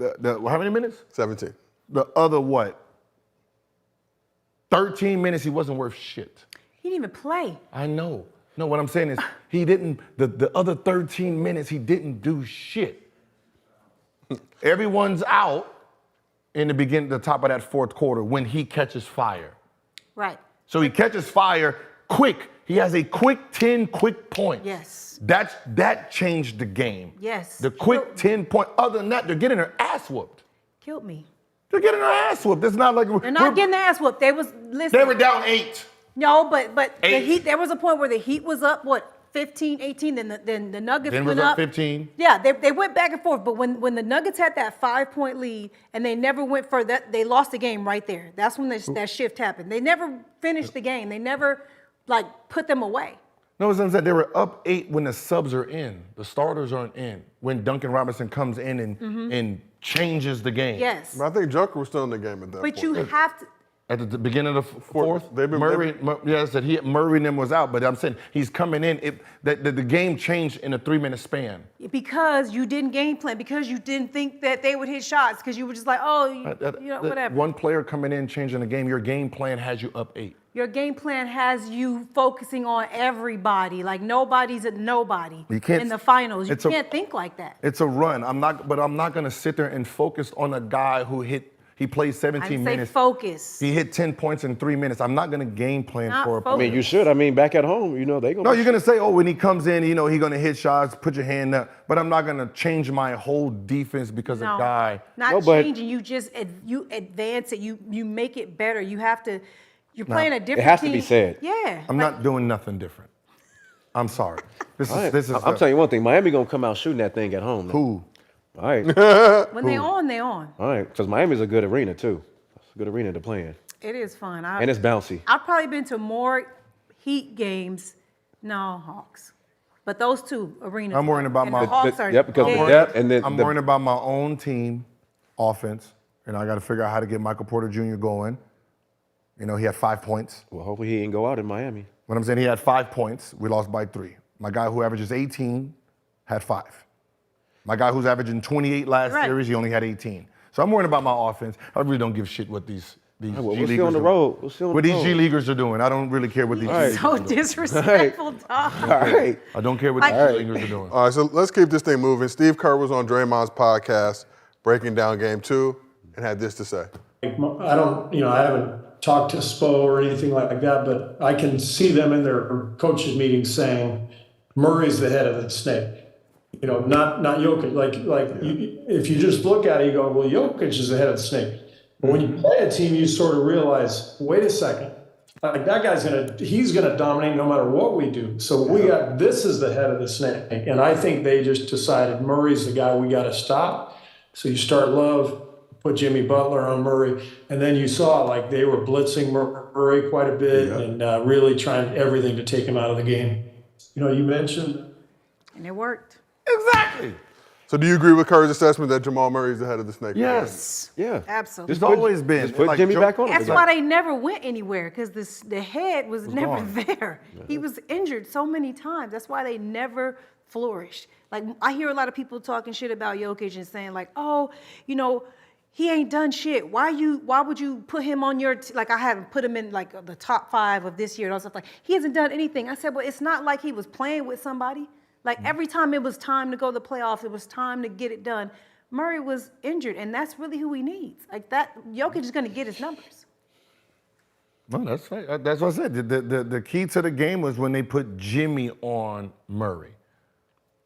how many minutes? 17. The other what? 13 minutes he wasn't worth shit. He didn't even play. I know. No, what I'm saying is he didn't, the other 13 minutes he didn't do shit. Everyone's out in the top of that 4th quarter when he catches fire. Right. So he catches fire quick. He has a quick 10 quick points. Yes. That changed the game. Yes. The quick 10 point. Other than that, they're getting their ass whooped. Killed me. They're getting their ass whooped. It's not like They're not getting their ass whooped. They They were down 8. No, but the 8. Heat. There was a point where the Heat was up 15, 18. Then the Nuggets Then went was up up 15. Yeah, they went back and forth. But when the Nuggets had that 5-point lead and they never went further, they lost the game right there. That's when that shift happened. They never finished the game. They never put them away. No, what I'm saying, they were up 8 when the subs are in. The starters aren't in. When Duncan Robinson comes in and changes the game. Yes. But I think Joker was still in the game at that point. But you have to. At the beginning of the 4th, They've been- Murray and them was out, but I'm saying he's coming in. The game changed in a 3-minute span. Because you didn't game plan, because you didn't think that they would hit shots, because you were just like, whatever. One player coming in, changing the game, your game plan has you up 8. your game plan has you focusing on everybody. Like nobody's a nobody in the finals. You can't think like that. It's a run. I'm not going to sit there and focus on a guy who he played 17 minutes. Focus. He hit 10 points in 3 minutes. I'm not going to game plan for a focus. I mean, you should. I mean, back at home, they going to. No, you're going to say, oh, when he comes in, he's going to hit shots, put your hand up. But I'm not going to change my whole defense because a guy. Not changing. You just you advance it. You make it better. You have to. You're playing a different team. It has to be said. Yeah. I'm not doing nothing different. I'm sorry. This is. I'm telling you one thing. Miami going to come out shooting that thing at home. Who? All right. When they're on, they're on. All right. Because Miami's a good arena, too. It's a good arena to play in. It is fun. And it's bouncy. I've probably been to more Heat games. No, Hawks. But those two arenas. I'm worrying about my. Hawks are because dead. of depth and then I'm worrying about my own team offense. And I got to figure out how to get Michael Porter Jr. going. He had 5 points. Well, hopefully he didn't go out in Miami. What I'm saying, he had 5 points. We lost by 3. My guy who averages 18 had 5. My guy who's averaging 28 last series, he only had 18. So I'm worried about my offense. I really don't give shit what these G leaguers see on the road. What these G leaguers are doing. I don't really care what these G leaguers So are doing. disrespectful, dog. All right. I don't care what these G leaguers are doing. All right, so let's keep this thing moving. Steve Kerr was on Draymond's podcast breaking down Game 2 and had this to say. I haven't talked to Spo or anything like that, but I can see them in their coaches meetings saying Murray's the head of the snake. Not Jokic. If you just look at it, you go, well, Jokic is the head of the snake. But when you play a team, you sort of realize, wait a second, like that guy's he's gonna dominate no matter what we do. So this is the head of the snake, and I think they just decided Murray's the guy we got to stop. So you start Love, put Jimmy Butler on Murray, and then you saw like they were blitzing Murray quite a bit and really trying everything to take him out of the game. You mentioned, And it worked. Exactly. So do you agree with Kerr's assessment that Jamal Murray is the head of the snake? Yes. Yeah. Absolutely. It's always been. Just put Jimmy back on. That's why they never went anywhere, because the head was never gone. there. He was injured so many times. That's why they never flourished. Like, I hear a lot of people talking shit about Jokic and saying like, oh, he ain't done shit. Why would you put him on your like? I haven't put him in like the top 5 of this year and all stuff. Like, he hasn't done anything. I said, well, it's not like he was playing with somebody. Like, every time it was time to go to the playoffs, it was time to get it done. Murray was injured, and that's really who he needs. Like that, Jokic is going to get his numbers. No, that's right. That's what I said. The key to the game was when they put Jimmy on Murray.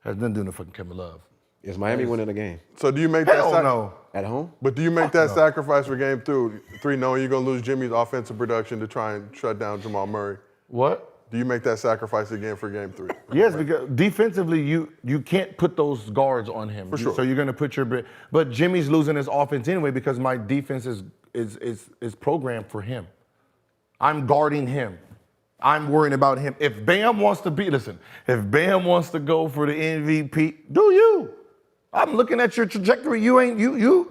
Has nothing to do with fucking Kevin Love. Is Miami winning the game? So do you make Hell that no. At home? But do you make that sacrifice for Game 3 knowing you're going to lose Jimmy's offensive production to try and shut down Jamal Murray? What? Do you make that sacrifice again for Game 3? Yes, because defensively, you can't put those guards on him. For sure. So you're going to put but Jimmy's losing his offense anyway because my defense is programmed for him. I'm guarding him. I'm worrying about him. If Bam wants to go for the MVP, do you? I'm looking at your trajectory.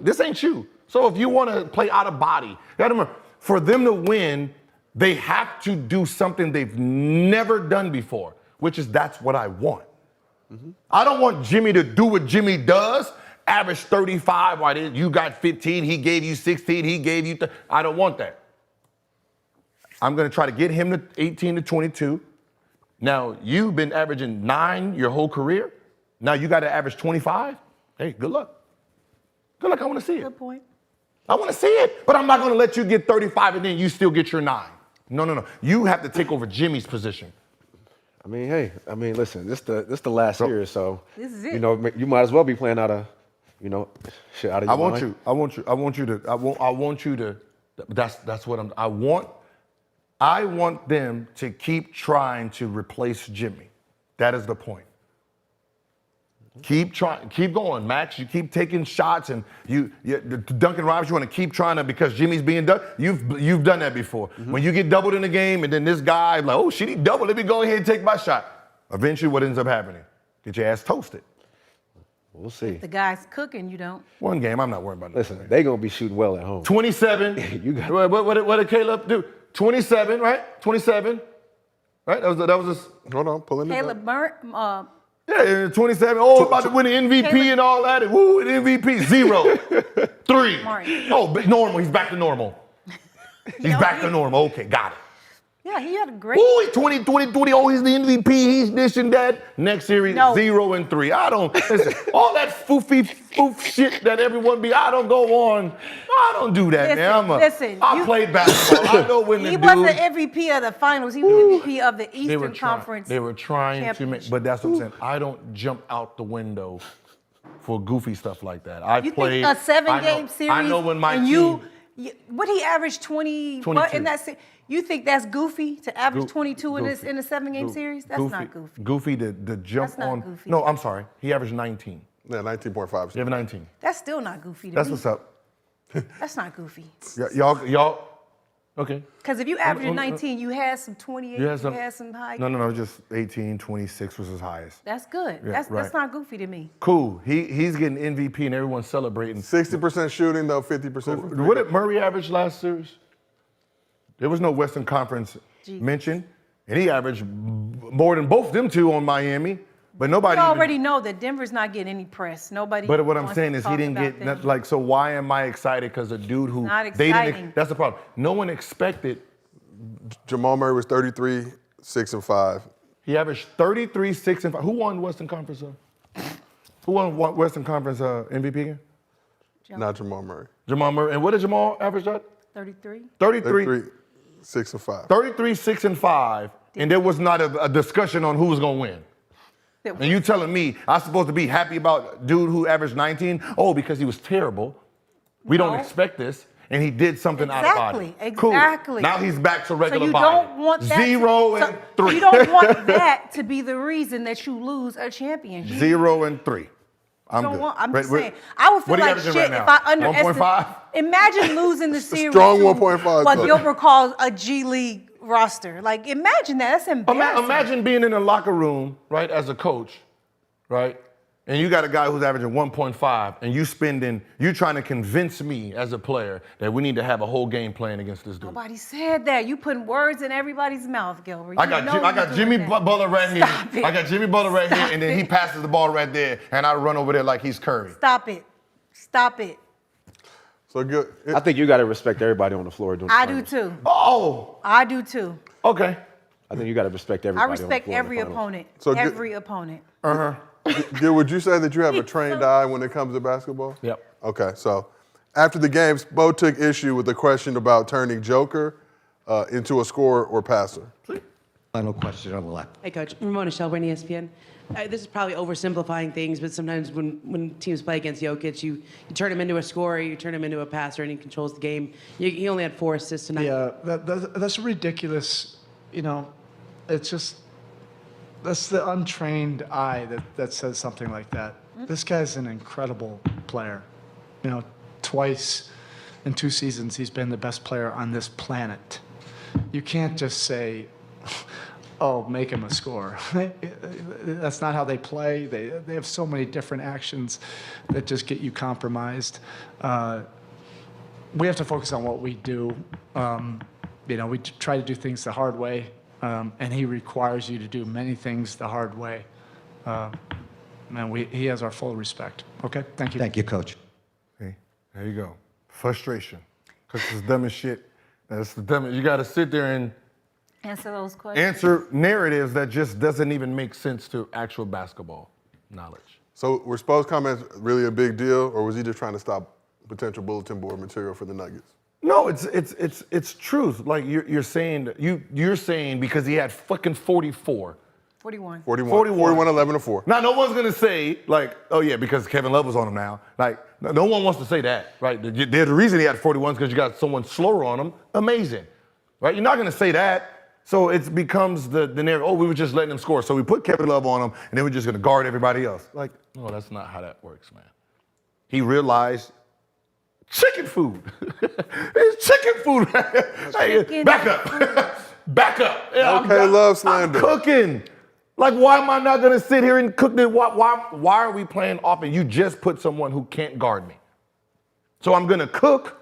This ain't you. So if you want to play out of body, you gotta remember, for them to win, they have to do something they've never done before, which is that's what I want. Mm-hmm. I don't want Jimmy to do what Jimmy does, average 35, while you got 15, he gave you 16, he gave you I don't want that. I'm going to try to get him to 18 to 22. Now, you've been averaging 9 your whole career. Now you got to average 25. Hey, good luck. Good luck. I want to see it. Good point. I want to see it, but I'm not going to let you get 35 and then you still get your 9. No. You have to take over Jimmy's position. Listen, this the last year, so This is it. you might as well be playing out of, shit out of your mind. I want you to. That's what I want them to keep trying to replace Jimmy. That is the point. Keep trying, keep going, Max. You keep taking shots, and Duncan Robinson, you want to keep trying to because Jimmy's being done. You've done that before. Mm-hmm. When you get doubled in the game, and then this guy like, oh shit, he doubled. Let me go ahead and take my shot. Eventually, what ends up happening? Get your ass toasted. We'll see. The guy's cooking, you don't. One game, I'm not worried about. Listen, they gonna be shooting well at home. 27. You got what did Caleb do? 27, right? 27, right? That was just. Hold on, pulling it Caleb up. Burnt, Yeah, 27. Oh, about to win the MVP Caleb. and all that. And woo, the MVP. 0. 3. Martin. Oh, but normal. He's back to normal. He's back to normal. Okay, got it. Yeah, he had a great. Ooh, he's 20. Oh, he's the MVP. He's this and that. Next series, No. 0-3. I don't listen. All that foof shit that everyone be. I don't go on. I don't do that, man. I played basketball. I know when he to wasn't do. MVP of the finals. He was MVP of the They were Eastern trying. Conference. They were trying to make. But that's what I'm saying. I don't jump out the window for goofy stuff like that. I You played think a 7-game series? I know when my and team. What he averaged 20. What in that? You think that's goofy to average 22 in a 7-game series? That's not goofy. Goofy to jump That's not on. goofy. No, I'm sorry. He averaged 19. Yeah, 19.5. He averaged 19. That's still not goofy to That's me. what's up. That's not goofy. Y'all. Okay. Because if you average 19, you had some 28, you had some high. No, just 18, 26 was his highest. That's good. Yeah, That's not goofy to me. Cool. He's getting MVP and everyone's celebrating. 60% shooting, though, 50%. What did Murray average last series? There was no Western Conference mention, and he averaged more than both them two on Miami. But nobody. You already know that Denver's not getting any press. Nobody. But what I'm wants saying to is he talk didn't about get them. like. So why am I excited? Because a dude who Not they didn't. exciting. That's the problem. No one expected. Jamal Murray was 33, 6 and 5. He averaged 33, 6 and 5. Who won Western Conference? Who won Western Conference MVP again? Not Jamal Murray. Jamal Murray. And what did Jamal average at? 33. 33, 6 and 5. 33, 6 and 5. And there was not a discussion on who was gonna win. And you telling me I'm supposed to be happy about dude who averaged 19? Oh, because he was terrible. We don't expect this. And he did something out of body. Exactly. Cool. Now he's back to regular So you body. don't want that 0 and 3. You don't want that to be the reason that you lose a championship. 0 and 3. I'm Don't good. want, I'm just Wait, saying. I would feel what are you like averaging shit right if now? I underestimate. 1.5? Imagine losing the series. strong to 1.5 what club. Gilbert calls a G League roster. Like, imagine that. That's embarrassing. Imagine being in a locker room, right, as a coach, right? And you got a guy who's averaging 1.5, and you trying to convince me as a player that we need to have a whole game plan against this dude. Nobody said that. You putting words in everybody's mouth, Gilbert. I got Jimmy Butler right here. Stop it. I got Jimmy Butler right here, Stop and then he it. passes the ball right there, and I run over there like he's Curry. Stop it. Stop it. So good. I think you got to respect everybody on the floor. Doing I the do finals. too. Oh, I do too. okay. I think you got to respect I everybody. respect on the floor every in the finals. opponent. So Every opponent. Gil, would you say that you have a trained eye when it comes to basketball? Yep. Okay, so after the game, Spo took issue with the question about turning Joker into a scorer or passer. Final question on the left. Hey, Coach. Ramona Shelburne, ESPN. This is probably oversimplifying things, but sometimes when teams play against Jokic, you turn him into a scorer, you turn him into a passer, and he controls the game. He only had 4 assists tonight. Yeah, that's ridiculous. You know, it's just, that's the untrained eye that says something like that. This guy's an incredible player. You know, twice in 2 seasons, he's been the best player on this planet. You can't just say, oh, make him a scorer. That's not how they play. They have so many different actions that just get you compromised. We have to focus on what we do. You know, we try to do things the hard way, and he requires you to do many things the hard way. And he has our full respect. Okay, thank you. Thank you, Coach. Hey, there you go. Frustration. Because it's dumb as shit. That's the dumbest. You got to sit there and Answer those questions. answer narratives that just doesn't even make sense to actual basketball knowledge. So were Spo's comments really a big deal, or was he just trying to stop potential bulletin board material for the Nuggets? No, it's truth. Like you're saying you're saying because he had fucking 44. 41. 41, 11 to 4. Now no one's gonna say like, oh yeah, because Kevin Love was on him now. Like no one wants to say that, right? There's a reason he had 41 because you got someone slower on him. Amazing, right? You're not gonna say that. So it becomes the narrative, oh, we were just letting him score. So we put Kevin Love on him, and then we're just going to guard everybody else. Like, no, that's not how that works, man. He realized chicken food. It's chicken food. Hey, back up. Back up. Yeah, Okay, love slander. I'm cooking. Like, why am I not going to sit here and cook this? Why are we playing offense? You just put someone who can't guard me. So I'm going to cook.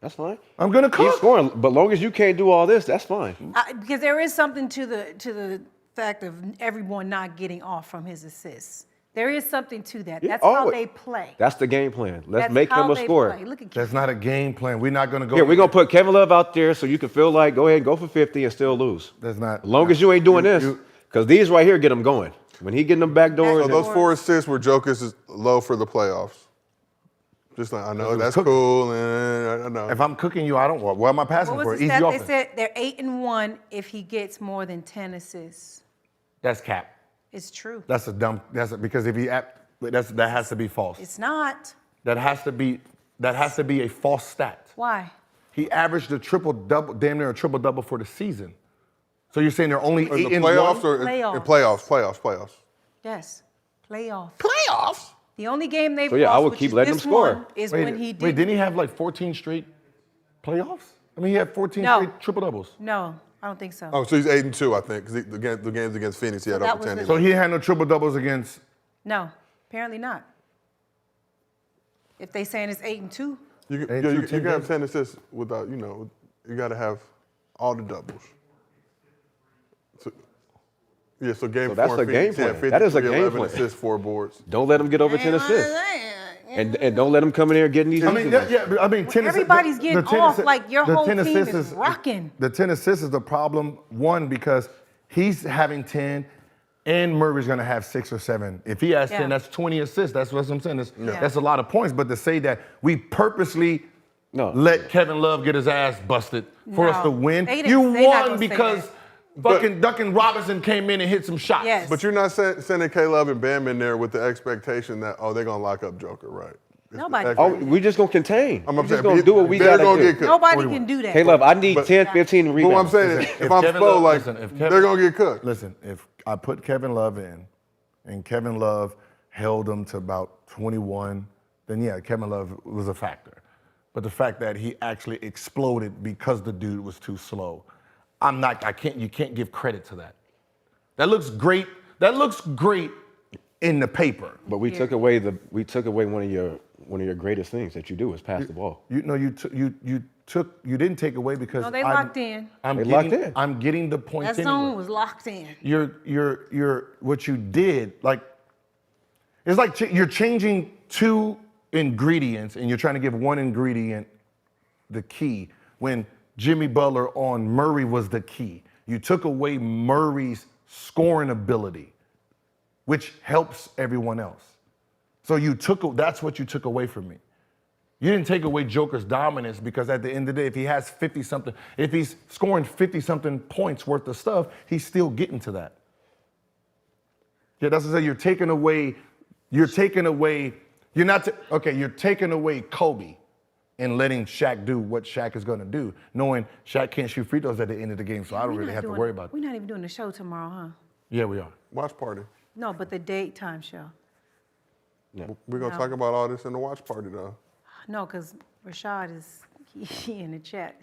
That's fine. I'm going to cook. Keep scoring, but long as you can't do all this, that's fine. Because there is something to the fact of everyone not getting off from his assists. There is something to that. Yeah, That's how always. they play. That's the game plan. Let's That's make how him a they scorer. play. Look at That's not a game plan. We're not going to go. Yeah, we're going to put Kevin Love out there so you can feel like go ahead and go for 50 and still lose. That's not. As long as you ain't doing this, because these right here get them going. When he getting them back doors. So those 4 assists were Jokic's low for the playoffs. Just like, I know that's cool, and I know. If I'm cooking you, I don't. What am I passing What for? was the Easy stat? They offense. said they're 8-1 if he gets more than 10 assists. That's cap. It's true. That's a dumb. Because if that has to be false. It's not. That has to be a false stat. Why? He averaged a triple double, damn near a triple double for the season. So you're saying they're only in 8 the and playoffs 1? or in playoffs? Yes. Playoffs. Playoffs? The only game they've So, yeah, I lost, would which keep is letting this them score. one, is when he did. Wait, didn't he have like 14 straight playoffs? I mean, he had 14 No. straight triple doubles. No, I don't think so. Oh, so he's 8-2, I think, because the games against Phoenix, he had that over was 10. So he had no triple doubles against. No, apparently not. If they saying it's 8-2, You can have 10 assists without, you got to have all the doubles. So game So that's 4 a and game Phoenix, he had plan. That is a 53, game 11 plan. assists, 4 boards. Don't let him get over 10 assists. And don't let him come in here getting these. I mean, I mean, 10 everybody's the getting 10 off assi- like your the whole 10 team assists is rocking. The 10 assists is the problem, one, because he's having 10 and Murray's going to have 6 or 7. If he has 10, that's 20 assists. That's what I'm saying. That's a lot of points. But to say that we purposely let Kevin Love get his ass busted for us to win, you won because fucking Duncan Robinson came in and hit some shots. Yes. But you're not sending K-Love and Bam in there with the expectation that, they're going to lock up Joker, right? Nobody. Oh, we just going to contain. I'm We're just saying, going to do what we got to do. get cooked. Nobody can do that. Hey, love, I need 10, 15 But rebounds. what I'm saying is, if I'm Spo, like, they're going to get cooked. Listen, if I put Kevin Love in and Kevin Love held him to about 21, then yeah, Kevin Love was a factor. But the fact that he actually exploded because the dude was too slow, you can't give credit to that. That looks great. That looks great in the paper. But we took away one of your greatest things that you do is pass the ball. You didn't take away because No, they locked in. Locked in. I'm getting the point. That zone was locked in. You're what you did, like, it's like you're changing 2 ingredients and you're trying to give one ingredient the key when Jimmy Butler on Murray was the key. You took away Murray's scoring ability, which helps everyone else. So that's what you took away from me. You didn't take away Joker's dominance because at the end of the day, if he has 50-something, if he's scoring 50-something points worth of stuff, he's still getting to that. Yeah, that's what I say. You're taking away Kobe and letting Shaq do what Shaq is going to do, knowing Shaq can't shoot free throws at the end of the game, so I don't really have to worry about it. We're not even doing the show tomorrow, huh? Yeah, we are. Watch party. No, but the daytime show. We're going to talk about all this in the watch party, though. No, because Rashad is he in the chat.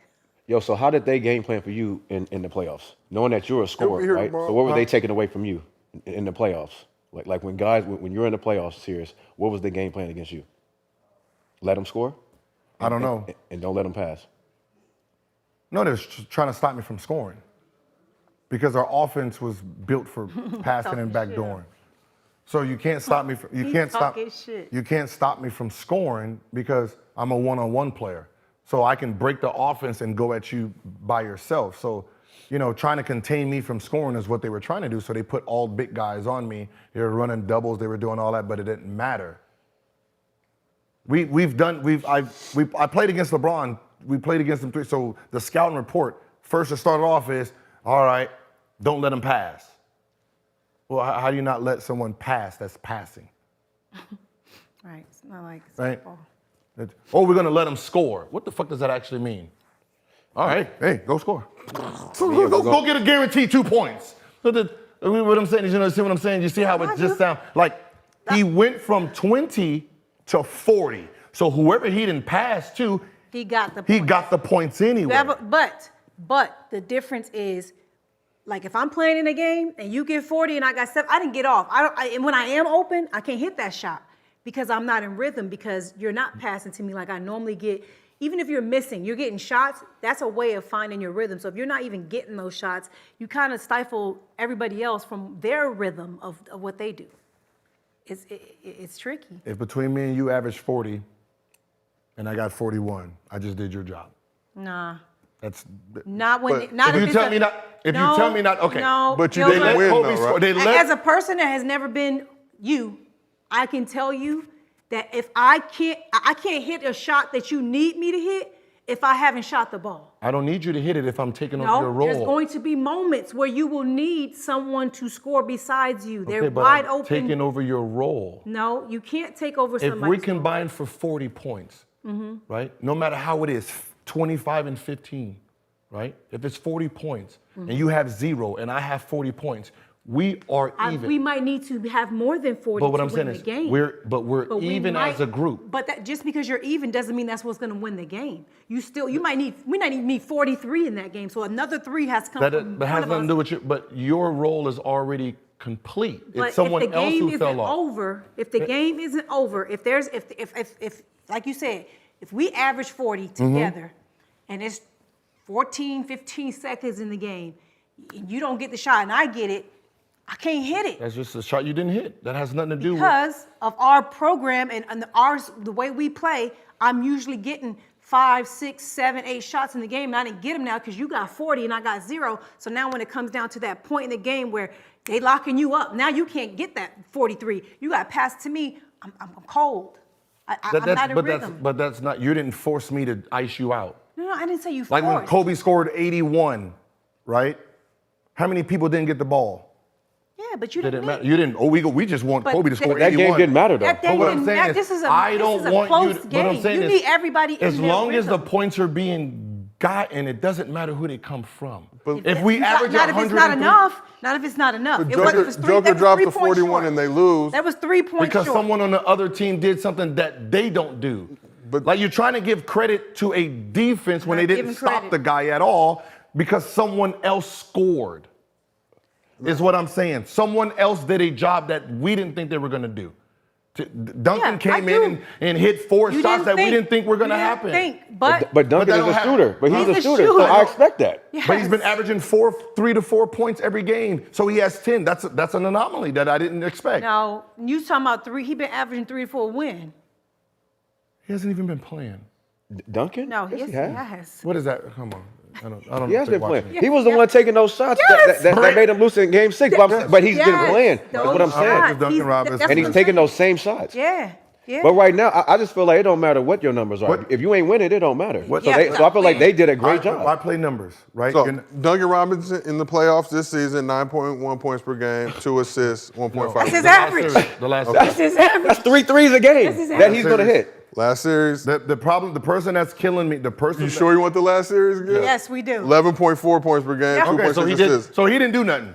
Yo, so how did they game plan for you in the playoffs? Knowing that you're a scorer, here, right? bro. So what were they taking away from you in the playoffs? Like when you're in the playoffs series, what was the game plan against you? Let them score? I don't know. And don't let them pass. No, they're trying to stop me from scoring because our offense was built for passing and backdooring. So you can't stop me from you can't stop me from scoring because I'm a one-on-one player. So I can break the offense and go at you by yourself. So, trying to contain me from scoring is what they were trying to do. So they put all big guys on me. They were running doubles, they were doing all that, but it didn't matter. I played against LeBron. We played against him 3. So the scouting report, first it started off is, all right, don't let him pass. Well, how do you not let someone pass that's passing? Right, it's not like Right? football. We're going to let him score. What the fuck does that actually mean? All right, hey, go score. Go get a guaranteed 2 points. What I'm saying is, see what I'm saying? You see how it just sounds like he went from 20 to 40. So whoever he didn't pass to, He got the he point. got the points anyway. But the difference is, like if I'm playing in a game and you get 40 and I got 7, I didn't get off. And when I am open, I can't hit that shot because I'm not in rhythm because you're not passing to me like I normally get. Even if you're missing, you're getting shots, that's a way of finding your rhythm. So if you're not even getting those shots, you kind of stifle everybody else from their rhythm of what they do. it's tricky. If between me and you average 40 and I got 41, I just did your job. Nah. That's Not when. But Not if if you tell me not. If you tell me not, okay. No. But you Gilbert, didn't win, Kobe though, right? They let, As a person that has never been you, I can tell you that if I can't hit a shot that you need me to hit if I haven't shot the ball. I don't need you to hit it if I'm taking over your No, role. there's going to be moments where you will need someone to score besides you. Okay, They're but wide I'm open. taking over your role. No, you can't take over If somebody's we role. combine for 40 points, right? No matter how it is, 25 and 15, right? If it's 40 points and you have 0 and I have 40 points, we are even. We might need to have more than 40 But what to I'm win saying the is, game. we're we even might- as a group. But that, just because you're even doesn't mean that's what's going to win the game. We might need 43 in that game. So another 3 has to come from That one has of nothing us. to do with you. But your role is already complete. But It's someone if the else game who isn't fell off. over, if the game isn't over, if like you said, if we average 40 together and it's 14, 15 seconds in the game, and you don't get the shot and I get it, I can't hit it. That's just a shot you didn't hit. That has nothing to do with. Because of our program and ours, the way we play, I'm usually getting 5, 6, 7, 8 shots in the game, and I didn't get them now because you got 40 and I got 0. So now when it comes down to that point in the game where they locking you up, now you can't get that 43. You got to pass it to me. I'm cold. I'm not in rhythm. But that's not. You didn't force me to ice you out. No, I didn't say you Like when forced. Kobe scored 81, right? How many people didn't get the ball? Yeah, but you Did didn't it matter? need- You didn't. Oh, we just want But Kobe to score that 81. game didn't matter, though. That But game what I'm didn't saying matter. is, This is a I don't want close you to. game. What I'm saying you is, need everybody in as their long as the rhythm. points are being gotten, it doesn't matter who they come from. But if we average not if it's 103, not enough. Not if it's not enough. But It was- it was Joker that was dropped 3 to points 41 short. and they lose. That was 3 points because short. someone on the other team did something that they don't do. But- like you're trying to give credit to a defense when Not they didn't giving stop credit. the guy at all because someone else scored. Is what I'm saying. Someone else did a job that we didn't think they were going to do. Duncan Yeah, came I in do. and hit 4 You shots didn't that we didn't think were going to you didn't happen. think, but But Duncan that is don't a happen. shooter. But he's He's a a shooter, so shooter. I expect that. But he's been Yes. averaging 3 to 4 points every game. So he has 10. That's an anomaly that I didn't expect. No, you talking about 3? He been averaging 3 to 4 win. He hasn't even been playing. Duncan? No, yes, yes, he he has. has. What is that? Come on. I don't He has think been playing. watching it. He was the one taking those shots Yes. that made him lose in Game 6. But he's been Yes. playing. That's what I'm Those saying. shots. Duncan He's- Robinson. that's And he's what I'm taking saying. those same shots. Yeah, yeah. But right now, I just feel like it don't matter what your numbers are. What- If you ain't winning, it don't matter. What- So, Yeah, so I feel like they did a great I job. play numbers, right? So You're- Duncan Robinson in the playoffs this season, 9.1 points per game, 2 assists, 1.5. That's his the last average. series- The last That's series. his average. That's 3 threes a game This is that he's going to series. hit. Last series. The problem, the person that's killing me, the person. You sure you want the last series again? Yes, we do. 11.4 points per game, Yeah. 2.6 Okay, assists. so he didn't do nothing.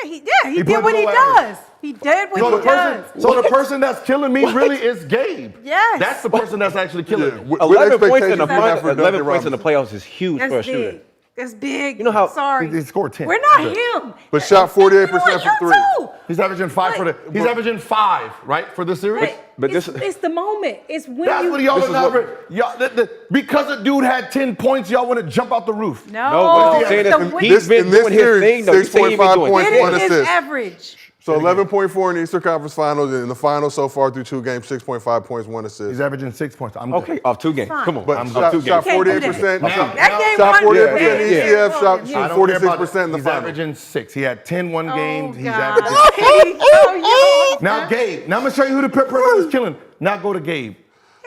He He did played what he below does. average. He did what So he the person, does. so the person that's killing me really is Gabe. Yes. That's the person that's actually killing me. What 11 points in the expectations do you have for 11 Duncan points in the Robinson? playoffs is huge That's for a shooter. big. That's big. You know how- Sorry. He scored 10. We're not him. But shot 48% from You three. too. He's averaging 5 for the. He's averaging 5, right, for the series. But it's, this- it's the moment. It's when That's you. what y'all This are is what- not. Y'all, because a dude had 10 points, y'all want to jump out the roof. No, No, what I'm saying it's is the win- he's been in this doing his series, thing, though. He's saying he been 6.5 doing points, It one is his assist. average. So 11.4 in the Eastern Conference Finals, and in the finals so far through 2 games, 6.5 points, 1 assist. He's averaging 6 points. I'm Okay, good. off 2 games. Fine. Come on. But I'm shot, off 2 shot games. 48%. Now- Shot, That game shot won. 48% Yeah, in yeah. ECF, shot I shoot don't 46% in the He's finals. averaging 6. He had 10 one games. He's God. averaging. Oh, Now Gabe. Now I'm gonna show you who the person who's killing. Now go to Gabe.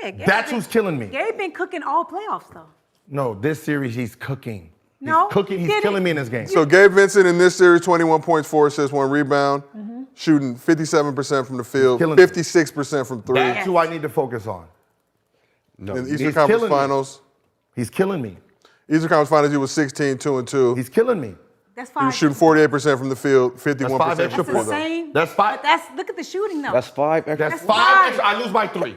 yeah, Gabe That's been- who's killing me. Gabe been cooking all playoffs though. No, this series he's cooking. No, He's cooking. he He's didn't. killing me in this game. So Gabe Vincent in this series, 21 points, 4 assists, 1 rebound, shooting 57% from the field, Killing me. 56% from 3. That's who I need to focus on. No, In the Eastern He's Conference killing me. Finals, He's killing me. Eastern Conference Finals, he was 16, 2 and 2. He's killing me. That's He fine. was shooting 48% from the field, 51% That's from That's free the throw. same. That's fine. But that's look at the shooting though. That's 5 extra. That's That's 5 five. extra. I lose by 3.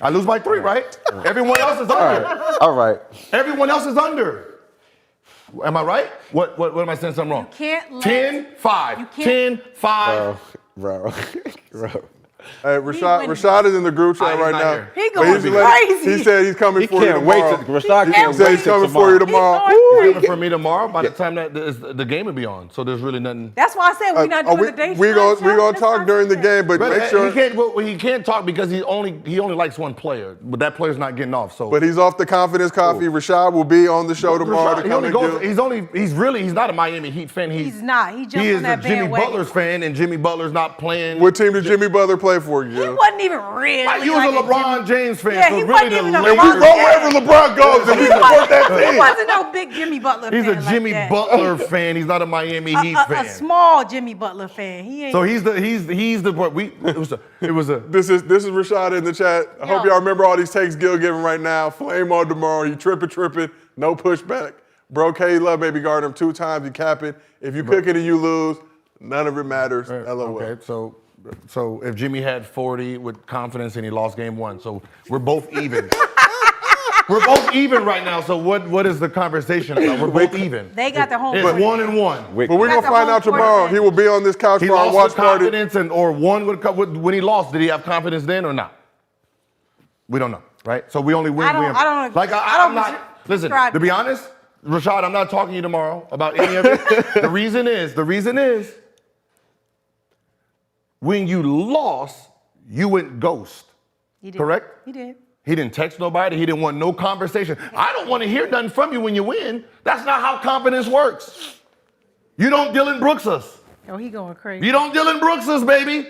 I lose by 3, right? Everyone else is under. All right. Everyone else is under. Am I right? What am I saying something wrong? You can't let- 10, 5. You can't- 10, 5. Bro. Hey, Rashad is in the group chat right now. here. He But going crazy. He said he's coming He for you can't wait tomorrow. to. Rashad He can't said wait he's till coming for you tomorrow. tomorrow. He's coming for me tomorrow. By the time that the game will be on, so there's really nothing. That's why I said we're not doing the day we show. gonna talk during the game, but make sure. He can't talk because he only likes one player, but that player's not getting off. So, But he's off the confidence coffee. Rashad will be on the show tomorrow. He's not a Miami Heat fan. He's not. He jumped He on is a that Jimmy bandwagon. Butler's fan, and Jimmy Butler's not playing. What team did Jimmy Butler play for, He Gil? wasn't even really. He was a LeBron James fan, Yeah, so he really wasn't the even a Lakers. We go wherever LeBron goes, and we support that He team. wasn't no big Jimmy Butler He's fan. a Jimmy like that. Butler fan. He's not a Miami Heat A fan. small Jimmy Butler fan. He ain't. So he's the This is Rashad in the chat. I hope Yo. y'all remember all these takes Gil giving right now. Flame on tomorrow. You tripping. No pushback. Bro, K love baby guard him 2 times. You capping. If you cook it and you lose, none of it matters. LOL. Okay, so if Jimmy had 40 with confidence and he lost game 1, so we're both even. We're both even right now. So what is the conversation about? We're both even. They got the home It's court 1 advantage. and 1. But we're Got gonna the find home out court tomorrow. advantage. He will be on this couch He for our lost watch with party. confidence, or one when he lost, did he have confidence then or not? We don't know, right? So we only win. I don't Like I don't I'm not. Listen, subscribe to be to that. honest, Rashad, I'm not talking to you tomorrow about any of it. The reason is, when you lost, you went ghost. He did. Correct? He did. He didn't text nobody. He didn't want no conversation. I don't want to hear nothing from you when you win. That's not how confidence works. You don't Dylan Brooks us. Oh, he going crazy. You don't Dylan Brooks us, baby.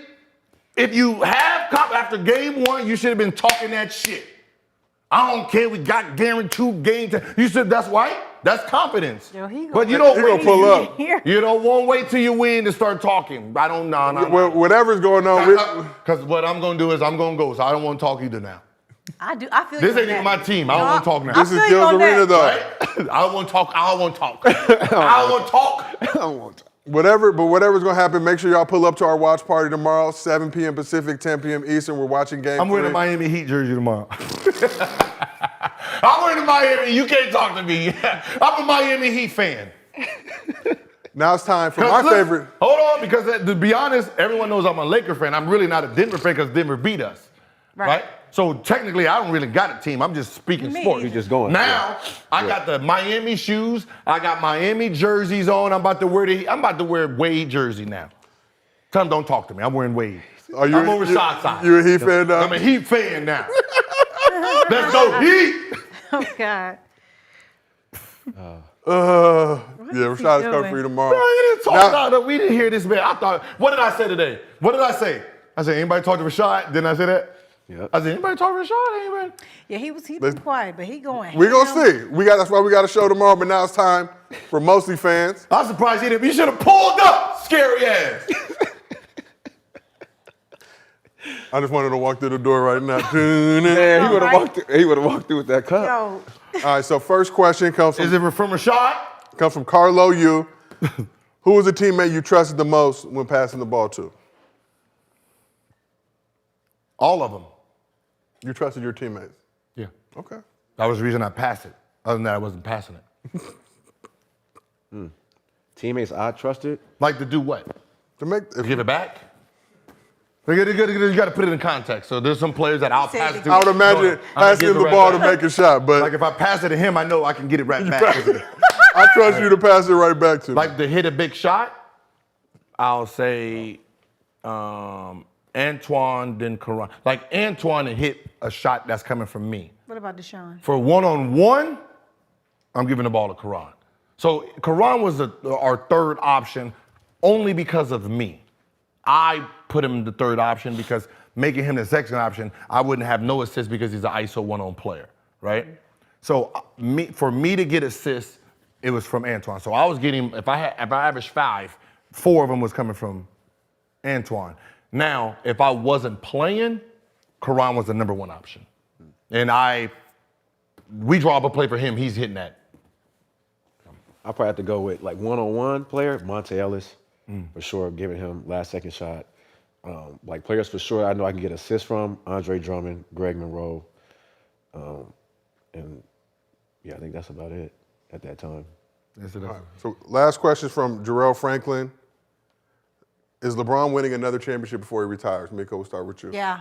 If you have after game 1, you should have been talking that shit. I don't care. We got guaranteed game time. You said that's right. That's confidence. Yo, he But you gonna- don't He gonna pull up. You don't want to wait till you win to start talking. I don't know. Well, whatever's going on, Because what I'm going to do is I'm going to go. So I don't want to talk either now. I do. I feel This you ain't on even that. my team. I don't want to talk now. this is feel you Gil's on that. arena, though. Right? I don't want to talk. I don't want to talk. I don't want to talk. Whatever's gonna happen, make sure y'all pull up to our watch party tomorrow, 7 p.m. Pacific, 10 p.m. Eastern. We're watching game I'm wearing a 3. Miami Heat jersey tomorrow. I'm wearing a Miami. You can't talk to me. I'm a Miami Heat fan. Now it's time for my favorite. Hold on, because to be honest, everyone knows I'm a Laker fan. I'm really not a Denver fan because Denver beat us. Right? So technically, I don't really got a team. I'm just speaking Me sports. either. You're just going. Now, I got the Miami shoes. I got Miami jerseys on. I'm about to wear Wade jersey now. Tell them don't talk to me. I'm wearing Wade. I'm over Rashad's side. You a Heat fan now? I'm a Heat fan now. Let's go Heat. Oh God. Yeah, Rashad is coming doing? for you tomorrow. Bro, you didn't talk. No, we didn't hear this, man. What did I say today? What did I say? I said, anybody talk to Rashad? Didn't I say that? Yep. I said, anybody talk to Rashad? Anybody? Yeah, he was quiet, but he going. We're gonna ham. see. That's why we got a show tomorrow, but now it's time for mostly fans. I'm surprised he didn't. You should have pulled up, scary ass. I just wanted to walk through the door right now. Man, he would have right? walked. He would have walked through with that cup. Yo, All right, so first question comes Is from it from Rashad? Carlo U. Who was the teammate you trusted the most when passing the ball to? All of them. You trusted your teammates. Yeah. Okay. That was the reason I passed it. Other than that, I wasn't passing it. Teammates I trusted. Like to do what? To make Give it back? You got to put it in context. So there's some players that I'll pass it to. I would imagine I'm gonna passing give him it the right ball to back. make a shot, but Like if I pass it to him, I know I can get it right back. I trust you to pass it right back to me. Like to hit a big shot, I'll say Antoine, then Karan. Like Antoine to hit a shot that's coming from me. what about Deshaun? For one-on-one, I'm giving the ball to Karan. So Karan was our third option only because of me. I put him the third option because making him the second option, I wouldn't have no assists because he's an ISO one-on player, right? So for me to get assists, it was from Antoine. So I was getting, if I averaged 5, 4 of them was coming from Antoine. Now, if I wasn't playing, Karan was the number 1 option. And we draw up a play for him, he's hitting that. I probably have to go with like one-on-one player, Monte Ellis, for sure, giving him last second shot. Like players for sure, I know I can get assists from Andre Drummond, Greg Monroe, and yeah, I think that's about it at that time. Yes, it is. All right, so last question from Jarrell Franklin. Is LeBron winning another championship before he retires? Miko, we'll start with you. Yeah.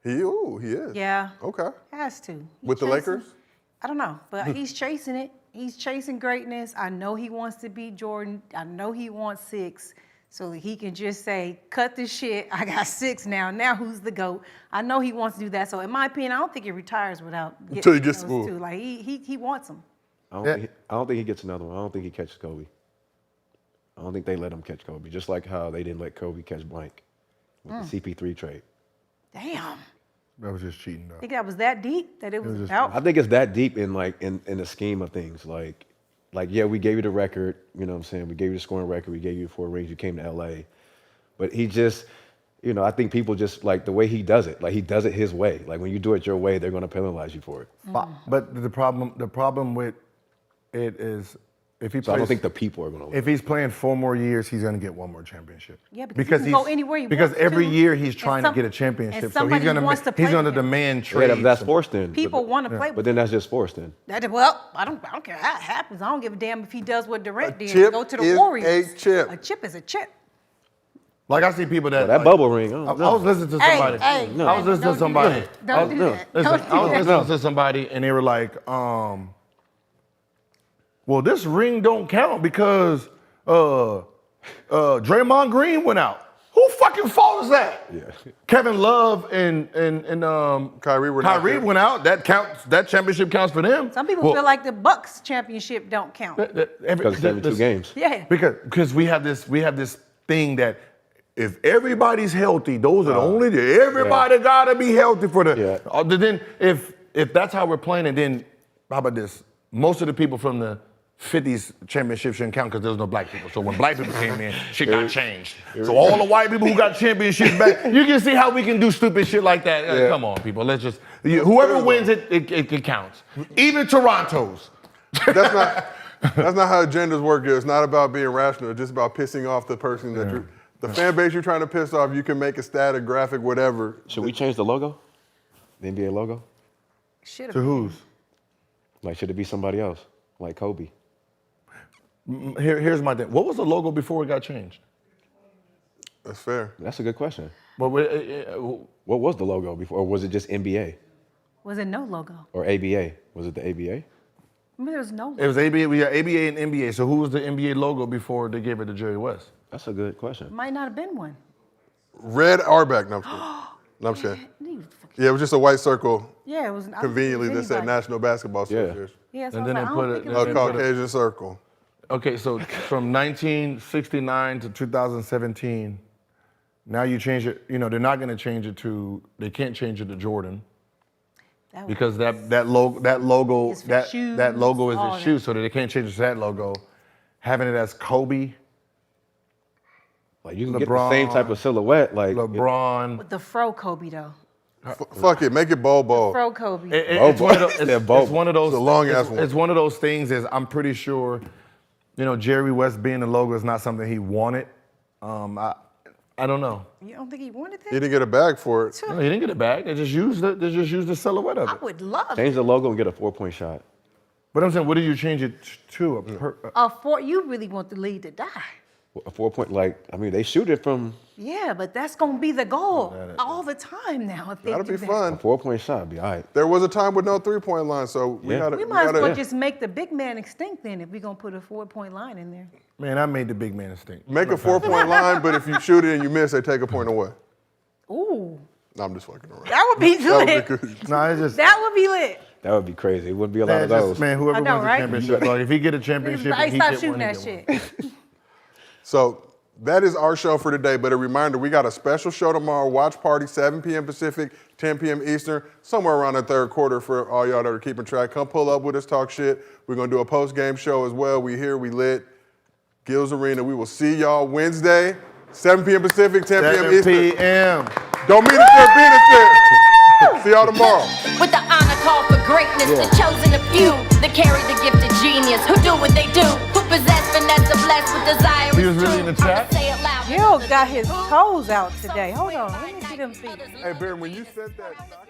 He is. Yeah. Okay. Has to. He's With the chasing- Lakers? I don't know, but he's chasing it. He's chasing greatness. I know he wants to beat Jordan. I know he wants 6. So that he can just say, cut this shit. I got 6 now. Now who's the GOAT? I know he wants to do that. So in my opinion, I don't think he retires without getting Until he gets those moved. 2. Like he wants them. I don't think he gets another one. I don't think he catches Kobe. I don't think they let him catch Kobe. Just like how they didn't let Kobe catch blank with the CP3 trade. Damn. That was just cheating, though. I think that was that deep that it was just- out. I think it's that deep in the scheme of things. Like yeah, we gave you the record. You know what I'm saying? We gave you the scoring record. We gave you the 4 rings. You came to LA, but he just, I think people just like the way he does it. Like he does it his way. Like when you do it your way, they're going to penalize you for it. But the problem with it is if he So I don't plays, think the people are going to. if he's playing 4 more years, he's going to get 1 more championship. Yeah, because he can go anywhere he because wants every to. year he's And trying some- to get a and championship. So he's somebody going wants to play he's going to with him. demand Yeah, trades. that's sports then. People want to play with But then that's just sports then. Well, I don't care how it happens. I don't give a damn if he does what Durant did. chip Go to the is Warriors. a chip. A chip is a chip. Like I see people that That bubble ring. I was listening to somebody. Hey, I was listening to somebody. Don't do that. Listen, Don't do I was that. listening to somebody and they were like, well, this ring don't count because Draymond Green went out. Who fucking fault is that? Yeah. Kevin Love and Kyrie were not there. went out. That counts. That championship counts for them. Some people feel like the Bucks championship don't count. Because it's 72 games. Yeah. Because we have this thing that if everybody's healthy, those are the only. Everybody gotta be healthy for the. Yeah. Then if that's how we're playing, and then how about this? Most of the people from the 50s championship shouldn't count because there's no black people. So when black people came in, shit got changed. So all the white people who got championships back, you can see how we can do stupid shit like that. Yeah. Come on, people. Let's just whoever wins it counts. Even Toronto's. That's not how agendas work. It's not about being rational. It's just about pissing off the person that the fan base you're trying to piss off. You can make a static graphic, whatever. Should we change the logo? The NBA logo? Should To have. whose? Like, should it be somebody else? Like Kobe? Here's my thing. What was the logo before it got changed? That's fair. That's a good question. But What was the logo before? Or was it just NBA? Was it no logo? Or ABA? Was it the ABA? I mean, there was no it logo. was ABA. We got ABA and NBA. So who was the NBA logo before they gave it to Jerry West? That's a good question. Might not have been one. Red Auerbach. No, I'm kidding. No, I'm kidding. Yeah, it was just a white circle Yeah, it was. conveniently that said National Basketball Association. Yeah, so And I was then like, they I put don't it- think A was then they put Caucasian circle. Okay, so from 1969 to 2017, now you change it. They're not going to change it to. They can't change it to Jordan that was- because that logo It's for that shoes, logo is all his that. shoe, so that they can't change it to that logo. Having it as Kobe, Like, you can get the same type of silhouette. Like, LeBron. With the fro Kobe though. Fuck it, make it Bol. Fro Kobe. It's one of those. It's one of those. It's a long-ass one. It's one of those things. Is I'm pretty sure, Jerry West being the logo is not something he wanted. I don't know. You don't think he wanted that? He didn't get a bag for it. No, he didn't get it back. They just used the silhouette of I it. would love change the logo and get a 4-point shot. But I'm saying, what do you change it to? you really want the lead to die. A 4-point, they shoot it from Yeah, but that's gonna be the goal all the time now. If they That'll do be that. fun. a 4-point shot. Be all right. There was a time with no 3-point line, so we Yeah. gotta. We might as gotta- well just make the big man extinct then if we're gonna put a 4-point line in there. Man, I made the big man stink. Make a 4-point line, but if you shoot it and you miss, they take a point away. Ooh, No, I'm just fucking around. that would be That would lit. be good. No, it's just. That would be lit. That would be crazy. It wouldn't be a lot of those. Man, whoever I know, wins the right? championship, like, if he get a championship, I and he stop get shooting one, he that get shit. one. So that is our show for today. But a reminder, we got a special show tomorrow. Watch party, 7 p.m. Pacific, 10 p.m. Eastern, somewhere around the third quarter for all y'all that are keeping track. Come pull up with us, talk shit. We're gonna do a post-game show as well. We here, we lit. Gills Arena. We will see y'all Wednesday, 7 p.m. Pacific, 10 p.m. 7 Eastern. p.m. Don't mean it there, being it there. See y'all tomorrow. With the honor call for greatness, the chosen a few that carry the gift of genius, who do what they do, who possess finesse of blessed with desire. He was really in the chat? Say it loud. Gil got his toes out today. Hold on, let me get him feet. Hey, Baron, when you said that.